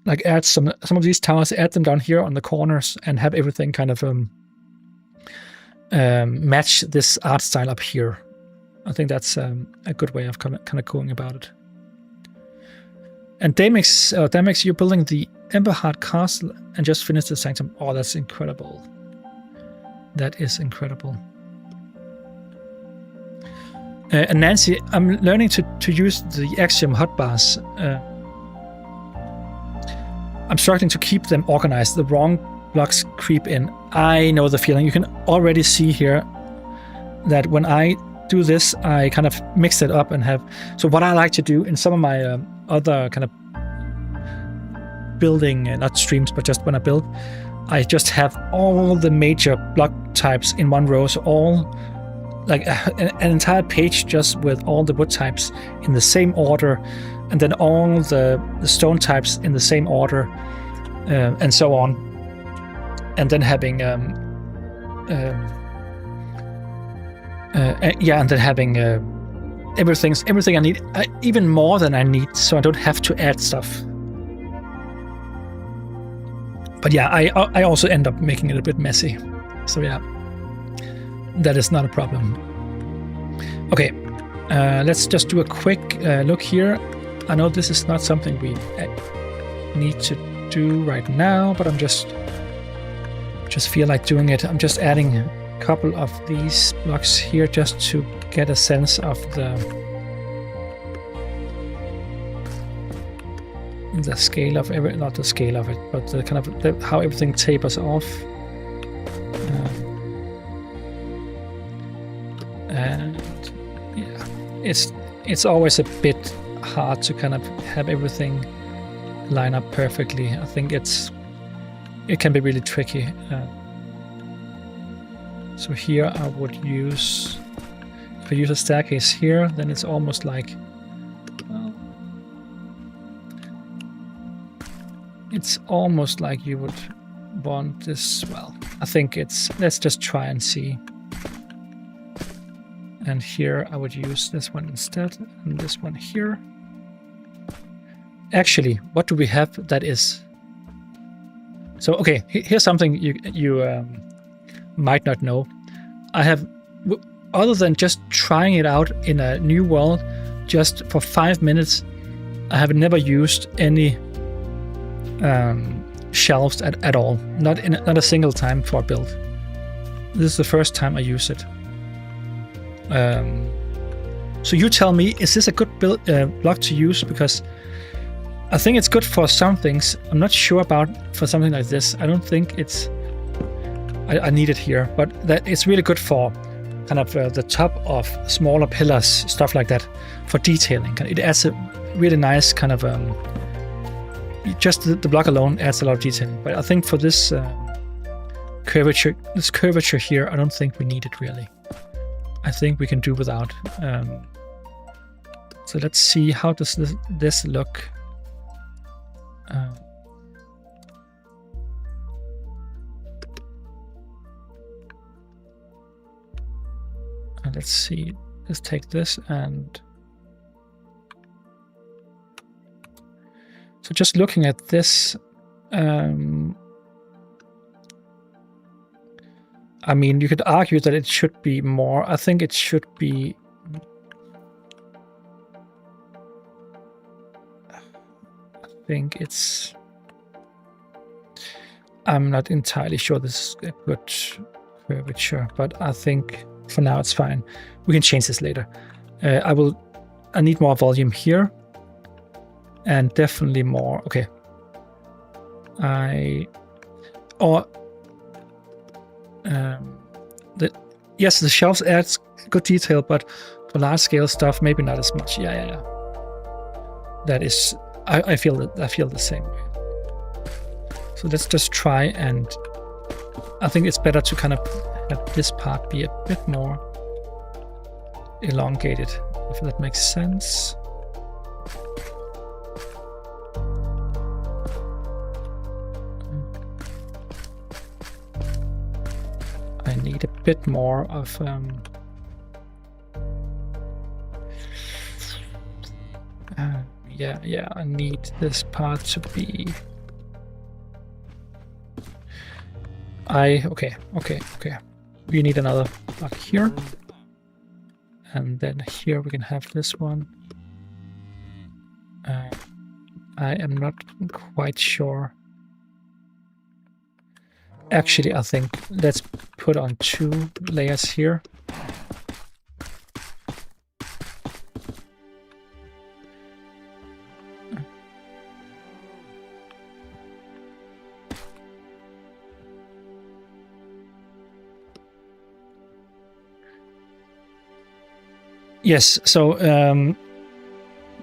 Like add some of these towers, add them down here on the corners, and have everything kind of match this art style up here. I think that's a good way of kind of going about it. And Damix, you're building the Emberheart Castle and just finished the Sanctum. Oh, that's incredible. That is incredible. And Nancy, I'm learning to use the Axiom hotbars. I'm struggling to keep them organized. The wrong blocks creep in. I know the feeling. You can already see here that when I do this, I kind of mix it up and have. So what I like to do in some of my other kind of building, not streams, but just when I build, I just have all the major block types in one row. So all like an entire page just with all the wood types in the same order, and then all the stone types in the same order, and so on. And then having and then having everything I need, even more than I need, so I don't have to add stuff. But yeah, I also end up making it a bit messy. So yeah, that is not a problem. Okay, let's just do a quick look here. I know this is not something we need to do right now, but I'm just feel like doing it. I'm just adding a couple of these blocks here just to get a sense of the scale of not the scale of it, but the kind of how everything tapers off. And yeah, it's always a bit hard to kind of have everything line up perfectly. I think it can be really tricky. So here I would use, if I use a staircase here, then it's almost like, well, it's almost like you would want this. Well, I think let's just try and see. And here I would use this one instead, and this one here. Actually, what do we have that is? So okay, here's something you might not know. I have, other than just trying it out in a new world, just for 5 minutes, I have never used any shelves at all. Not a single time for a build. This is the first time I use it. So you tell me, is this a good block to use? Because I think it's good for some things. I'm not sure about for something like this. I don't think it's, I need it here, but that it's really good for kind of the top of smaller pillars, stuff like that, for detailing. It adds a really nice kind of, just the block alone adds a lot of detailing. But I think for this curvature here, I don't think we need it really. I think we can do without. So let's see, how does this look? Let's see, let's take this and... So just looking at this, I mean, you could argue that it should be more. I think it should be... I think it's... I'm not entirely sure this is a good curvature, but I think for now it's fine. We can change this later. I need more volume here. And definitely more, okay. Yes, the shelves adds good detail, but for large scale stuff, maybe not as much. Yeah. That is, I feel the same way. So let's just try, and I think it's better to kind of have this part be a bit more elongated, if that makes sense. I need a bit more of yeah, I need this part to be okay. We need another block here, and then here we can have this one. I am not quite sure. Actually, I think let's put on 2 layers here. Yes, so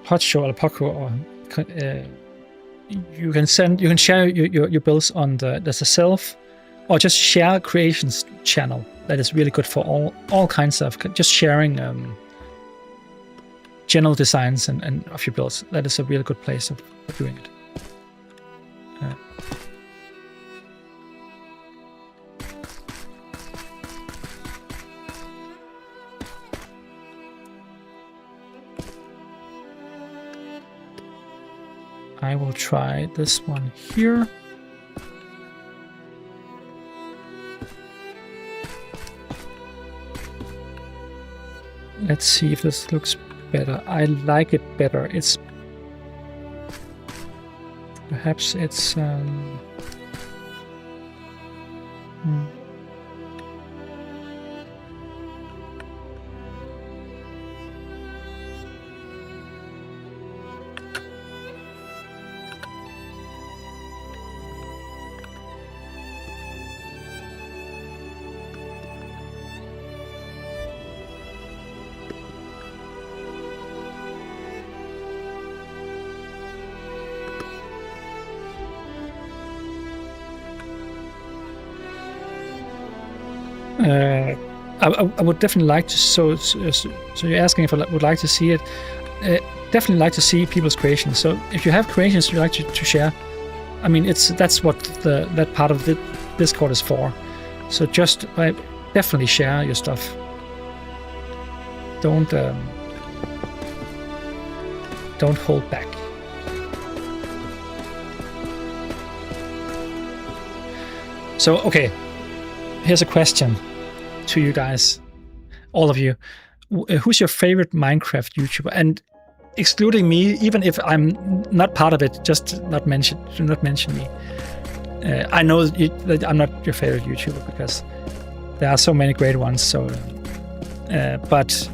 Hotshot or Poco, or you can share your builds on there's a self, or just share creations channel. That is really good for all kinds of just sharing general designs and of your builds. That is a really good place of doing it. I will try this one here. Let's see if this looks better. I like it better. It's perhaps it's I would definitely like to. So you're asking if I would like to see it. Definitely like to see people's creations. So if you have creations you like to share, I mean, that's what that part of the Discord is for. So just definitely share your stuff. Don't hold back. So okay, here's a question to you guys, all of you. Who's your favorite Minecraft YouTuber? And excluding me, even if I'm not part of it, just do not mention me. I know that I'm not your favorite YouTuber because there are so many great ones. So, but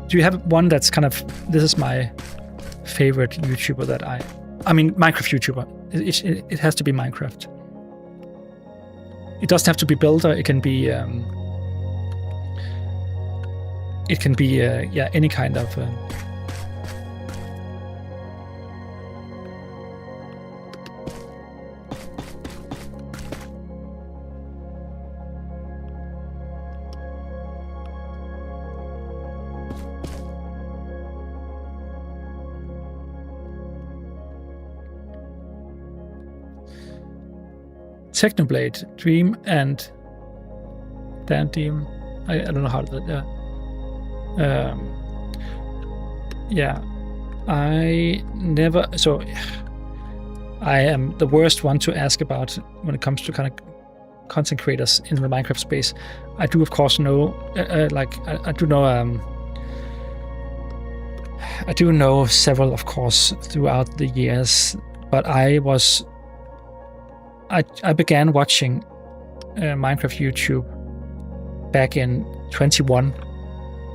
do you have one that's kind of, this is my favorite YouTuber that I mean Minecraft YouTuber. It has to be Minecraft. It doesn't have to be Builder. It can be yeah, any kind of. Technoblade, Dream, and Dan Deem. I don't know how to. Yeah, I never. So I am the worst one to ask about when it comes to kind of content creators in the Minecraft space. I do, of course, know. I do know. I do know several, of course, throughout the years. But I began watching Minecraft YouTube back in 21.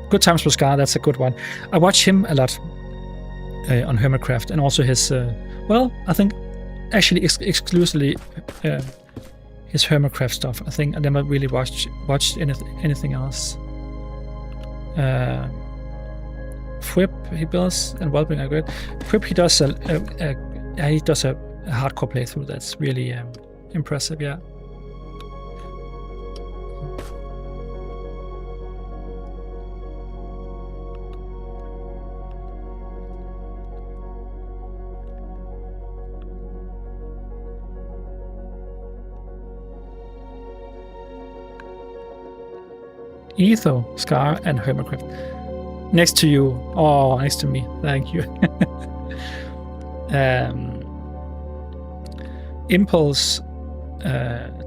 Good Times with Scar, that's a good one. I watch him a lot on Hermitcraft, and also his, well, I think actually exclusively his Hermitcraft stuff. I think I never really watched anything else. Whip he builds, and Wellbeing are good. Whip he does a hardcore playthrough that's really impressive, yeah. Etho, Scar, and Hermitcraft. Next to you. Oh, next to me. Thank you. Impulse,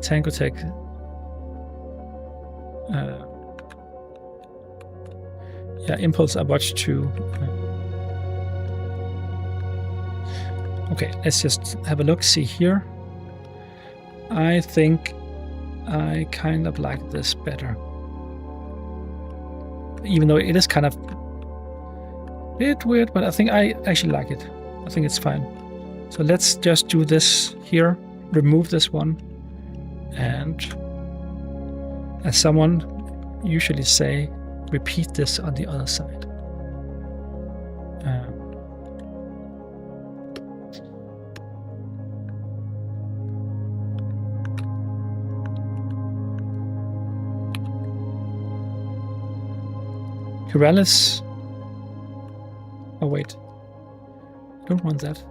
Tango Tech. Yeah, Impulse I watched too. Okay, let's just have a look. See here. I think I kind of like this better. Even though it is kind of a bit weird, but I think I actually like it. I think it's fine. So let's just do this here, remove this one, and as someone usually say, repeat this on the other side. Keralis. Oh wait, I don't want that.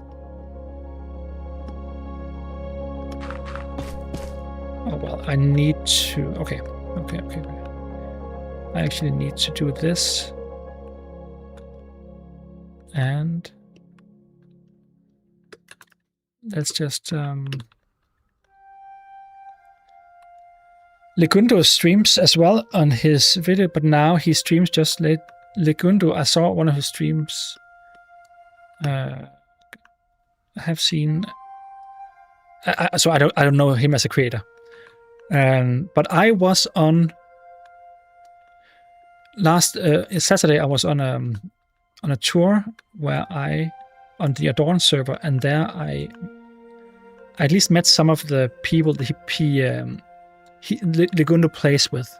Oh well, I need to. Okay. I actually need to do this, and let's just. Legundo streams as well on his video, but now he streams just late. Legundo, I saw one of his streams. I have seen. So I don't know him as a creator, but I was on last Saturday. I was on a tour where on the Adorn server, and there I at least met some of the people that Legundo plays with.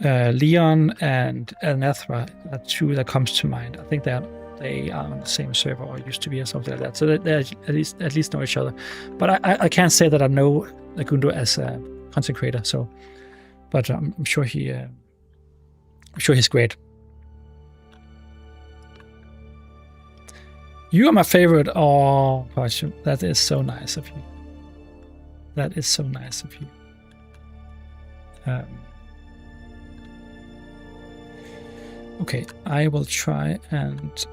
Leon and Elnathra are two that comes to mind. I think they are on the same server, or used to be, or something like that. So they at least know each other. But I can't say that I know Legundo as a content creator. So but I'm sure he's great. You are my favorite. Oh, gosh, that is so nice of you. That is so nice of you. Okay, I will try and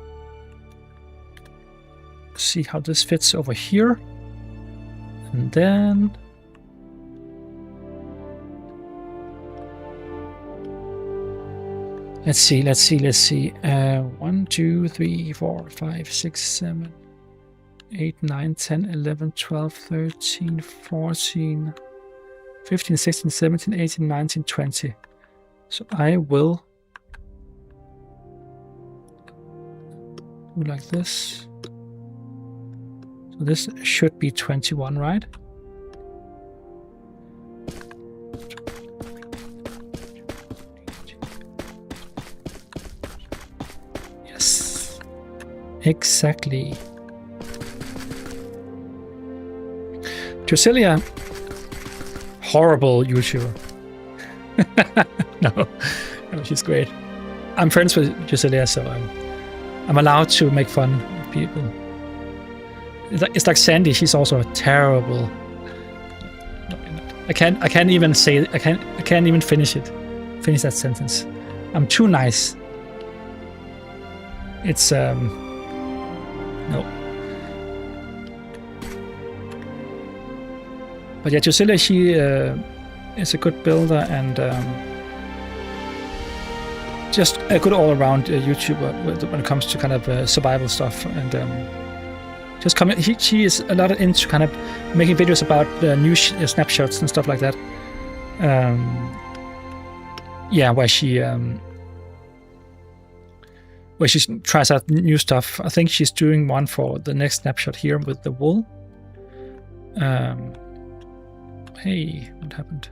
see how this fits over here. And then let's see. 1, 2, 3, 4, 5, 6, 7, 8, 9, 10, 11, 12, 13, 14, 15, 16, 17, 18, 19, 20. So I will do like this. So this should be 21, right? Yes, exactly. Drasilia, horrible YouTuber. No, she's great. I'm friends with Drasilia, so I'm allowed to make fun of people. It's like Sandy. She's also a terrible. I can't even say. I can't even finish it. Finish that sentence. I'm too nice. It's no. But yeah, Drasilia, she is a good builder and just a good all-around YouTuber when it comes to kind of survival stuff and. Just coming, she is a lot into kind of making videos about new snapshots and stuff like that. Yeah, where she tries out new stuff. I think she's doing one for the next snapshot here with the wool. Hey, what happened?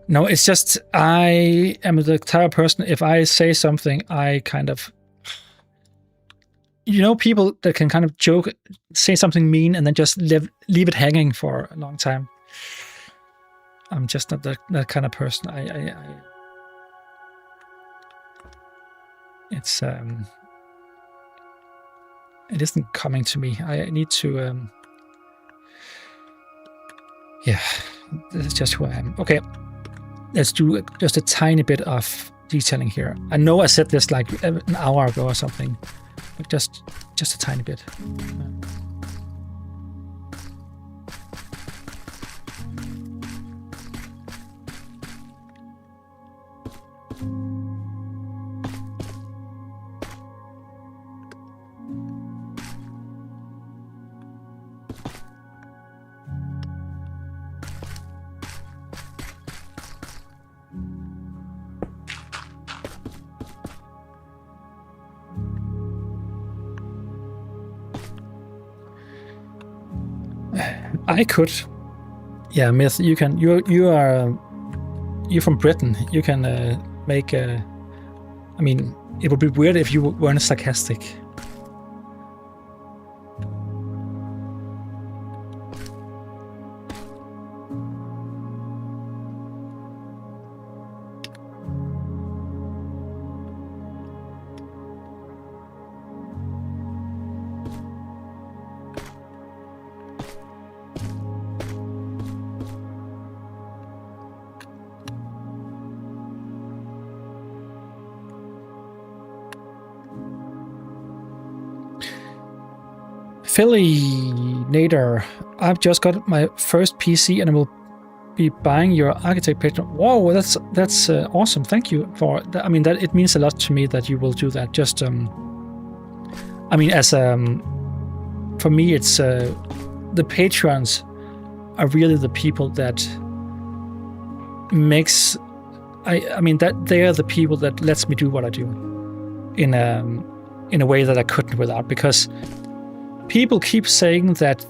No, it's just I am the type of person, if I say something, I kind of... You know, people that can kind of joke, say something mean, and then just leave it hanging for a long time. I'm just not that kind of person. It's... It isn't coming to me. I need to... Yeah, this is just who I am. Okay. Let's do just a tiny bit of detailing here. I know I said this like an hour ago or something, but just a tiny bit. I could, yeah, Myth. You can. You're from Britain. You can make. I mean, it would be weird if you weren't sarcastic. Philly Nader, I've just got my first PC and I will be buying your architect page. Whoa, that's awesome. Thank you for that. I mean, that it means a lot to me that you will do that. Just I mean, as for me, it's the patrons are really the people that makes. I mean that they are the people that lets me do what I do in a way that I couldn't without, because people keep saying that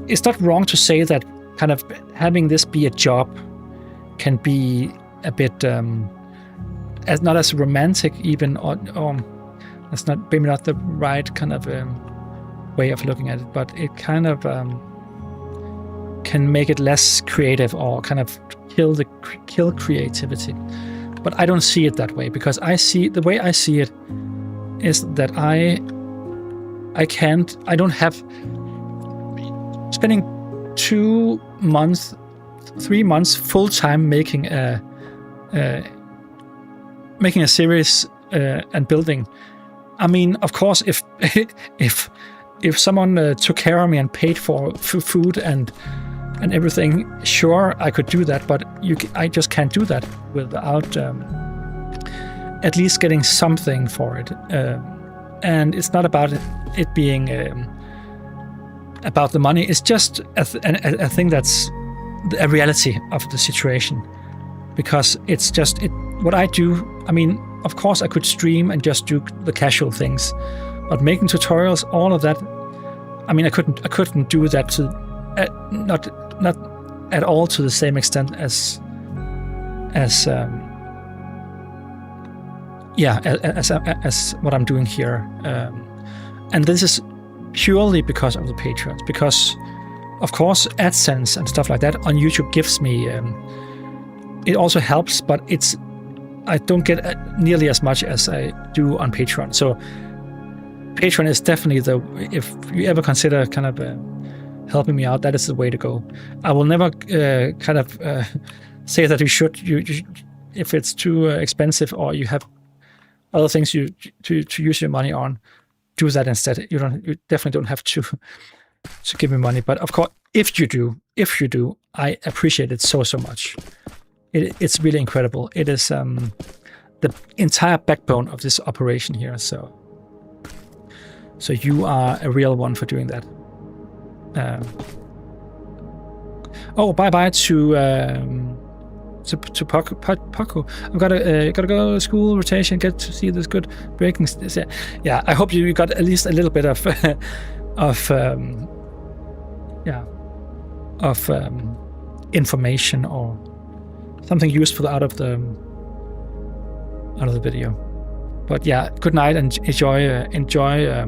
it's not wrong to say that kind of having this be a job can be a bit not as romantic even, or that's maybe not the right kind of way of looking at it, but it kind of can make it less creative or kind of kill creativity. But I don't see it that way, because the way I see it is that I don't have spending 3 months full time making a series and building. I mean, of course, if someone took care of me and paid for food and everything, sure, I could do that. But I just can't do that without at least getting something for it. And it's not about it being about the money. It's just a thing that's a reality of the situation, because it's just what I do. I mean, of course, I could stream and just do the casual things, but making tutorials, all of that, I mean, I couldn't do that to not at all to the same extent as what I'm doing here. And this is purely because of the patrons, because of course AdSense and stuff like that on YouTube gives me it also helps, but I don't get nearly as much as I do on Patreon. So Patreon is definitely if you ever consider kind of helping me out, that is the way to go. I will never kind of say that you should if it's too expensive or you have other things to use your money on, do that instead. You definitely don't have to give me money. But of course, if you do, I appreciate it so much. It's really incredible. It is the entire backbone of this operation here. So you are a real one for doing that. Bye to Paco. I've gotta go to school rotation. Get to see this good breaking. Yeah, I hope you got at least a little bit of information or something useful out of the video. But yeah, good night and enjoy.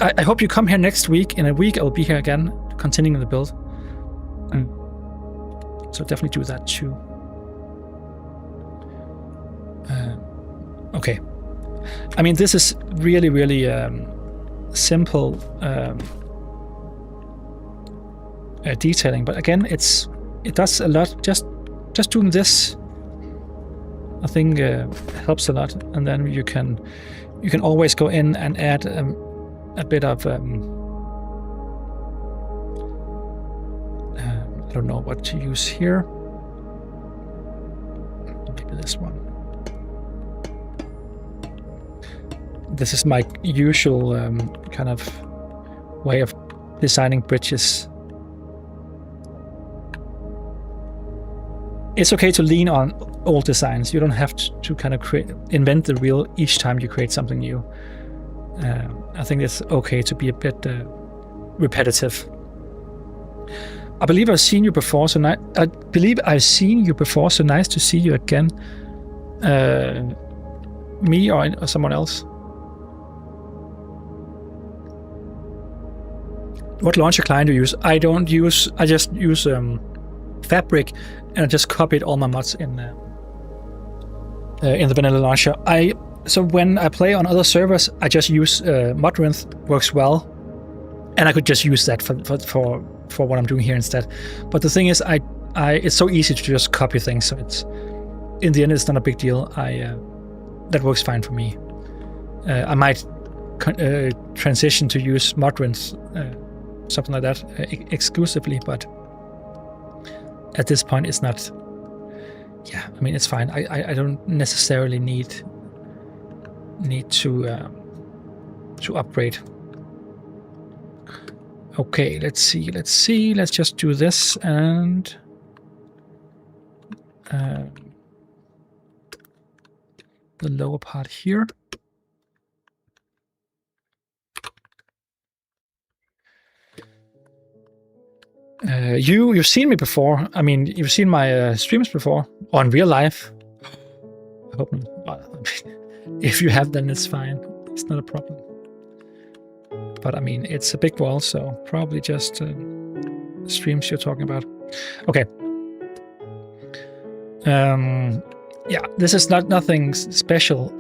I hope you come here next week. In a week, I will be here again, continuing the build. So definitely do that too. Okay. I mean, this is really, really simple detailing, but again, it does a lot. Just doing this, I think, helps a lot. And then you can always go in and add a bit of I don't know what to use here. Maybe this one. This is my usual kind of way of designing bridges. It's okay to lean on old designs. You don't have to kind of invent the wheel each time you create something new. I think it's okay to be a bit repetitive. I believe I've seen you before, so nice to see you again. Me or someone else? What launcher client do you use? I just use Fabric, and I just copied all my mods in the vanilla launcher. So when I play on other servers, I just use Modrinth, works well, and I could just use that for what I'm doing here instead. But the thing is, it's so easy to just copy things, so in the end it's not a big deal. That works fine for me. I might transition to use Modrinth, something like that, exclusively, but at this point it's not. Yeah, I mean, it's fine. I don't necessarily need to upgrade. Okay, let's see. Let's just do this and the lower part here. You've seen me before. I mean, you've seen my streams before, or in real life. problem. If you have, then it's fine. It's not a problem. But I mean, it's a big wall, so probably just streams you're talking about. Okay. Yeah, this is nothing special.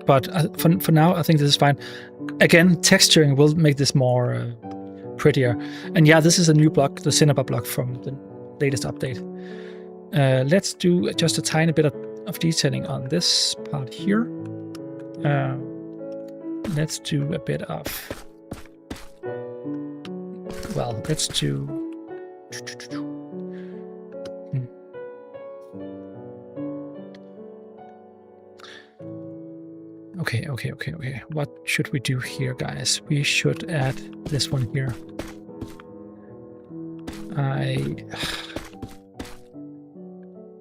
But for now, I think this is fine. Again, texturing will make this more prettier. And yeah, this is a new block, the Cinnabar block from the latest update. Let's do just a tiny bit of detailing on this part here. Let's do a bit of... Well, let's do... Okay. What should we do here, guys? We should add this one here.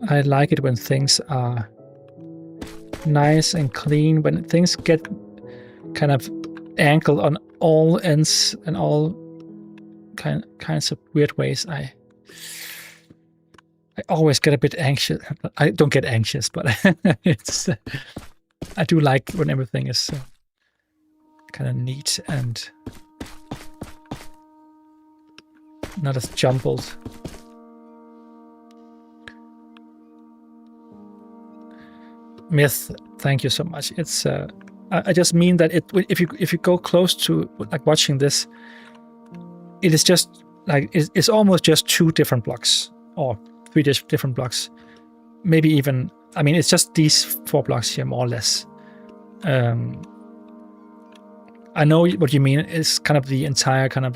I like it when things are nice and clean. When things get kind of angled on all ends and all kinds of weird ways, I always get a bit anxious. I don't get anxious, but it's... I do like when everything is kind of neat and not as jumbled. Myth, thank you so much. It's I just mean that if you go close to like watching this, it is just like it's almost just 2 different blocks or 3 different blocks, maybe even. I mean, it's just these 4 blocks here, more or less. I know what you mean. It's kind of the entire kind of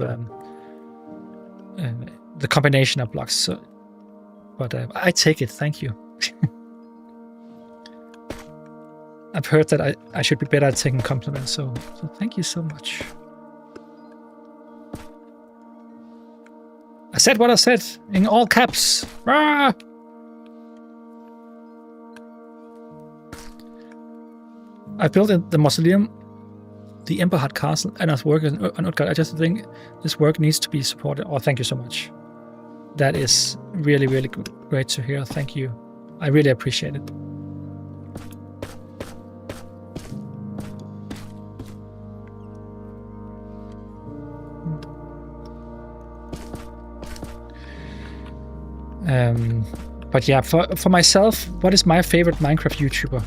the combination of blocks. So, but I take it. Thank you. I've heard that I should be better at taking compliments. So thank you so much. I said what I said in all caps. Rah! I built in the mausoleum, the Emberheart Castle, and I was working on Utgard. I just think this work needs to be supported. Oh, thank you so much. That is really, really great to hear. Thank you. I really appreciate it. But yeah, for myself, what is my favorite Minecraft YouTuber?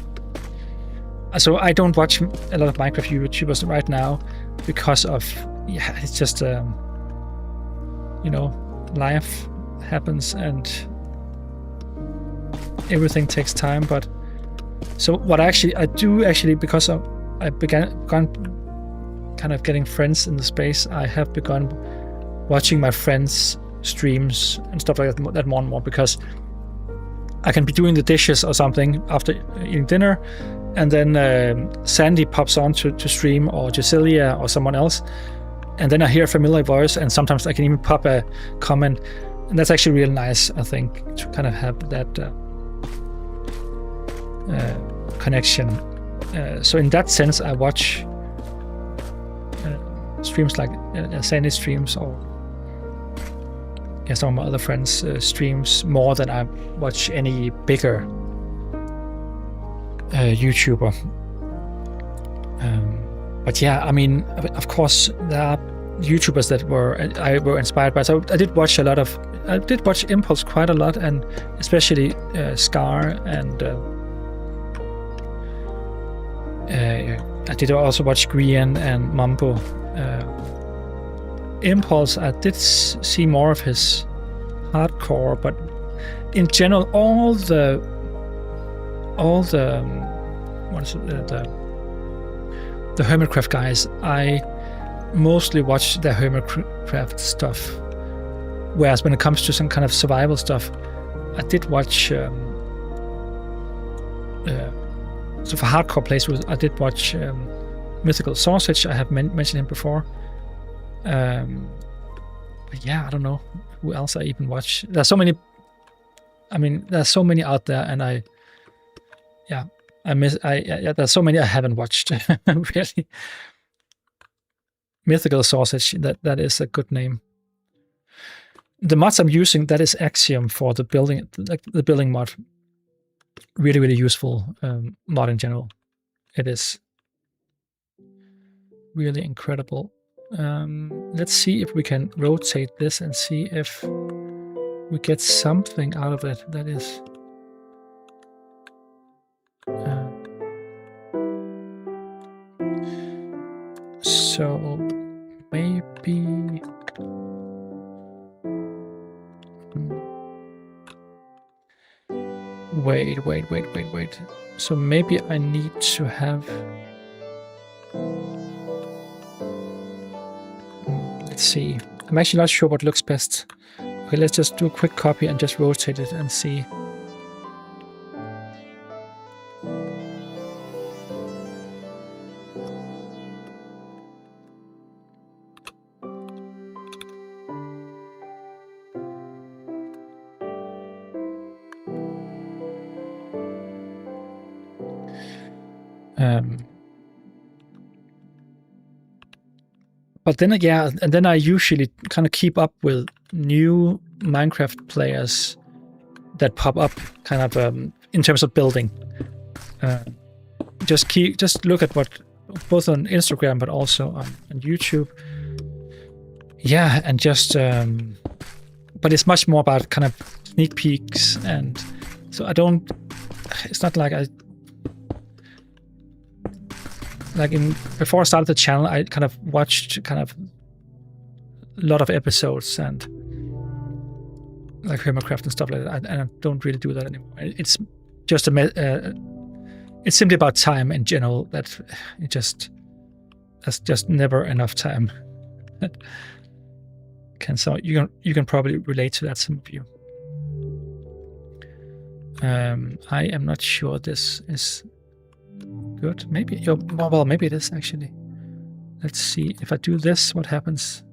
So I don't watch a lot of Minecraft YouTubers right now because of, yeah, it's just, you know, life happens and everything takes time. But so what I do because I began kind of getting friends in the space, I have begun watching my friends' streams and stuff like that more and more, because I can be doing the dishes or something after eating dinner, and then Sandy pops on to stream, or Jasilia or someone else, and then I hear a familiar voice, and sometimes I can even pop a comment, and that's actually real nice, I think, to kind of have that connection. So in that sense, I watch streams like Sandy streams, or some of my other friends' streams more than I watch any bigger YouTuber. But yeah, I mean, of course, there are YouTubers that I were inspired by. So I did watch Impulse quite a lot, and especially Scar, and I did also watch Grian and Mambo. Impulse, I did see more of his hardcore, but in general, all the Hermitcraft guys, I mostly watch the Hermitcraft stuff. Whereas when it comes to some kind of survival stuff, I did watch. So for hardcore playthroughs, I did watch Mythical Sausage. I have mentioned him before. But yeah, I don't know who else I even watch. There's so many. I mean, there's so many out there, and there's so many I haven't watched. Really, Mythical Sausage. That is a good name. the mods I'm using, that is Axiom for the building, like the building mod. Really, really useful mod in general. It is really incredible. Let's see if we can rotate this and see if we get something out of it that is so maybe wait. So maybe I need to have let's see. I'm actually not sure what looks best. Okay, let's just do a quick copy and just rotate it and see. But then, yeah, and then I usually kind of keep up with new Minecraft players that pop up, kind of in terms of building. Just look at what both on Instagram but also on YouTube. Yeah, and just but it's much more about kind of sneak peeks, and so I don't. It's not like before I started the channel, I kind of watched kind of a lot of episodes and like Hermitcraft and stuff like that, and I don't really do that anymore. It's just it's simply about time in general, that there's just never enough time. So you can probably relate to that, some of you. I am not sure this is good. Maybe, well, maybe it is actually. Let's see if I do this, what happens.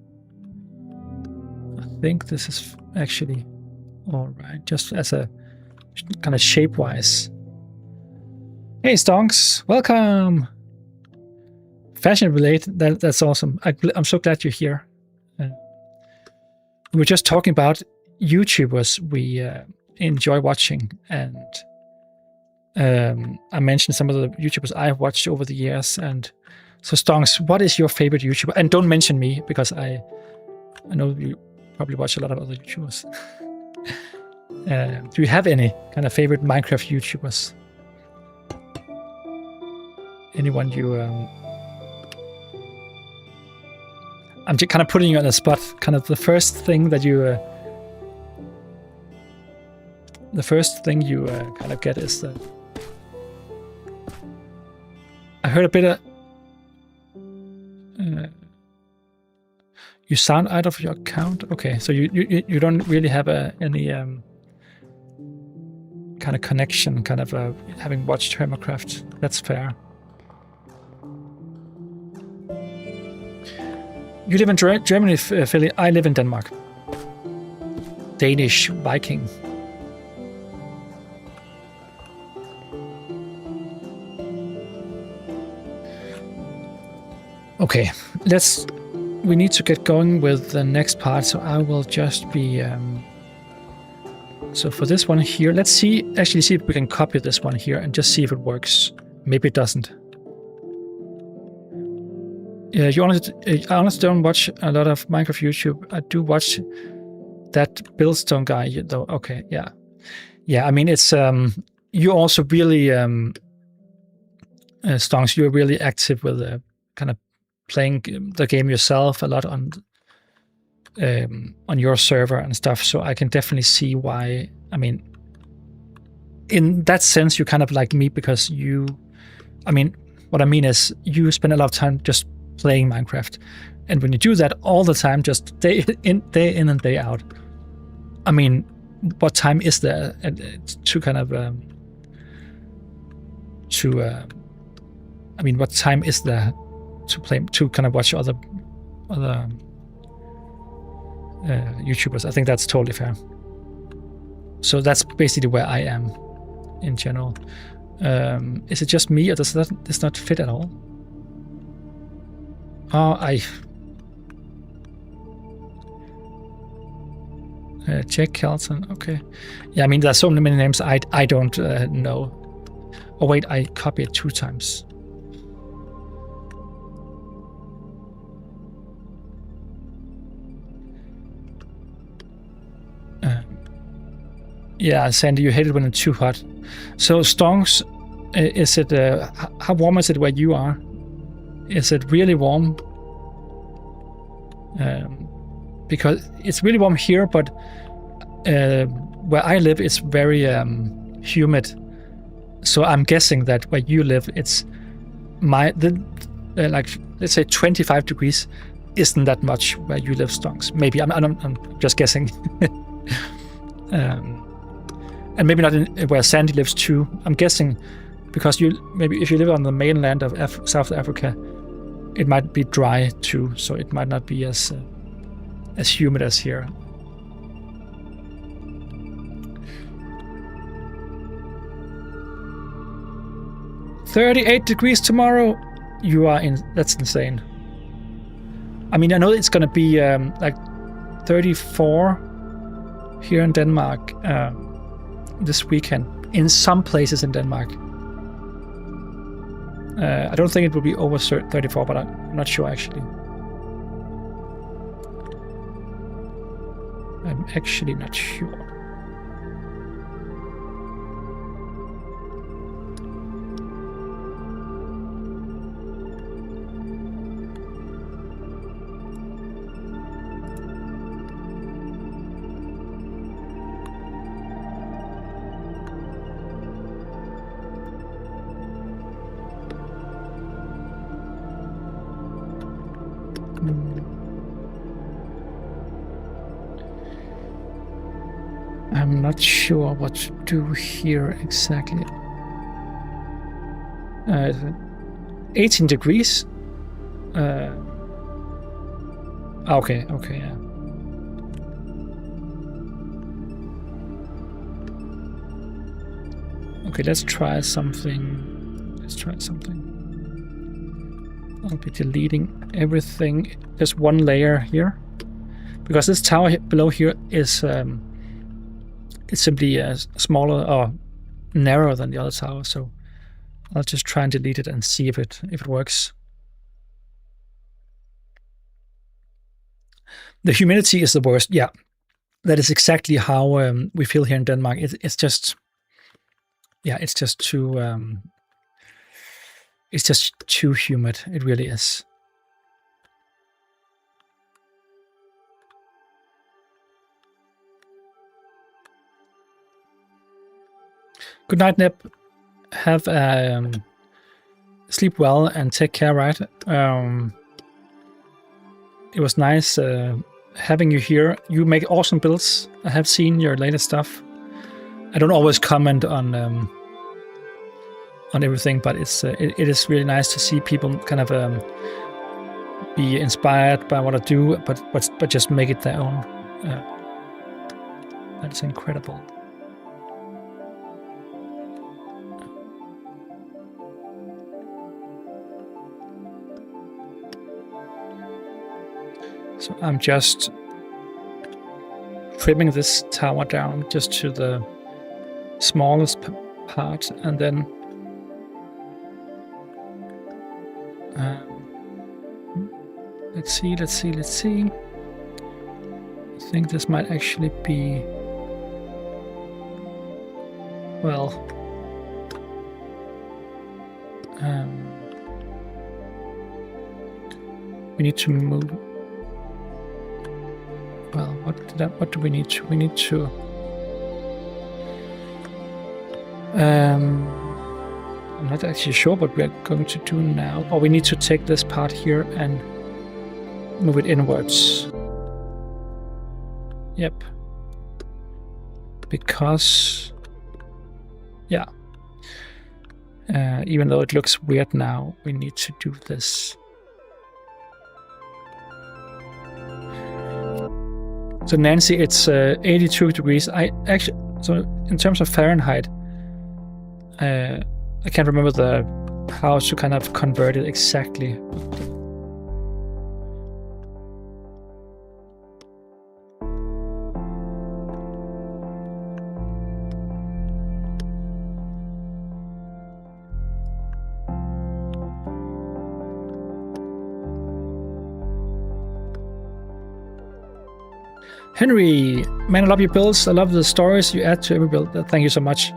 I think this is actually all right, just as a kind of shape-wise. Hey, Stonks, welcome. Fashion related, that's awesome. I'm so glad you're here. We were just talking about YouTubers we enjoy watching, and I mentioned some of the YouTubers I've watched over the years. And so, Stonks, what is your favorite YouTuber? And don't mention me, because I know you probably watch a lot of other YouTubers. Do you have any kind of favorite Minecraft YouTubers? Anyone you... I'm just kind of putting you on the spot. Kind of the first thing that you... kind of get is the... I heard a bit of... you sound out of your account? Okay, so you don't really have any kind of connection, kind of having watched Hermitcraft. That's fair. You live in Germany, Philly. I live in Denmark. Danish Viking. Okay, we need to get going with the next part, so I will just be... so for this one here, let's actually see if we can copy this one here and just see if it works. Maybe it doesn't. Yeah, I honestly don't watch a lot of Minecraft YouTube. I do watch that Bloodstone guy, though. Okay, yeah. Yeah, I mean, it's... you're also really... Stonks, you're really active with kind of playing the game yourself a lot on your server and stuff, so I can definitely see why. I mean, in that sense, you're kind of like me, because I mean, what I mean is you spend a lot of time just playing Minecraft, and when you do that all the time, just day in and day out, I mean, what time is there to kind of I mean, what time is there to play, to kind of watch other YouTubers? I think that's totally fair. So that's basically where I am in general. Is it just me, or does this not fit at all? Oh, Jack Kelton. Okay. Yeah, I mean, there's so many names I don't know. Oh wait, I copied 2 times. Yeah, Sandy, you hate it when it's too hot. So Stonks, is it? How warm is it where you are? Is it really warm? Because it's really warm here, but where I live, it's very humid. So I'm guessing that where you live, it's like let's say 25 degrees isn't that much where you live, Stonks. Maybe I'm just guessing. And maybe not where Sandy lives too. I'm guessing because maybe if you live on the mainland of South Africa, it might be dry too, so it might not be as humid as here. "38 degrees tomorrow." You are in. That's insane. I mean, I know it's gonna be like 34 here in Denmark this weekend. In some places in Denmark. I don't think it will be over 34, but I'm not sure actually. I'm actually not sure. I'm not sure what to do here exactly. 18 degrees? Okay, yeah. Okay, let's try something. I'll be deleting everything. There's one layer here. Because this tower below here is it's simply smaller or narrower than the other tower, so I'll just try and delete it and see if it works. The humidity is the worst. Yeah, that is exactly how we feel here in Denmark. It's just too humid. It really is. Good night, Nip. Have sleep well and take care, right? It was nice having you here. You make awesome builds. I have seen your latest stuff. I don't always comment on everything, but it is really nice to see people kind of be inspired by what I do, but just make it their own. That's incredible. So I'm just trimming this tower down just to the smallest part, and then let's see. I think this might actually be, well, we need to move. Well, what do we need to? We need to. I'm not actually sure what we're going to do now. Or we need to take this part here and move it inwards. Yep. Because, yeah. Even though it looks weird now, we need to do this. So Nancy, it's 82 degrees. So in terms of Fahrenheit, I can't remember how to kind of convert it exactly. Henry, man, I love your builds. I love the stories you add to every build. Thank you so much.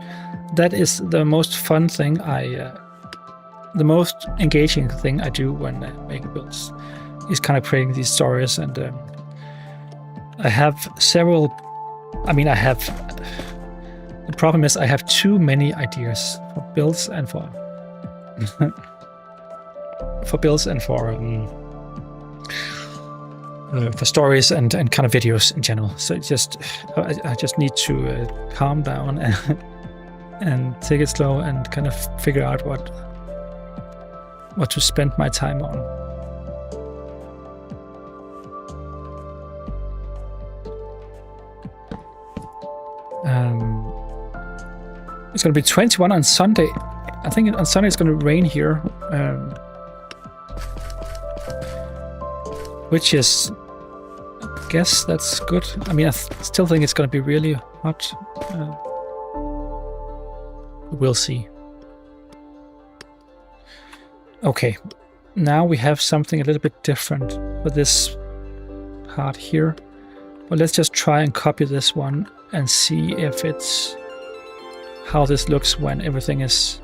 That is the most fun thing the most engaging thing I do when making builds is kind of creating these stories. And I have several. I mean, the problem is I have too many ideas for builds and for for stories and kind of videos in general. So I just need to calm down and take it slow and kind of figure out what to spend my time on. It's going to be 21 on Sunday. I think on Sunday it's going to rain here, which is, I guess that's good. I mean, I still think it's going to be really hot. We'll see. Okay, now we have something a little bit different for this part here. But let's just try and copy this one and see if it's how this looks when everything is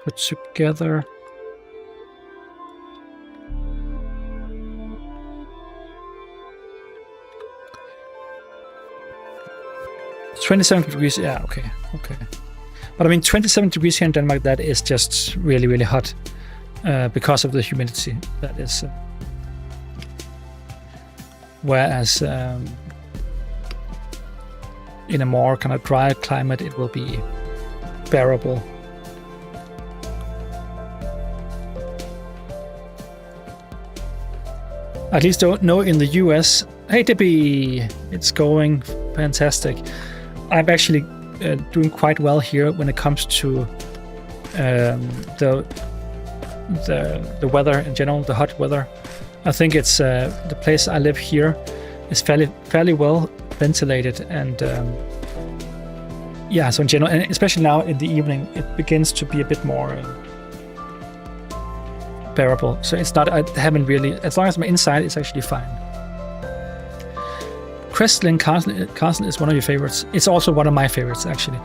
put together. It's 27 degrees, yeah, okay. But I mean, 27 degrees here in Denmark, that is just really, really hot because of the humidity. That is. Whereas in a more kind of dry climate, it will be bearable. At least don't know in the US. Hey Debbie, it's going fantastic. I'm actually doing quite well here when it comes to the weather in general, the hot weather. I think it's the place I live here is fairly well ventilated, and yeah, so in general, and especially now in the evening, it begins to be a bit more bearable. So it's not, I haven't really, as long as I'm inside, it's actually fine. Crestling Castle is one of your favorites. It's also one of my favorites, actually,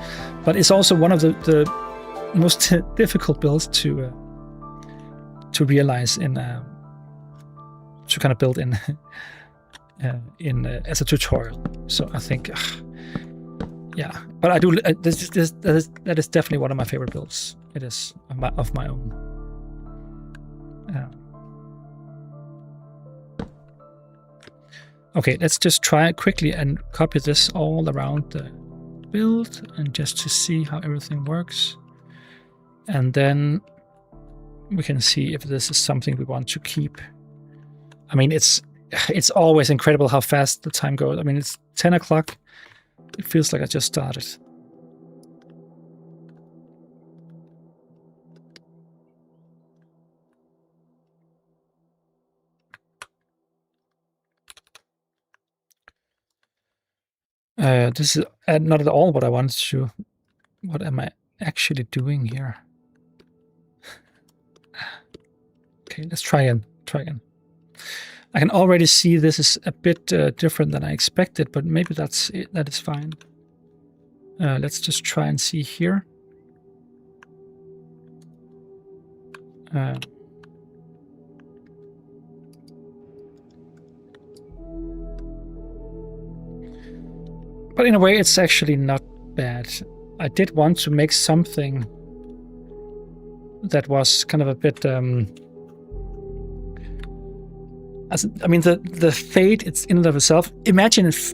but it's also one of the most difficult builds to realize in to kind of build in as a tutorial. So I think, yeah, but I do. That is definitely one of my favorite builds. It is of my own. Okay, let's just try quickly and copy this all around the build, and just to see how everything works, and then we can see if this is something we want to keep. I mean, it's always incredible how fast the time goes. I mean, it's 10 o'clock. It feels like I just started. This is not at all what I wanted to. What am I actually doing here? Okay, let's try again. I can already see this is a bit different than I expected, but maybe that's it. That is fine. Let's just try and see here. But in a way, it's actually not bad. I did want to make something that was kind of a bit. I mean, the fade, it's in and of itself. Imagine if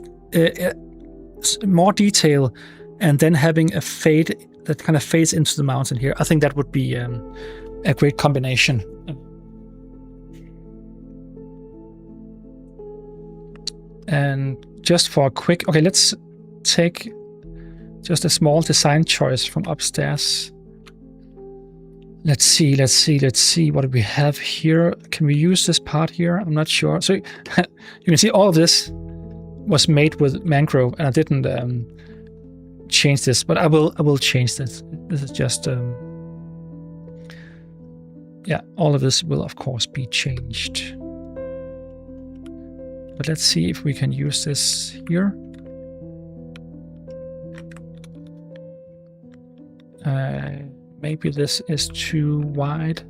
more detail, and then having a fade that kind of fades into the mountain here. I think that would be a great combination. And just for a quick, okay, let's take just a small design choice from upstairs. Let's see what do we have here. Can we use this part here? I'm not sure. So you can see all of this was made with mangrove, and I didn't change this, but I will change this. This is just yeah, all of this will of course be changed. But let's see if we can use this here. Maybe this is too wide.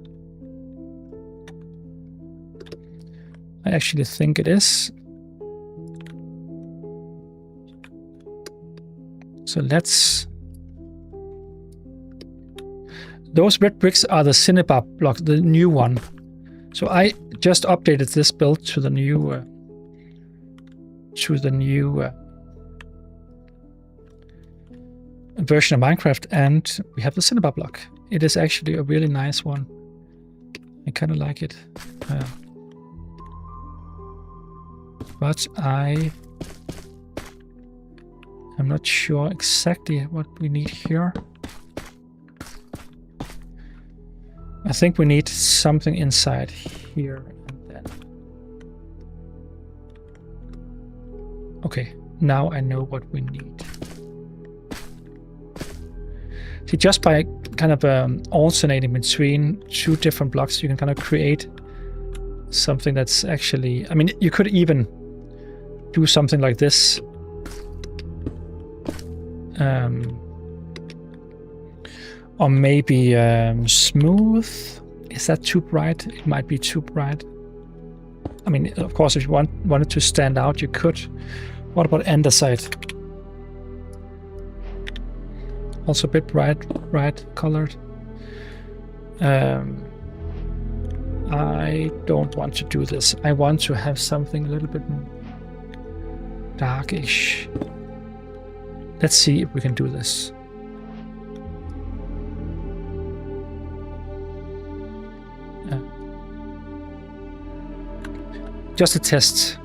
I actually think it is. So let's... Those red bricks are the cinnabar blocks, the new one. So I just updated this build to the new version of Minecraft, and we have the cinnabar block. It is actually a really nice one. I kind of like it. But I'm not sure exactly what we need here. I think we need something inside here and then. Okay, now I know what we need. See, just by kind of alternating between two different blocks, you can kind of create something that's actually... I mean, you could even do something like this. Or maybe smooth. Is that too bright? It might be too bright. I mean, of course, if you wanted to stand out, you could. What about andesite? Also a bit bright colored. I don't want to do this. I want to have something a little bit darkish. Let's see if we can do this. Just a test.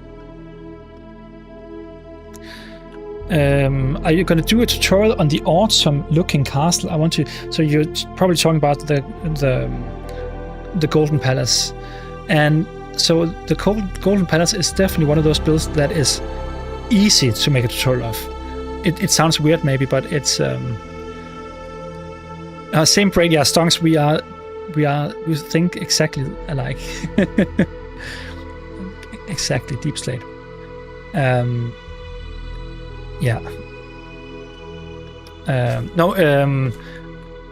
Are you going to do a tutorial on the autumn-looking castle? I want to. So you're probably talking about the Golden Palace, and so the Golden Palace is definitely one of those builds that is easy to make a tutorial of. It sounds weird maybe, but it's same brain. Yeah, Stonks. We think exactly alike. Exactly, Deep Slate. Yeah.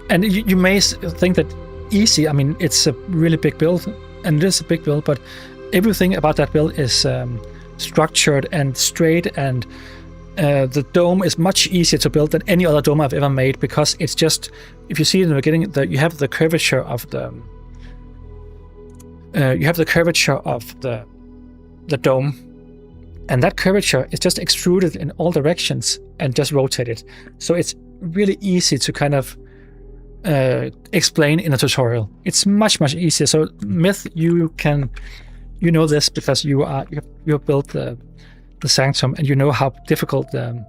And you may think that easy. I mean, it's a really big build, and it is a big build, but everything about that build is structured and straight, and the dome is much easier to build than any other dome I've ever made, because it's just, if you see in the beginning, you have the curvature of the dome, and that curvature is just extruded in all directions and just rotated. So it's really easy to kind of explain in a tutorial. It's much easier. So Myth, you know this because you have built the Sanctum, and you know how difficult the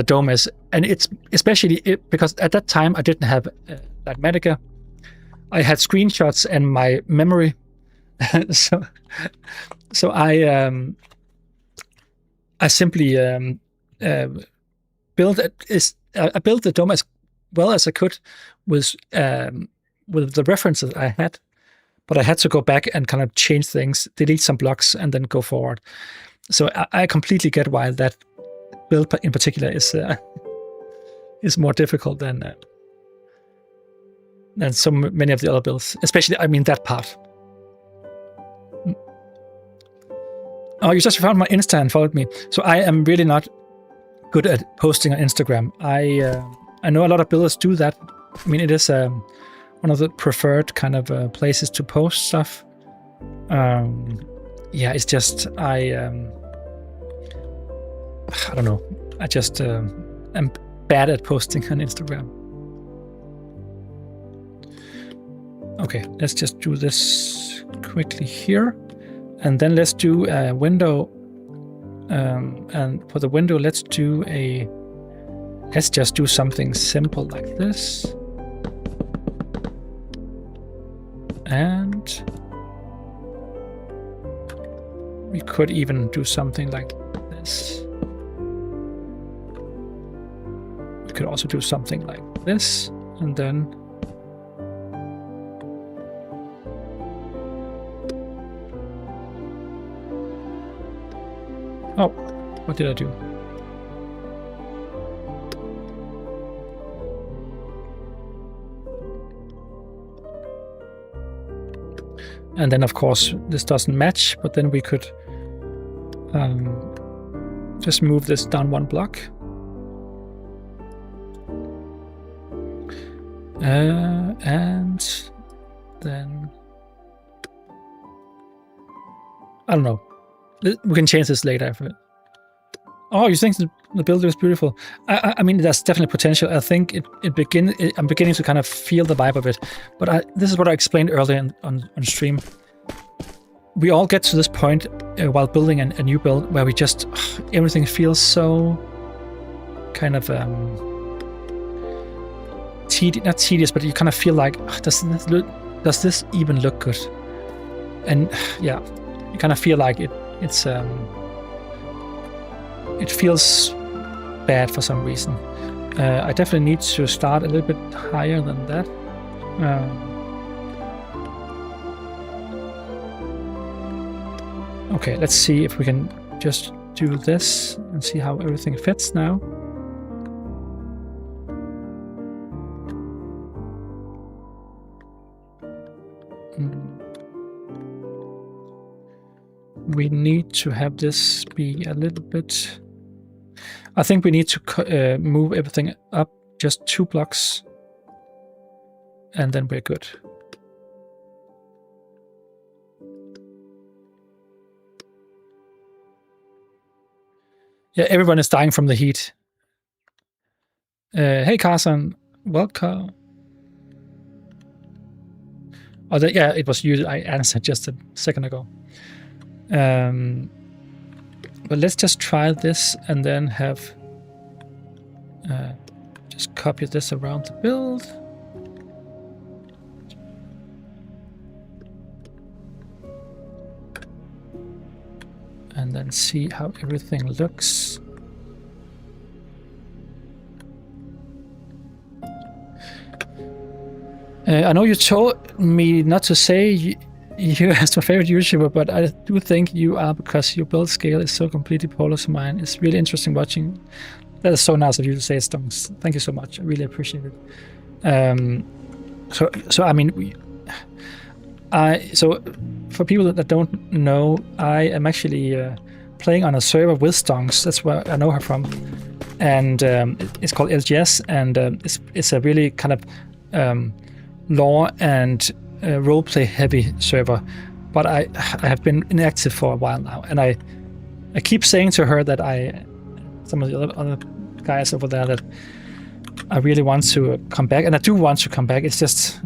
dome is, and it's especially because at that time I didn't have Mathematica. I had screenshots and my memory. so I simply built the dome as well as I could with the references I had, but I had to go back and kind of change things, delete some blocks, and then go forward. So I completely get why that build in particular is more difficult than so many of the other builds, especially, I mean, that part. Oh, you just found my Insta and followed me. So I am really not good at posting on Instagram. I know a lot of builders do that. I mean, it is one of the preferred kind of places to post stuff. Yeah, it's just I don't know. I just am bad at posting on Instagram. Okay, let's just do this quickly here. And then let's do a window, and for the window, let's just do something simple like this. And we could even do something like this. We could also do something like this, and then Oh, what did I do? And then, of course, this doesn't match, but then we could just move this down 1 block. And then... I don't know. We can change this later. Oh, you think the building is beautiful? I mean, there's definitely potential. I think I'm beginning to kind of feel the vibe of it. But this is what I explained earlier on stream. We all get to this point while building a new build where we just everything feels so kind of not tedious, but you kind of feel like does this even look good? And yeah, you kind of feel like it feels bad for some reason. I definitely need to start a little bit higher than that. Okay, let's see if we can just do this and see how everything fits now. We need to have this be a little bit... I think we need to move everything up just 2 blocks, and then we're good. Yeah, everyone is dying from the heat. Hey, Carson, welcome. Oh, yeah, it was you. I answered just a second ago. But let's just try this and then have just copy this around the build. And then see how everything looks. I know you told me not to say you as my favorite YouTuber, but I do think you are, because your build scale is so completely polar to mine. It's really interesting watching. That is so nice of you to say, Stonks. Thank you so much. I really appreciate it. So I mean, so for people that don't know, I am actually playing on a server with Stonks. That's where I know her from, and it's called LGS, and it's a really kind of lore and roleplay heavy server. But I have been inactive for a while now, and I keep saying to her that some of the other guys over there, that I really want to come back, and I do want to come back. It's just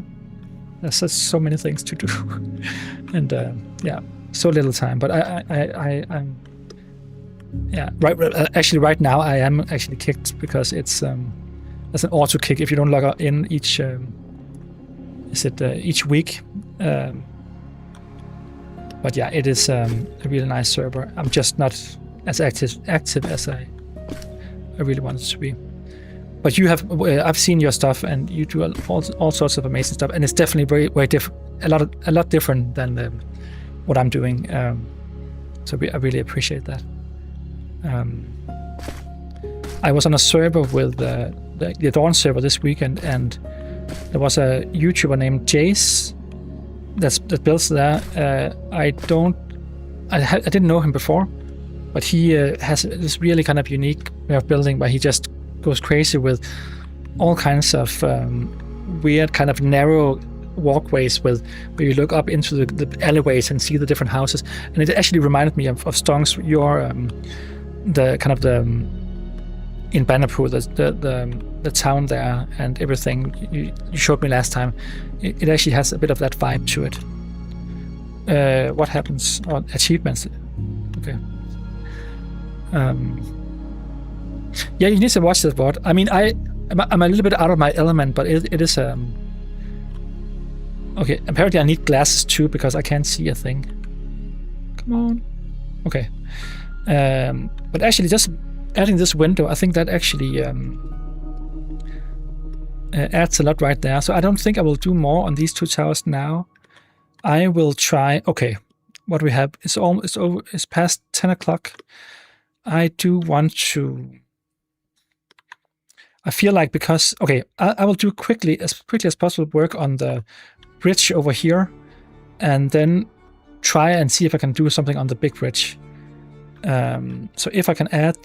there's just so many things to do, and yeah, so little time. But I'm yeah, actually right now I am actually kicked, because it's there's an auto kick if you don't log in each each week. But yeah, it is a really nice server. I'm just not as active as I really wanted to be. But you have, I've seen your stuff, and you do all sorts of amazing stuff, and it's definitely very different, a lot different than what I'm doing. So I really appreciate that. I was on a server with the Dawn server this weekend, and there was a YouTuber named Jace that builds there. I didn't know him before, but he has this really kind of unique way of building, where he just goes crazy with all kinds of weird kind of narrow walkways where you look up into the alleyways and see the different houses. And it actually reminded me of Stonks, your the kind of the in Bannerpur, the town there and everything you showed me last time. It actually has a bit of that vibe to it. What happens on achievements? Okay. Yeah, you need to watch that VOD. I mean, I'm a little bit out of my element, but it is okay. Apparently, I need glasses too, because I can't see a thing. Come on. Okay. But actually, just adding this window, I think that actually adds a lot right there. So I don't think I will do more on these 2 towers now. I will try. Okay, what we have is it's past 10 o'clock. I do want to. I feel like because okay, I will do quickly as possible work on the bridge over here, and then try and see if I can do something on the big bridge. So if I can add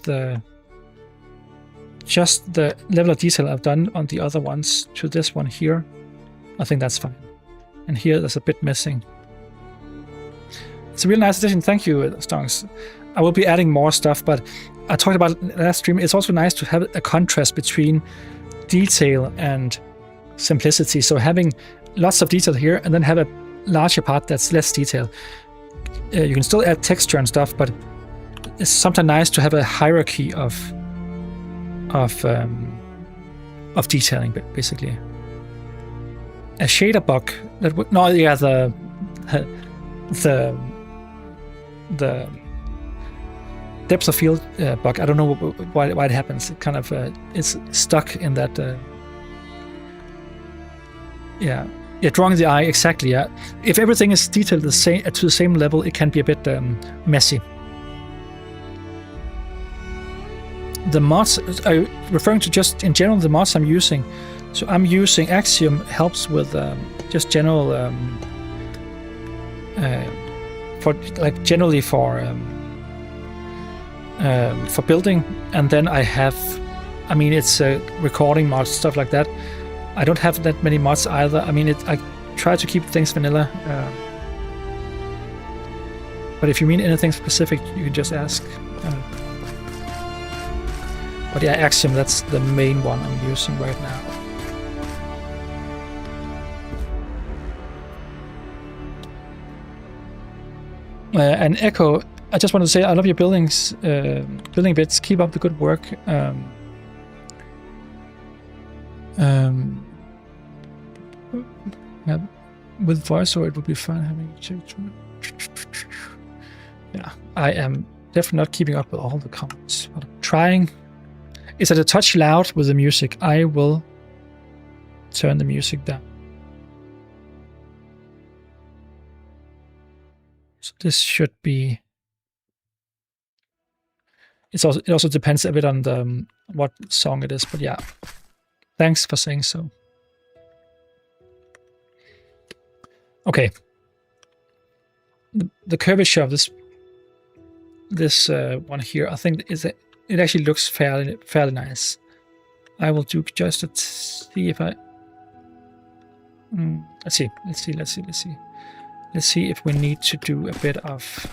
just the level of detail I've done on the other ones to this one here, I think that's fine. And here there's a bit missing. It's a really nice addition. Thank you, Stonks. I will be adding more stuff, but I talked about it last stream. It's also nice to have a contrast between detail and simplicity. So having lots of detail here and then have a larger part that's less detail. You can still add texture and stuff, but it's sometimes nice to have a hierarchy of detailing, basically. A shader bug that would the depth of field bug. I don't know why it happens. It kind of it's stuck in that. Drawing the eye exactly. Yeah, if everything is detailed to the same level, it can be a bit messy. The mods, referring to just in general the mods I'm using. So I'm using Axiom, helps with just general generally for building, and then I have, I mean, it's recording mods, stuff like that. I don't have that many mods either. I mean, I try to keep things vanilla. But if you mean anything specific, you can just ask. But yeah, Axiom, that's the main one I'm using right now. And Echo, I just want to say I love your building bits. Keep up the good work. With voiceover, it would be fun having to. Yeah, I am definitely not keeping up with all the comments, but I'm trying. Is it a touch loud with the music? I will turn the music down. So this should be. It also depends a bit on the what song it is, but yeah. Thanks for saying so. Okay. The curvature of this one here, I think it actually looks fairly nice. I will do just to see if I. Let's see if we need to do a bit of.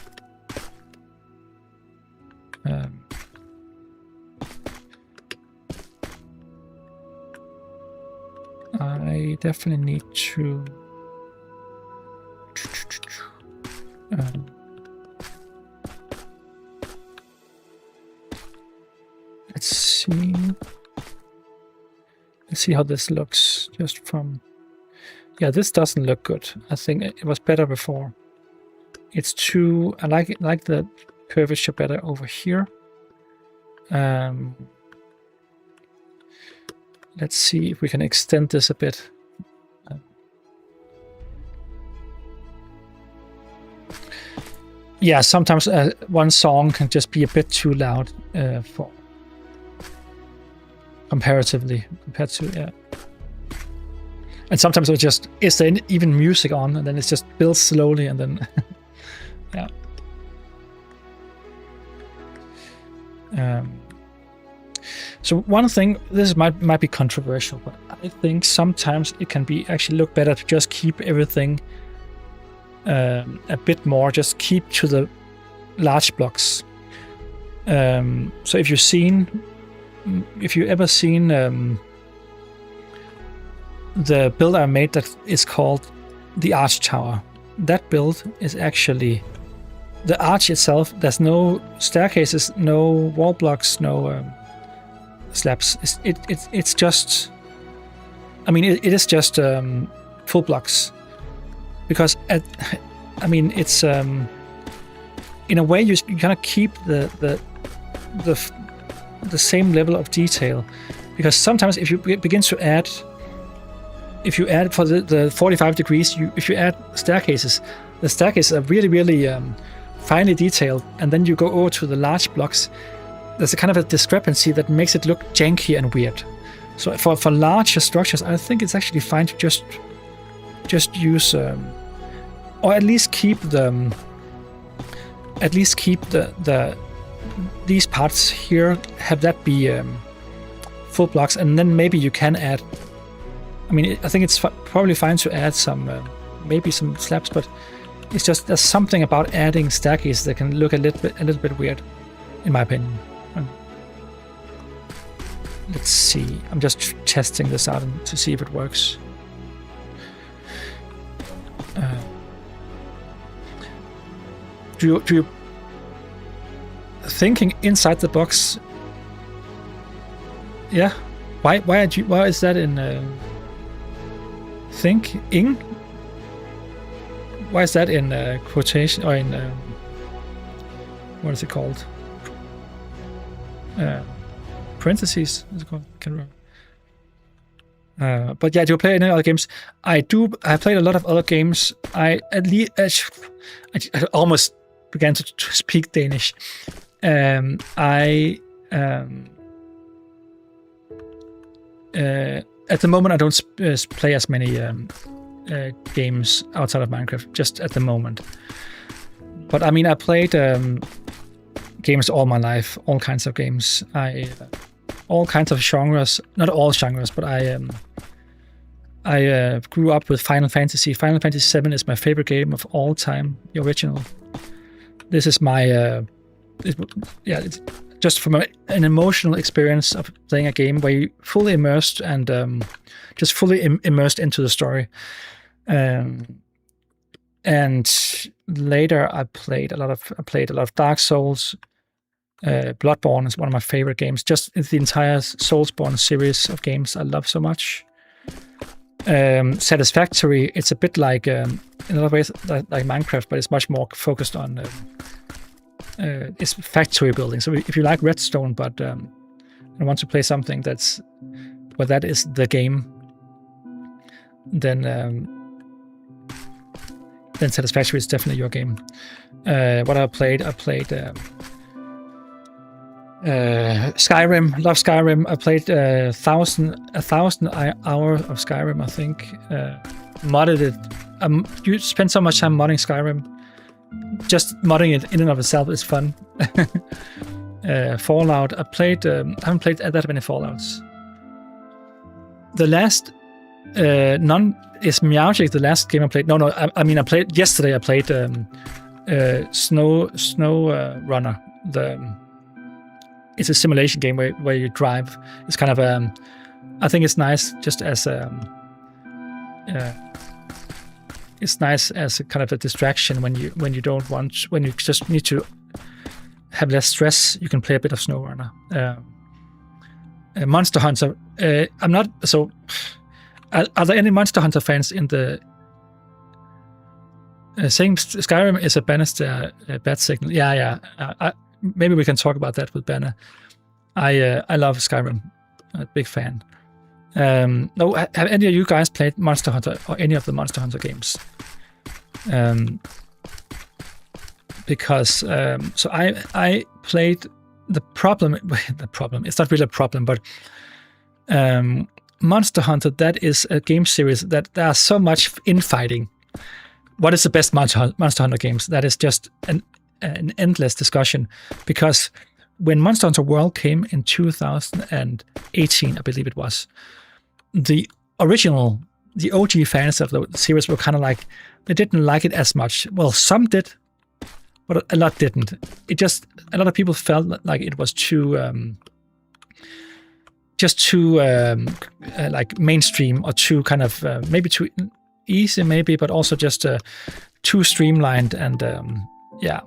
I definitely need to. Let's see how this looks just from. Yeah, this doesn't look good. I think it was better before. It's too. I like the curvature better over here. Let's see if we can extend this a bit. Yeah, sometimes one song can just be a bit too loud for comparatively compared to yeah. And sometimes it just is there even music on, and then it just builds slowly, and then yeah. So one thing, this might be controversial, but I think sometimes it can be actually look better to just keep everything a bit more, just keep to the large blocks. So if you ever seen the build I made that is called the Arch Tower, that build is actually the arch itself. There's no staircases, no wall blocks, no slabs. It's just. I mean, it is just full blocks, because it's in a way you kind of keep the same level of detail, because sometimes if you begin to add. If you add for the 45 degrees, if you add staircases, the staircases are really, really finely detailed, and then you go over to the large blocks, there's a kind of a discrepancy that makes it look janky and weird. So for larger structures, I think it's actually fine to just use, or at least keep the these parts here, have that be full blocks, and then maybe you can add. I mean, I think it's probably fine to add some, maybe some slabs, but it's just there's something about adding staircases that can look a little bit weird, in my opinion. Let's see. I'm just testing this out to see if it works. Do you thinking inside the box? Yeah. Why is that in thinking? Why is that in quotation, or in what is it called? Parentheses, is it called? Can't remember. But yeah, do you play any other games? I do. I played a lot of other games. I almost began to speak Danish. At the moment, I don't play as many games outside of Minecraft, just at the moment. But I mean, I played games all my life, all kinds of games. All kinds of genres, not all genres, but I grew up with Final Fantasy. Final Fantasy VII is my favorite game of all time, the original. This is my, it's just from an emotional experience of playing a game where you fully immersed and just fully immersed into the story. And later I played a lot of Dark Souls. Bloodborne is one of my favorite games. Just the entire Soulsborne series of games I love so much. Satisfactory, it's a bit like, in a lot of ways, like Minecraft, but it's much more focused on it's factory building. So if you like Redstone, but and want to play something that is the game, then Satisfactory is definitely your game. What I played Skyrim, love Skyrim. I played 1,000 hours of Skyrim, I think. Modded it. You spend so much time modding Skyrim. Just modding it in and of itself is fun. Fallout. I haven't played that many Fallouts. The last is Meowgic, the last game I played. No. I mean, I played yesterday. I played Snow Runner. It's a simulation game where you drive. It's kind of I think it's nice just as it's nice as a kind of a distraction when you just need to have less stress. You can play a bit of SnowRunner. Monster Hunter. I'm not so. Are there any Monster Hunter fans in the? Saying Skyrim is a Bannister bad signal. Yeah. Maybe we can talk about that with Banner. I love Skyrim. I'm a big fan. No, have any of you guys played Monster Hunter or any of the Monster Hunter games? Because so I played the problem. It's not really a problem, but Monster Hunter. That is a game series that there's so much infighting. What is the best Monster Hunter games? That is just an endless discussion, because when Monster Hunter World came in 2018, I believe it was, the OG fans of the series were kind of like, they didn't like it as much. Well, some did, but a lot didn't. A lot of people felt like it was too like mainstream, or too kind of maybe too easy, maybe, but also just too streamlined, and yeah.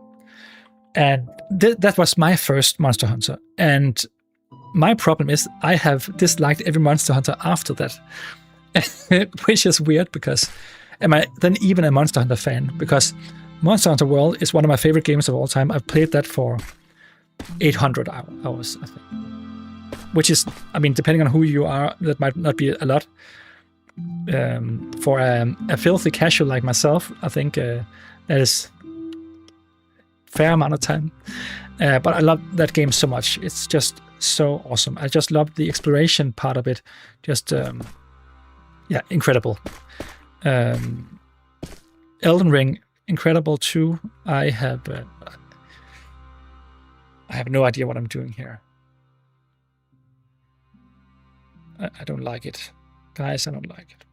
And that was my first Monster Hunter. And my problem is I have disliked every Monster Hunter after that. Which is weird, because am I then even a Monster Hunter fan? Because Monster Hunter World is one of my favorite games of all time. I've played that for 800 hours, I think. Which is, I mean, depending on who you are, that might not be a lot. For a filthy casual like myself, I think that is fair amount of time. But I love that game so much. It's just so awesome. I just love the exploration part of it. Just yeah, incredible. Elden Ring, incredible too. I have no idea what I'm doing here. I don't like it, guys. I don't like it.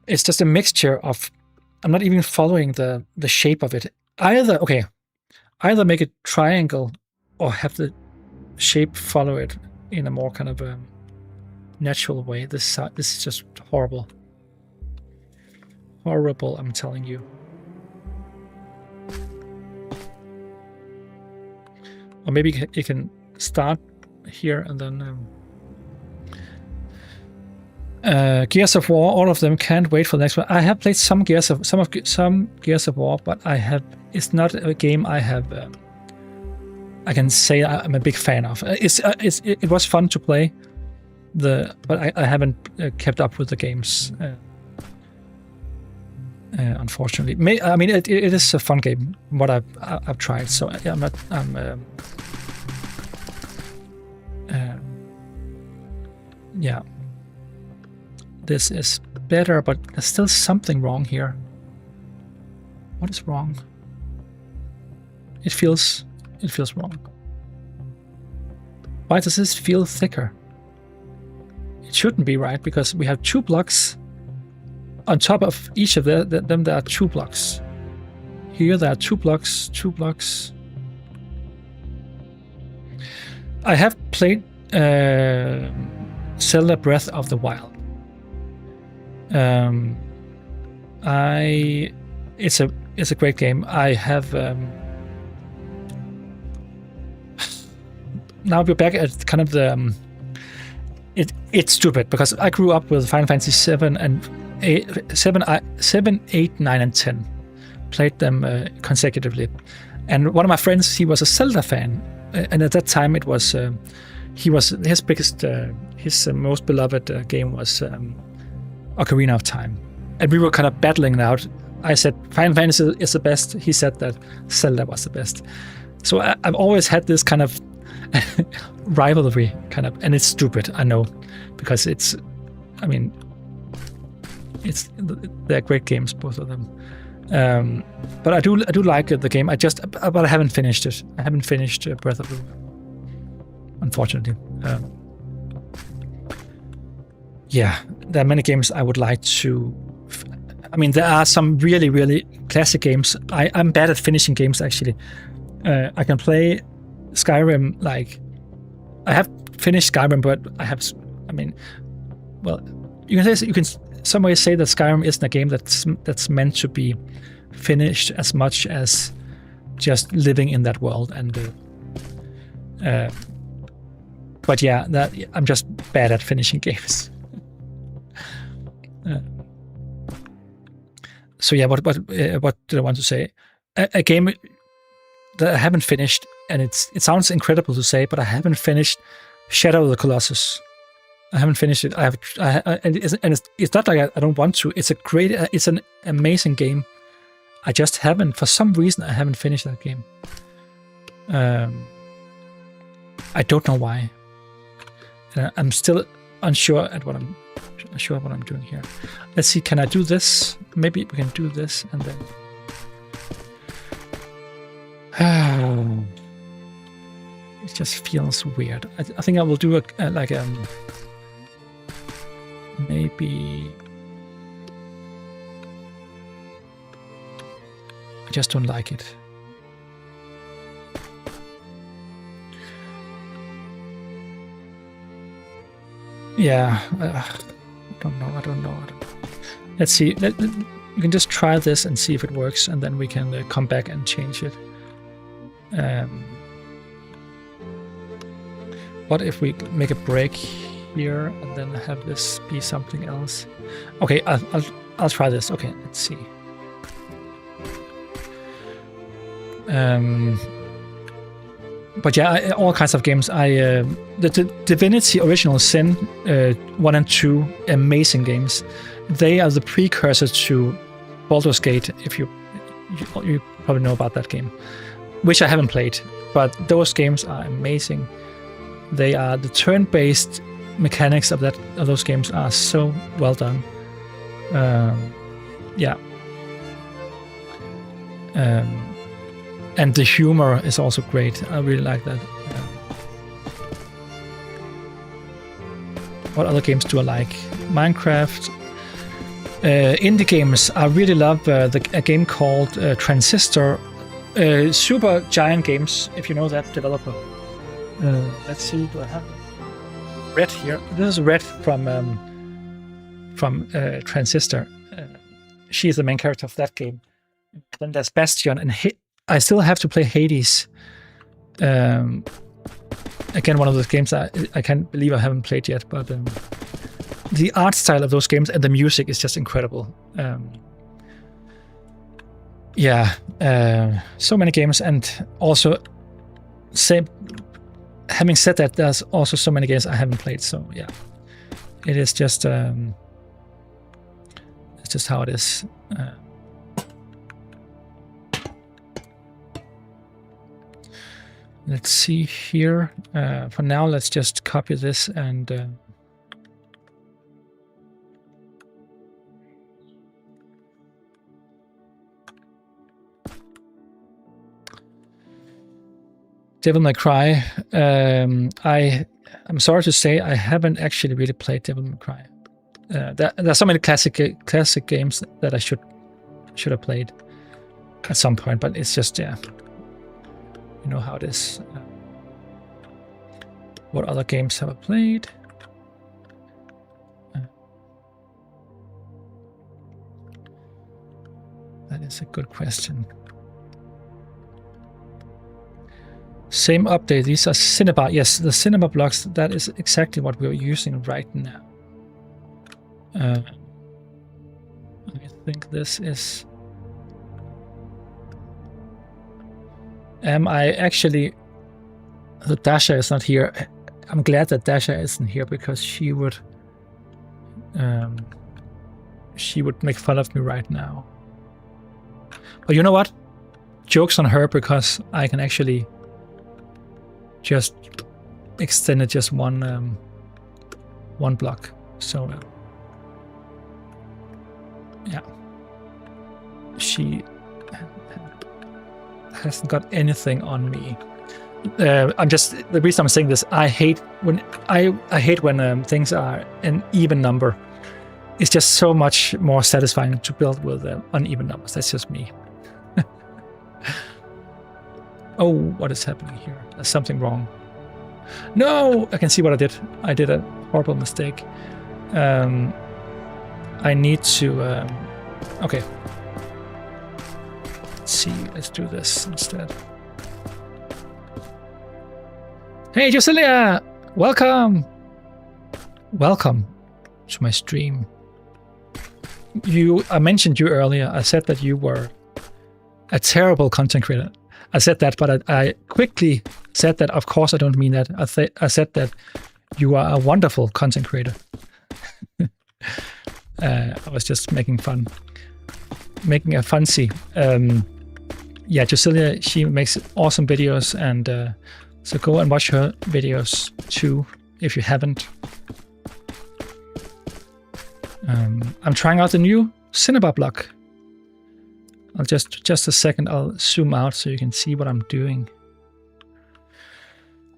It's just a mixture of. I'm not even following the shape of it. Either make a triangle or have the shape follow it in a more kind of a natural way. This is just horrible. Horrible, I'm telling you. Or maybe you can start here and then Gears of War, all of them, can't wait for the next one. I have played some Gears of War, but it's not a game I have I can say I'm a big fan of. It was fun to play, but I haven't kept up with the games, unfortunately. I mean, it is a fun game. What I've tried, so yeah. This is better, but there's still something wrong here. What is wrong? It feels wrong. Why does this feel thicker? It shouldn't be, right? Because we have 2 blocks. On top of each of them, there are 2 blocks. Here there are 2 blocks, 2 blocks. I have played Zelda Breath of the Wild. It's a great game. I have now we're back at kind of the it's stupid because I grew up with Final Fantasy 7 and 7, 8, 9, and 10. Played them consecutively, and one of my friends, he was a Zelda fan, and at that time it was his biggest his most beloved game was Ocarina of Time, and we were kind of battling it out. I said Final Fantasy is the best. He said that Zelda was the best. So I've always had this kind of rivalry, kind of, and it's stupid, I know, because they're great games, both of them. But I do like the game. But I haven't finished it. I haven't finished Breath of the Wild, unfortunately. Yeah, there are many games I would like to. There are some really, really classic games. I'm bad at finishing games, actually. I can play Skyrim, like I have finished Skyrim, but you can some way say that Skyrim isn't a game that's meant to be finished as much as just living in that world. And but yeah, I'm just bad at finishing games. So yeah, what did I want to say? A game that I haven't finished, and it sounds incredible to say, but I haven't finished Shadow of the Colossus. I haven't finished it. And it's not like I don't want to. It's an amazing game. I just haven't, for some reason, I haven't finished that game. I don't know why. I'm still unsure at what I'm doing here. Let's see. Can I do this? Maybe we can do this and then. It just feels weird. I think I will do maybe. I just don't like it. Yeah, I don't know. Let's see. We can just try this and see if it works, and then we can come back and change it. What if we make a break here and then have this be something else? Okay, I'll try this. Okay, let's see. But yeah, all kinds of games. The Divinity Original Sin 1 and 2, amazing games. They are the precursor to Baldur's Gate. You probably know about that game, which I haven't played, but those games are amazing. They are the turn-based mechanics of those games are so well done. Yeah. And the humor is also great. I really like that. What other games do I like? Minecraft. Indie games. I really love a game called Transistor. Super Giant Games, if you know that developer. Let's see, do I have Red here? This is Red from Transistor. She is the main character of that game. Then there's Bastion, and I still have to play Hades. Again, one of those games I can't believe I haven't played yet, but the art style of those games and the music is just incredible. Yeah, so many games, and also having said that, there's also so many games I haven't played. So yeah, it is just it's just how it is. Let's see here. For now, let's just copy this and Devil May Cry. I'm sorry to say I haven't actually really played Devil May Cry. There are so many classic games that I should have played at some point, but it's just, yeah, you know how it is. What other games have I played? That is a good question. Same update. These are cinema. Yes, the cinema blocks. That is exactly what we're using right now. I think this is. Am I actually? The Dasha is not here. I'm glad that Dasha isn't here because she would make fun of me right now. But you know what? Joke's on her, because I can actually just extend it just one block. So yeah, she hasn't got anything on me. The reason I'm saying this, I hate when things are an even number. It's just so much more satisfying to build with uneven numbers. That's just me. Oh, what is happening here? There's something wrong. No, I can see what I did. I did a horrible mistake. I need to. Okay. Let's see. Let's do this instead. Hey, Josilia! Welcome! Welcome to my stream. I mentioned you earlier. I said that you were a terrible content creator. I said that, but I quickly said that, of course, I don't mean that. I said that you are a wonderful content creator. I was just making fun. Making a funsy. Yeah, Josilia, she makes awesome videos, and so go and watch her videos too, if you haven't. I'm trying out the new cinema block. I'll just a second, I'll zoom out so you can see what I'm doing.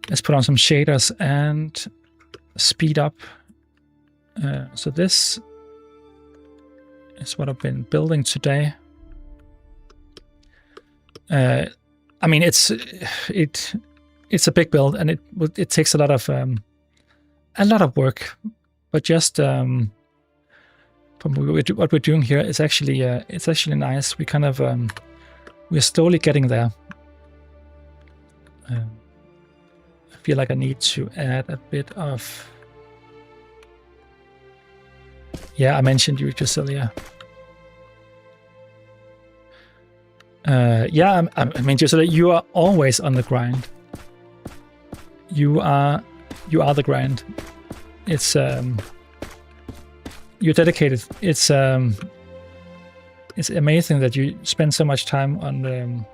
Let's put on some shaders and speed up. So this is what I've been building today. I mean, it's a big build, and it takes a lot of work, but just from what we're doing here is actually it's actually nice. We kind of we're slowly getting there. I feel like I need to add a bit of. Yeah, I mentioned you, Josilia. Yeah, I mean, Josilia, you are always on the grind. You are the grind. It's you're dedicated. It's it's amazing that you spend so much time on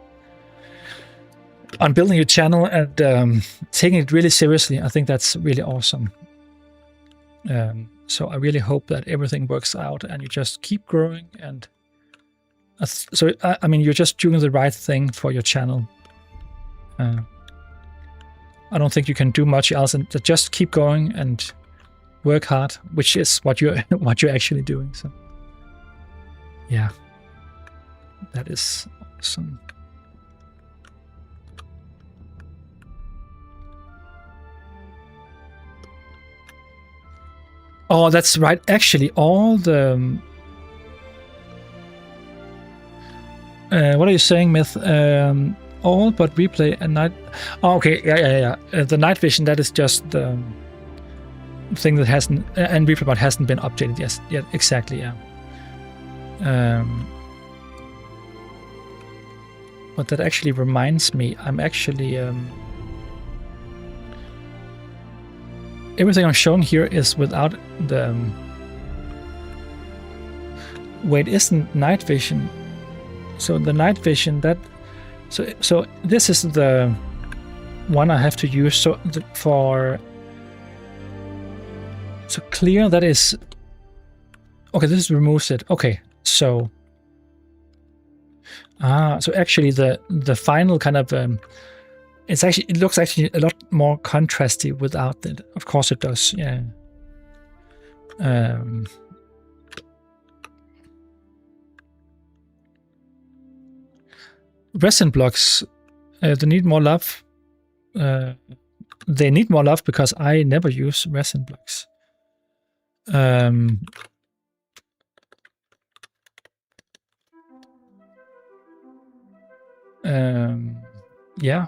building your channel and taking it really seriously. I think that's really awesome. So I really hope that everything works out and you just keep growing. And so I mean, you're just doing the right thing for your channel. I don't think you can do much else, and just keep going and work hard, which is what you're actually doing. So yeah, that is awesome. Oh, that's right. Actually, all the what are you saying, Myth? All but replay and night. Oh, okay, yeah. The night vision, that is just the thing that hasn't, and replay mod hasn't been updated yet. Exactly, yeah. But that actually reminds me, I'm actually everything I'm showing here is without the wait, isn't night vision? So the night vision, that so this is the one I have to use. So for clear, that is okay. This removes it. Okay, so so actually the final kind of it looks actually a lot more contrasty without it. Of course it does. Yeah. Resin blocks, they need more love. They need more love because I never use resin blocks. Yeah.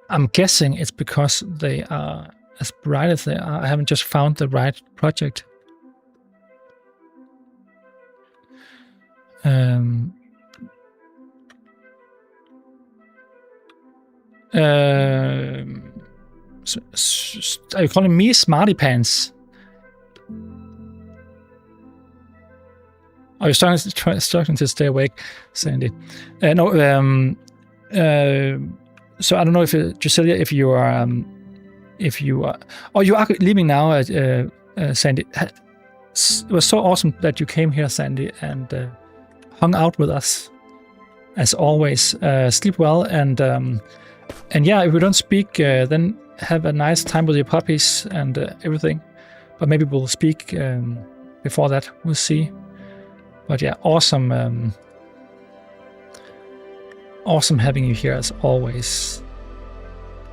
I'm guessing it's because they are as bright as they are. I haven't just found the right project. Are you calling me smarty pants? Are you starting to stay awake, Sandy? No. So I don't know if Drasilia, if you are, oh, you are leaving now, Sandy. It was so awesome that you came here, Sandy, and hung out with us. As always, sleep well, and yeah, if we don't speak, then have a nice time with your puppies and everything. But maybe we'll speak before that. We'll see. But yeah, awesome. Awesome having you here as always.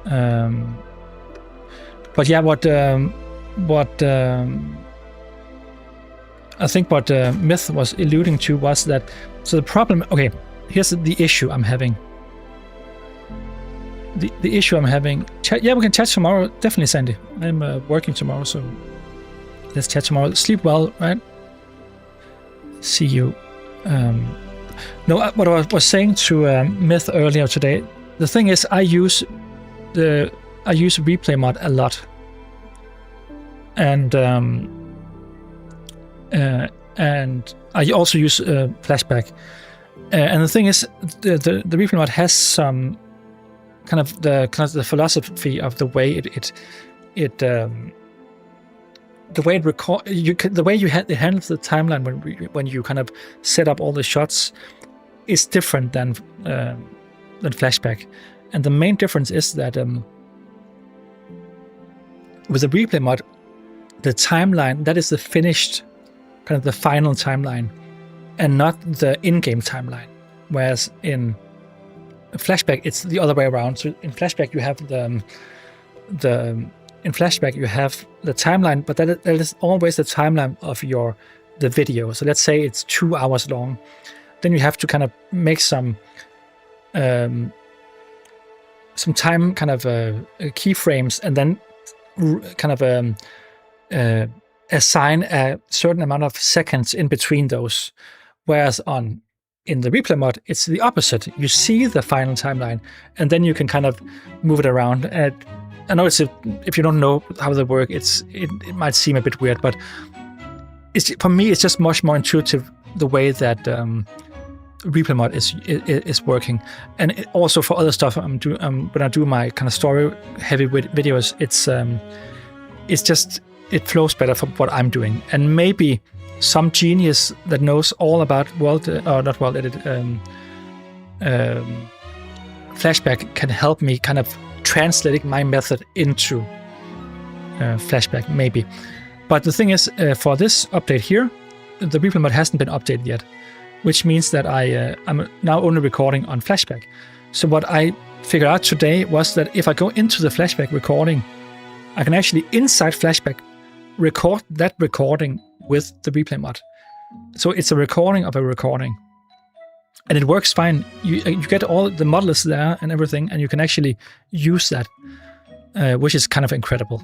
But yeah, what I think what Myth was alluding to was that, so the problem, okay, here's the issue I'm having. The issue I'm having, yeah, we can chat tomorrow, definitely, Sandy. I'm working tomorrow, so let's chat tomorrow. Sleep well, right? See you. No, what I was saying to Myth earlier today, the thing is I use replay mod a lot, and I also use flashback. And the thing is, the replay mod has some kind of the philosophy of the way it record, the way it handles the timeline when you kind of set up all the shots is different than flashback. And the main difference is that with the replay mod, the timeline, that is the finished, kind of the final timeline, and not the in-game timeline. Whereas in flashback, it's the other way around. So in flashback, you have in flashback you have the timeline, but that is always the timeline of the video. So let's say it's 2 hours long, then you have to kind of make some time kind of keyframes, and then kind of assign a certain amount of seconds in between those. Whereas in the replay mod, it's the opposite. You see the final timeline, and then you can kind of move it around. I know if you don't know how they work, it might seem a bit weird, but for me, it's just much more intuitive the way that replay mod is working, and also for other stuff I'm doing. When I do my kind of story heavy videos, it's just it flows better for what I'm doing, and maybe some genius that knows all about not world edit flashback can help me kind of translating my method into flashback, maybe. But the thing is, for this update here, the replay mod hasn't been updated yet, which means that I'm now only recording on flashback. So what I figured out today was that if I go into the flashback recording, I can actually inside flashback record that recording with the replay mod. So it's a recording of a recording, and it works fine. You get all the modelers there and everything, and you can actually use that, which is kind of incredible.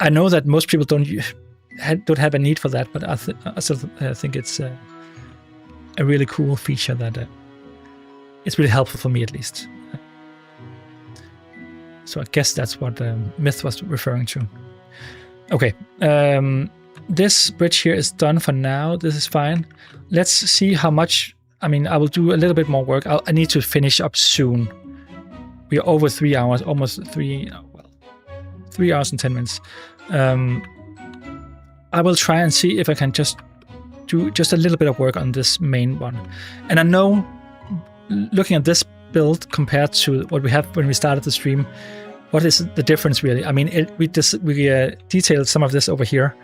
I know that most people don't have a need for that, but I think it's a really cool feature that it's really helpful for me, at least. So I guess that's what Myth was referring to. Okay, this bridge here is done for now. This is fine. Let's see how much. I mean, I will do a little bit more work. I need to finish up soon. We are over 3 hours, almost 3 hours and 10 minutes. I will try and see if I can just do just a little bit of work on this main one. And I know, looking at this build compared to what we have when we started the stream, what is the difference really? I mean, we detailed some of this over here,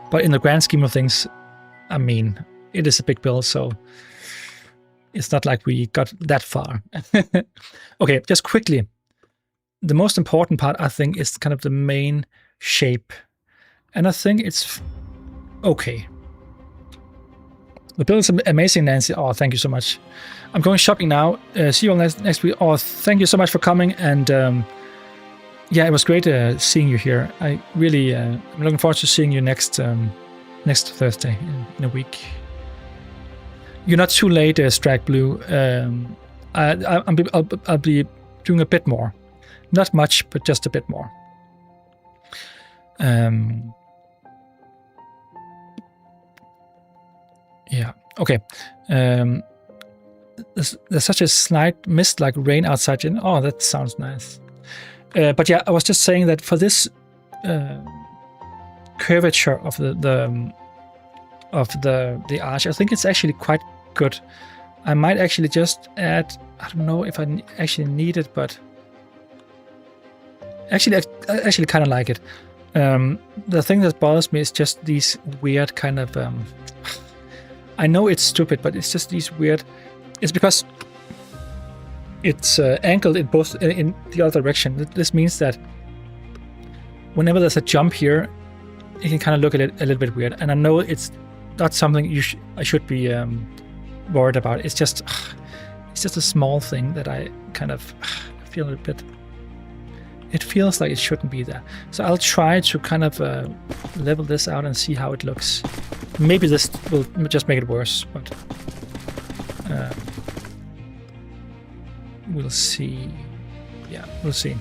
but in the grand scheme of things, I mean, it is a big build, so it's not like we got that far. Okay, just quickly. The most important part, I think, is kind of the main shape. And I think it's okay. The build is amazing, Nancy. Oh, thank you so much. I'm going shopping now. See you all next week. Oh, thank you so much for coming. And yeah, it was great seeing you here. I really, I'm looking forward to seeing you next Thursday in a week. You're not too late, Strike Blue. I'll be doing a bit more. Not much, but just a bit more. Yeah, okay. There's such a slight mist, like rain outside. Oh, that sounds nice. But yeah, I was just saying that for this curvature of the arch, I think it's actually quite good. I might actually just add, I don't know if I actually need it, but actually I actually kind of like it. The thing that bothers me is just these weird kind of I know it's stupid, but it's just these weird. It's because it's angled in both in the other direction. This means that whenever there's a jump here, it can kind of look a little bit weird. And I know it's not something I should be worried about. It's just a small thing that I kind of feel a bit. It feels like it shouldn't be there. So I'll try to kind of level this out and see how it looks. Maybe this will just make it worse, but we'll see. Yeah, we'll see.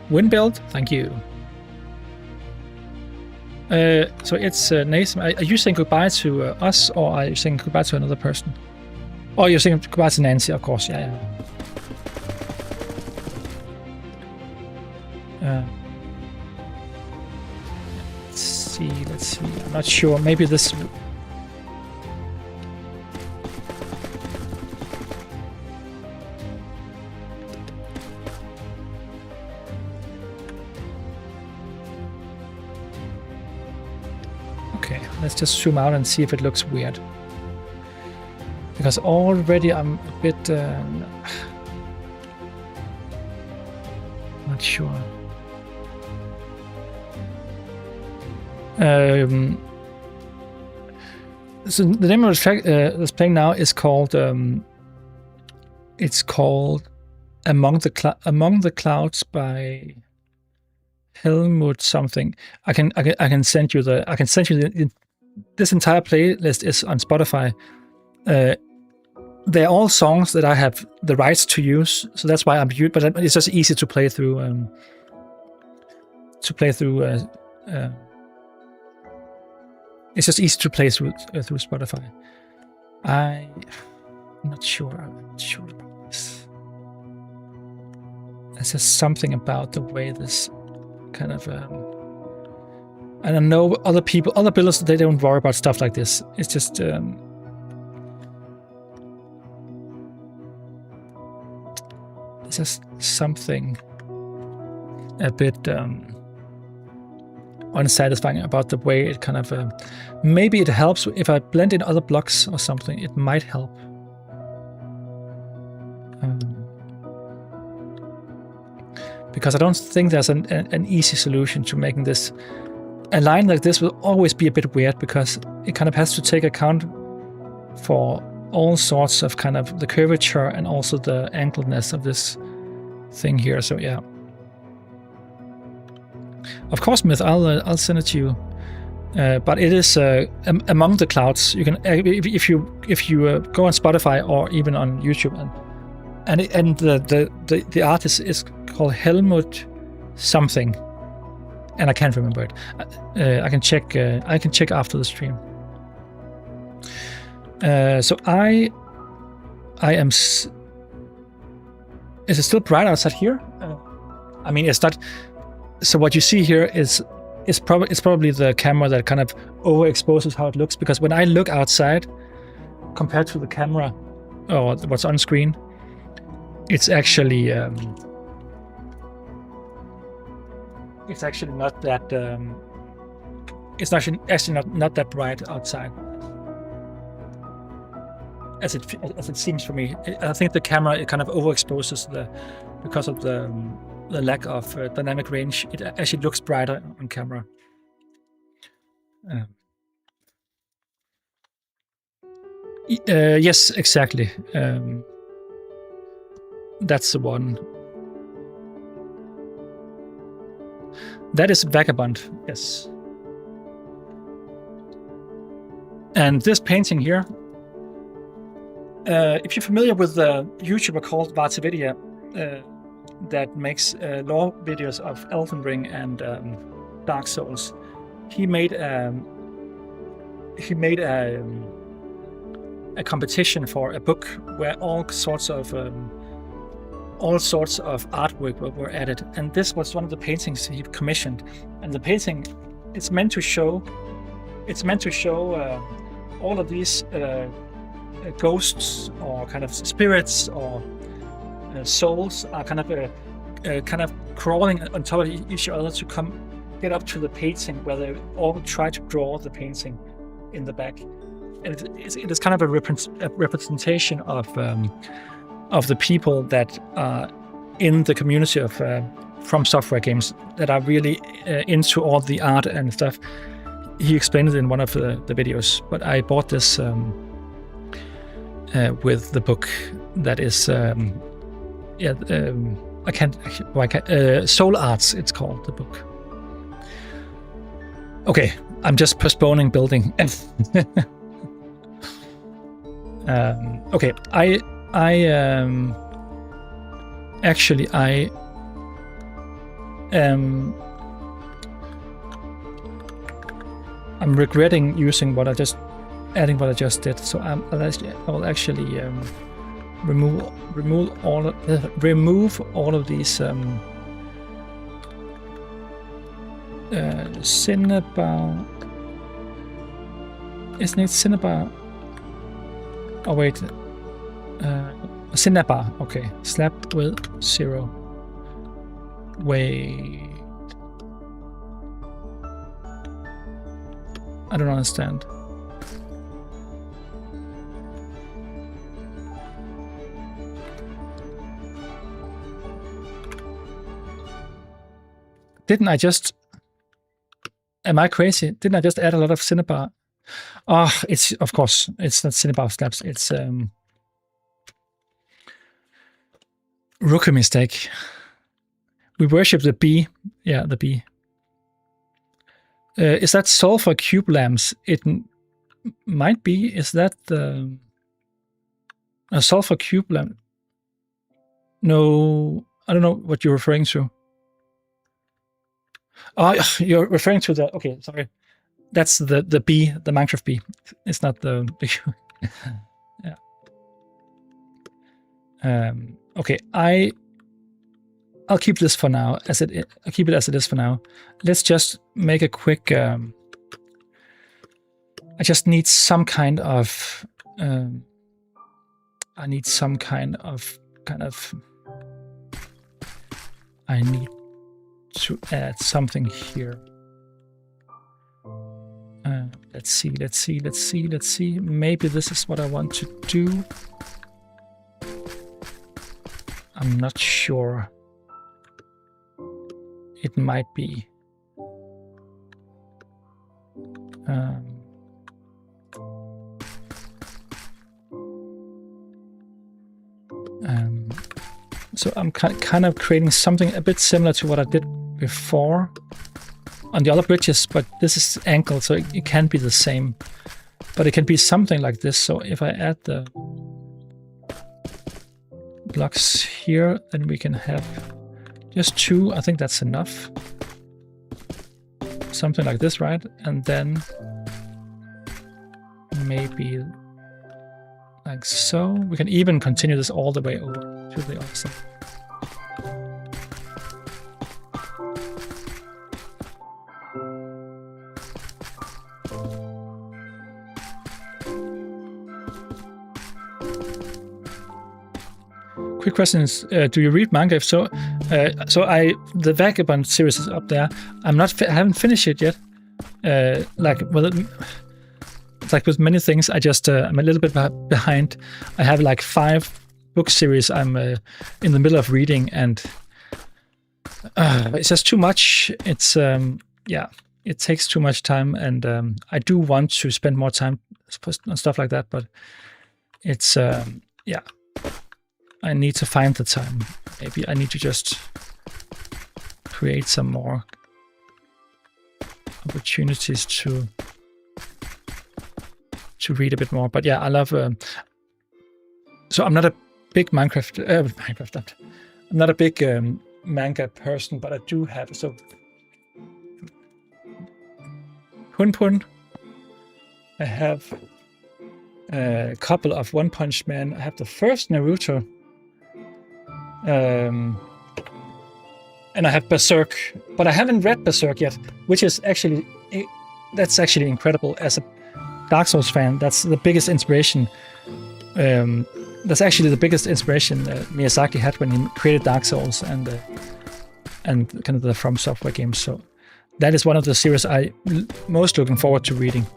Wind build, thank you. So it's Nathan. Are you saying goodbye to us, or are you saying goodbye to another person? Oh, you're saying goodbye to Nancy, of course. Yeah. Let's see. I'm not sure. Maybe this. Let's just zoom out and see if it looks weird. Because already I'm a bit not sure. So the name of the track that's playing now is called it's called Among the Clouds by Helmut something. I can send you the this entire playlist is on Spotify, they're all songs that I have the rights to use, so that's why I'm using. But it's just easy to play through. It's just easy to play through Spotify. I'm not sure about this. There's just something about the way this kind of. And I know other builders, they don't worry about stuff like this. It's just. It's just something a bit unsatisfying about the way it kind of. Maybe it helps if I blend in other blocks or something. It might help. Because I don't think there's an easy solution to making this. A line like this will always be a bit weird because it kind of has to take account for all sorts of kind of the curvature and also the angledness of this thing here. So yeah, of course, Myth, I'll send it to you. But it is among the clouds. You can if you go on Spotify or even on YouTube, and the artist is called Helmut something, and I can't remember it. I can check. I can check after the stream. So I am. Is it still bright outside here? I mean, it's not. So what you see here is probably the camera that kind of overexposes how it looks, because when I look outside compared to the camera or what's on screen, it's actually not that it's actually not that bright outside as it seems for me. I think the camera, it kind of overexposes because of the lack of dynamic range. It actually looks brighter on camera. Yes, exactly. That's the one. That is Vagabond, yes. And this painting here, if you're familiar with the YouTuber called Vartavidia, that makes lore videos of Elden Ring and Dark Souls, he made a competition for a book where all sorts of artwork were added, and this was one of the paintings he commissioned. And the painting, it's meant to show all of these ghosts or kind of spirits or souls are kind of crawling on top of each other to get up to the painting, where they all try to draw the painting in the back. And it is kind of a representation of the people that are in the community of From Software games that are really into all the art and stuff. He explained it in one of the videos, but I bought this with the book that is Soul Arts, it's called, the book. Okay, I'm just postponing building. Okay, I'm regretting using adding what I just did. So I will actually remove all of these cinnabar. Isn't it cinnabar? Oh wait, cinnabar. Okay, slap with 0. Wait, I don't understand. Didn't I just? Am I crazy? Didn't I just add a lot of cinnabar? Oh, it's, of course, it's not cinnabar slabs. It's rookie mistake. We worship the bee. Yeah, the bee. Is that sulfur cube lamps? It might be. Is that the? A sulfur cube lamp. No, I don't know what you're referring to. Oh, you're referring to the, okay, sorry. That's the bee, the Minecraft bee. It's not the yeah. Okay, I'll keep this for now as it. I'll keep it as it is for now. Let's just make a quick. I just need some kind of. I need some kind of I need to add something here. Let's see. Maybe this is what I want to do. I'm not sure. It might be. So I'm kind of creating something a bit similar to what I did before on the other bridges, but this is angled, so it can't be the same. But it can be something like this. So if I add the blocks here, then we can have just 2. I think that's enough. Something like this, right? And then maybe like so. We can even continue this all the way over to the other side. Quick question is, do you read manga? If so, the Vagabond series is up there. I haven't finished it yet. It's like with many things, I'm a little bit behind. I have like 5 book series I'm in the middle of reading, and it's just too much. It's it takes too much time, and I do want to spend more time on stuff like that, but it's I need to find the time. Maybe I need to just create some more opportunities to read a bit more. But yeah, I love. So I'm not a big Minecraft. I'm not a big manga person, but I do have Pun. I have a couple of One Punch Man. I have the first Naruto. And I have Berserk, but I haven't read Berserk yet, which is actually incredible. As a Dark Souls fan, that's the biggest inspiration. That's actually the biggest inspiration Miyazaki had when he created Dark Souls and kind of the From Software games. So that is one of the series I most looking forward to reading.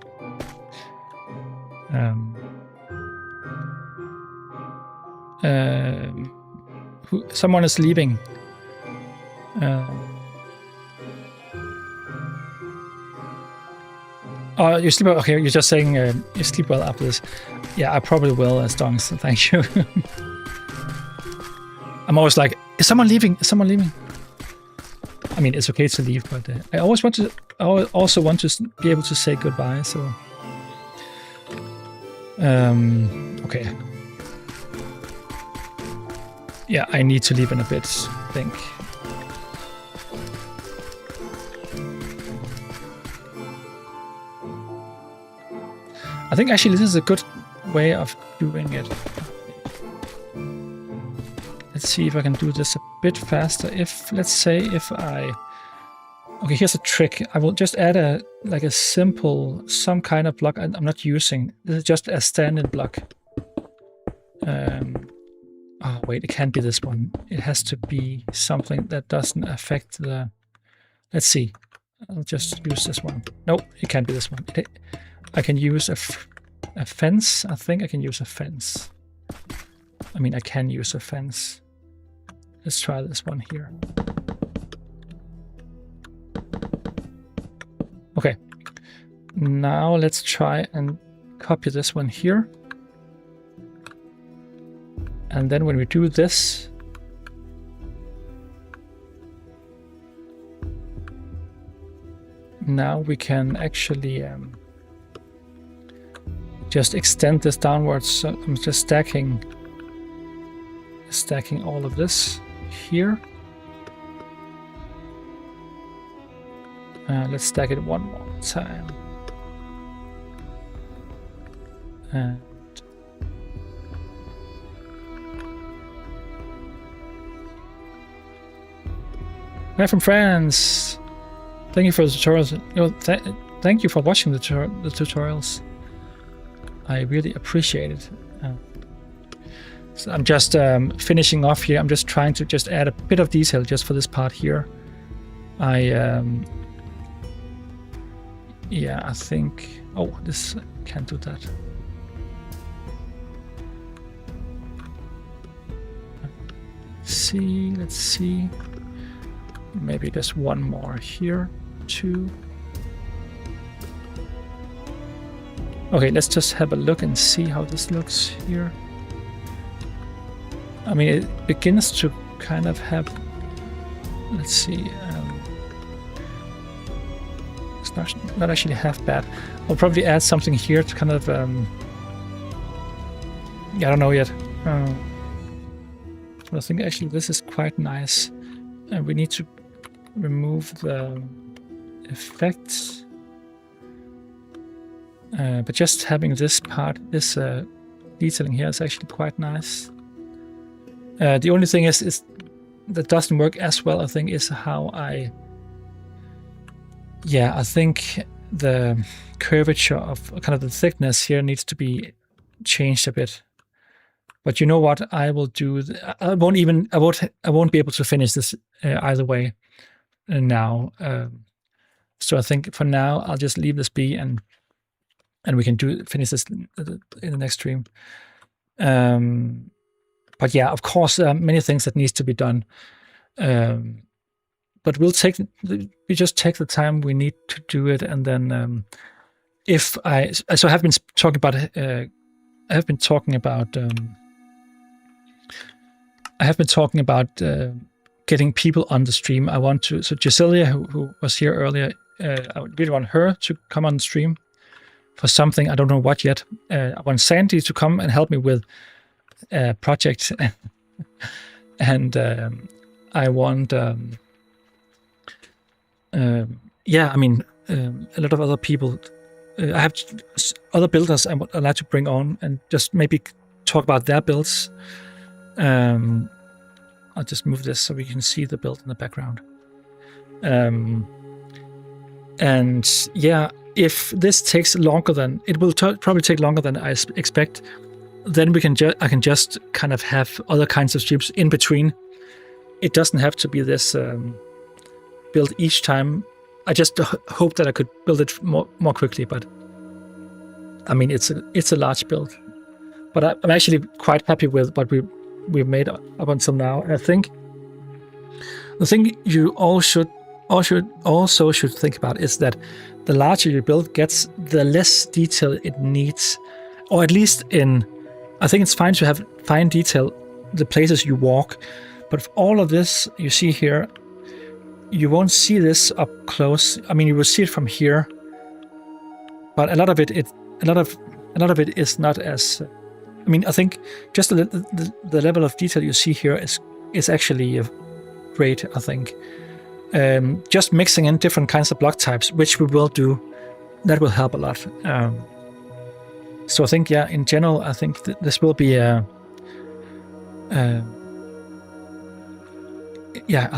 Someone is leaving. Oh, you sleep well? Okay, you're just saying you sleep well after this. Yeah, I probably will, as Dongs. So thank you. I'm always like, is someone leaving? Is someone leaving? I mean, it's okay to leave, but I also want to be able to say goodbye. So, okay. Yeah, I need to leave in a bit, I think. I think actually this is a good way of doing it. Let's see if I can do this a bit faster. Let's say if I... Okay, here's a trick. I will just add a simple, some kind of block I'm not using. This is just a standing block. Oh, wait, it can't be this one. It has to be something that doesn't affect the... Let's see. I'll just use this one. No, it can't be this one. I can use a fence. I think I can use a fence. I mean, I can use a fence. Let's try this one here. Okay. Now let's try and copy this one here. And then when we do this, now we can actually just extend this downwards. So I'm just stacking stacking all of this here. Let's stack it one more time. And hi from France. Thank you for the tutorials. Thank you for watching the tutorials. I really appreciate it. So I'm just finishing off here. I'm just trying to just add a bit of detail just for this part here. Yeah, I think. Oh, this can't do that. Let's see. Maybe just one more here. 2. Okay, let's just have a look and see how this looks here. I mean, it begins to kind of have. Let's see. It's not actually half bad. I'll probably add something here to kind of. I don't know yet. But I think actually this is quite nice, and we need to remove the effects. But just having this part, this detailing here is actually quite nice. The only thing is that doesn't work as well, I think, is how I think the curvature of kind of the thickness here needs to be changed a bit. But you know what? I will do. I won't be able to finish this either way now. So I think for now I'll just leave this be, and we can finish this in the next stream. But yeah, of course, there are many things that needs to be done. But we just take the time we need to do it, and then I have been talking about getting people on the stream. I want to. So Jasilia, who was here earlier, I really want her to come on the stream for something. I don't know what yet. I want Sandy to come and help me with projects, and I want. A lot of other people. I have other builders I'd like to bring on and just maybe talk about their builds. I'll just move this so we can see the build in the background. And yeah, if this takes longer than it will probably take longer than I expect, then I can just kind of have other kinds of streams in between. It doesn't have to be this build each time. I just hope that I could build it more quickly, but I mean it's a large build. But I'm actually quite happy with what we've made up until now. And I think the thing you also should think about is that the larger your build gets, the less detail it needs, or at least I think it's fine to have fine detail the places you walk, but if all of this you see here, you won't see this up close. I mean, you will see it from here, but a lot of it is not as. I mean, I think just the level of detail you see here is actually great. I think just mixing in different kinds of block types, which we will do, that will help a lot. So I think, yeah, in general, I think this will be I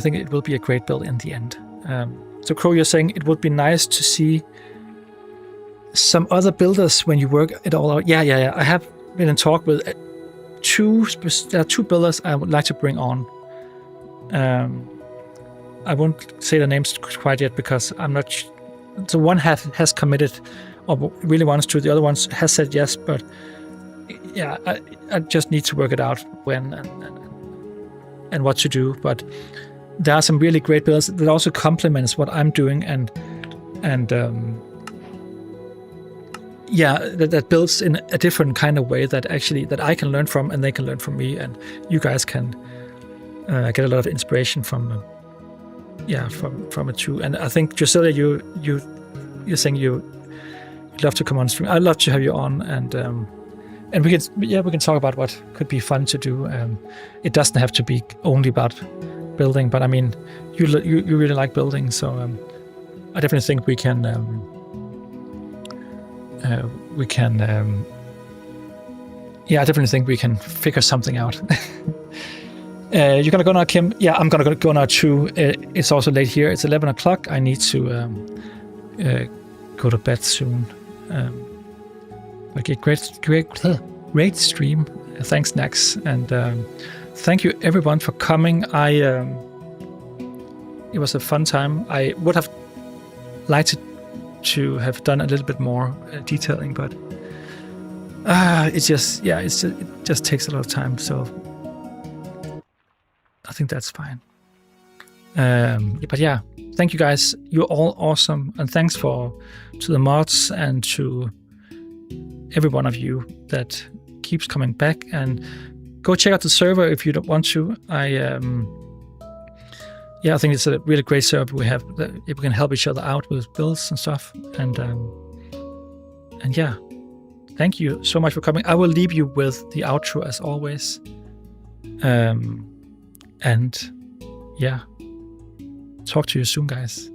think it will be a great build in the end. So Crow, you're saying it would be nice to see some other builders when you work it all out. Yeah. I have been in talk with two builders I would like to bring on. I won't say the names quite yet because I'm not. So one has committed or really wants to. The other one has said yes, but yeah, I just need to work it out when and what to do. But there are some really great builds that also complements what I'm doing and that builds in a different kind of way that I can learn from and they can learn from me, and you guys can get a lot of inspiration from it too. And I think Drusilla, you're saying you'd love to come on stream. I'd love to have you on, and And we can talk about what could be fun to do. It doesn't have to be only about building, but I mean, you really like building, so I definitely think we can I definitely think we can figure something out. You're gonna go now, Kim? Yeah, I'm gonna go now too. It's also late here. It's 11 o'clock. I need to go to bed soon. Okay, great stream. Thanks, Nax, and thank you everyone for coming. It was a fun time. I would have liked to have done a little bit more detailing, but it just takes a lot of time. So I think that's fine. But yeah, thank you guys. You're all awesome, and thanks to the mods and to every one of you that keeps coming back. And go check out the server if you don't want to. I think it's a really great server we have. That we can help each other out with builds and stuff. And yeah, thank you so much for coming. I will leave you with the outro as always. And yeah, talk to you soon, guys.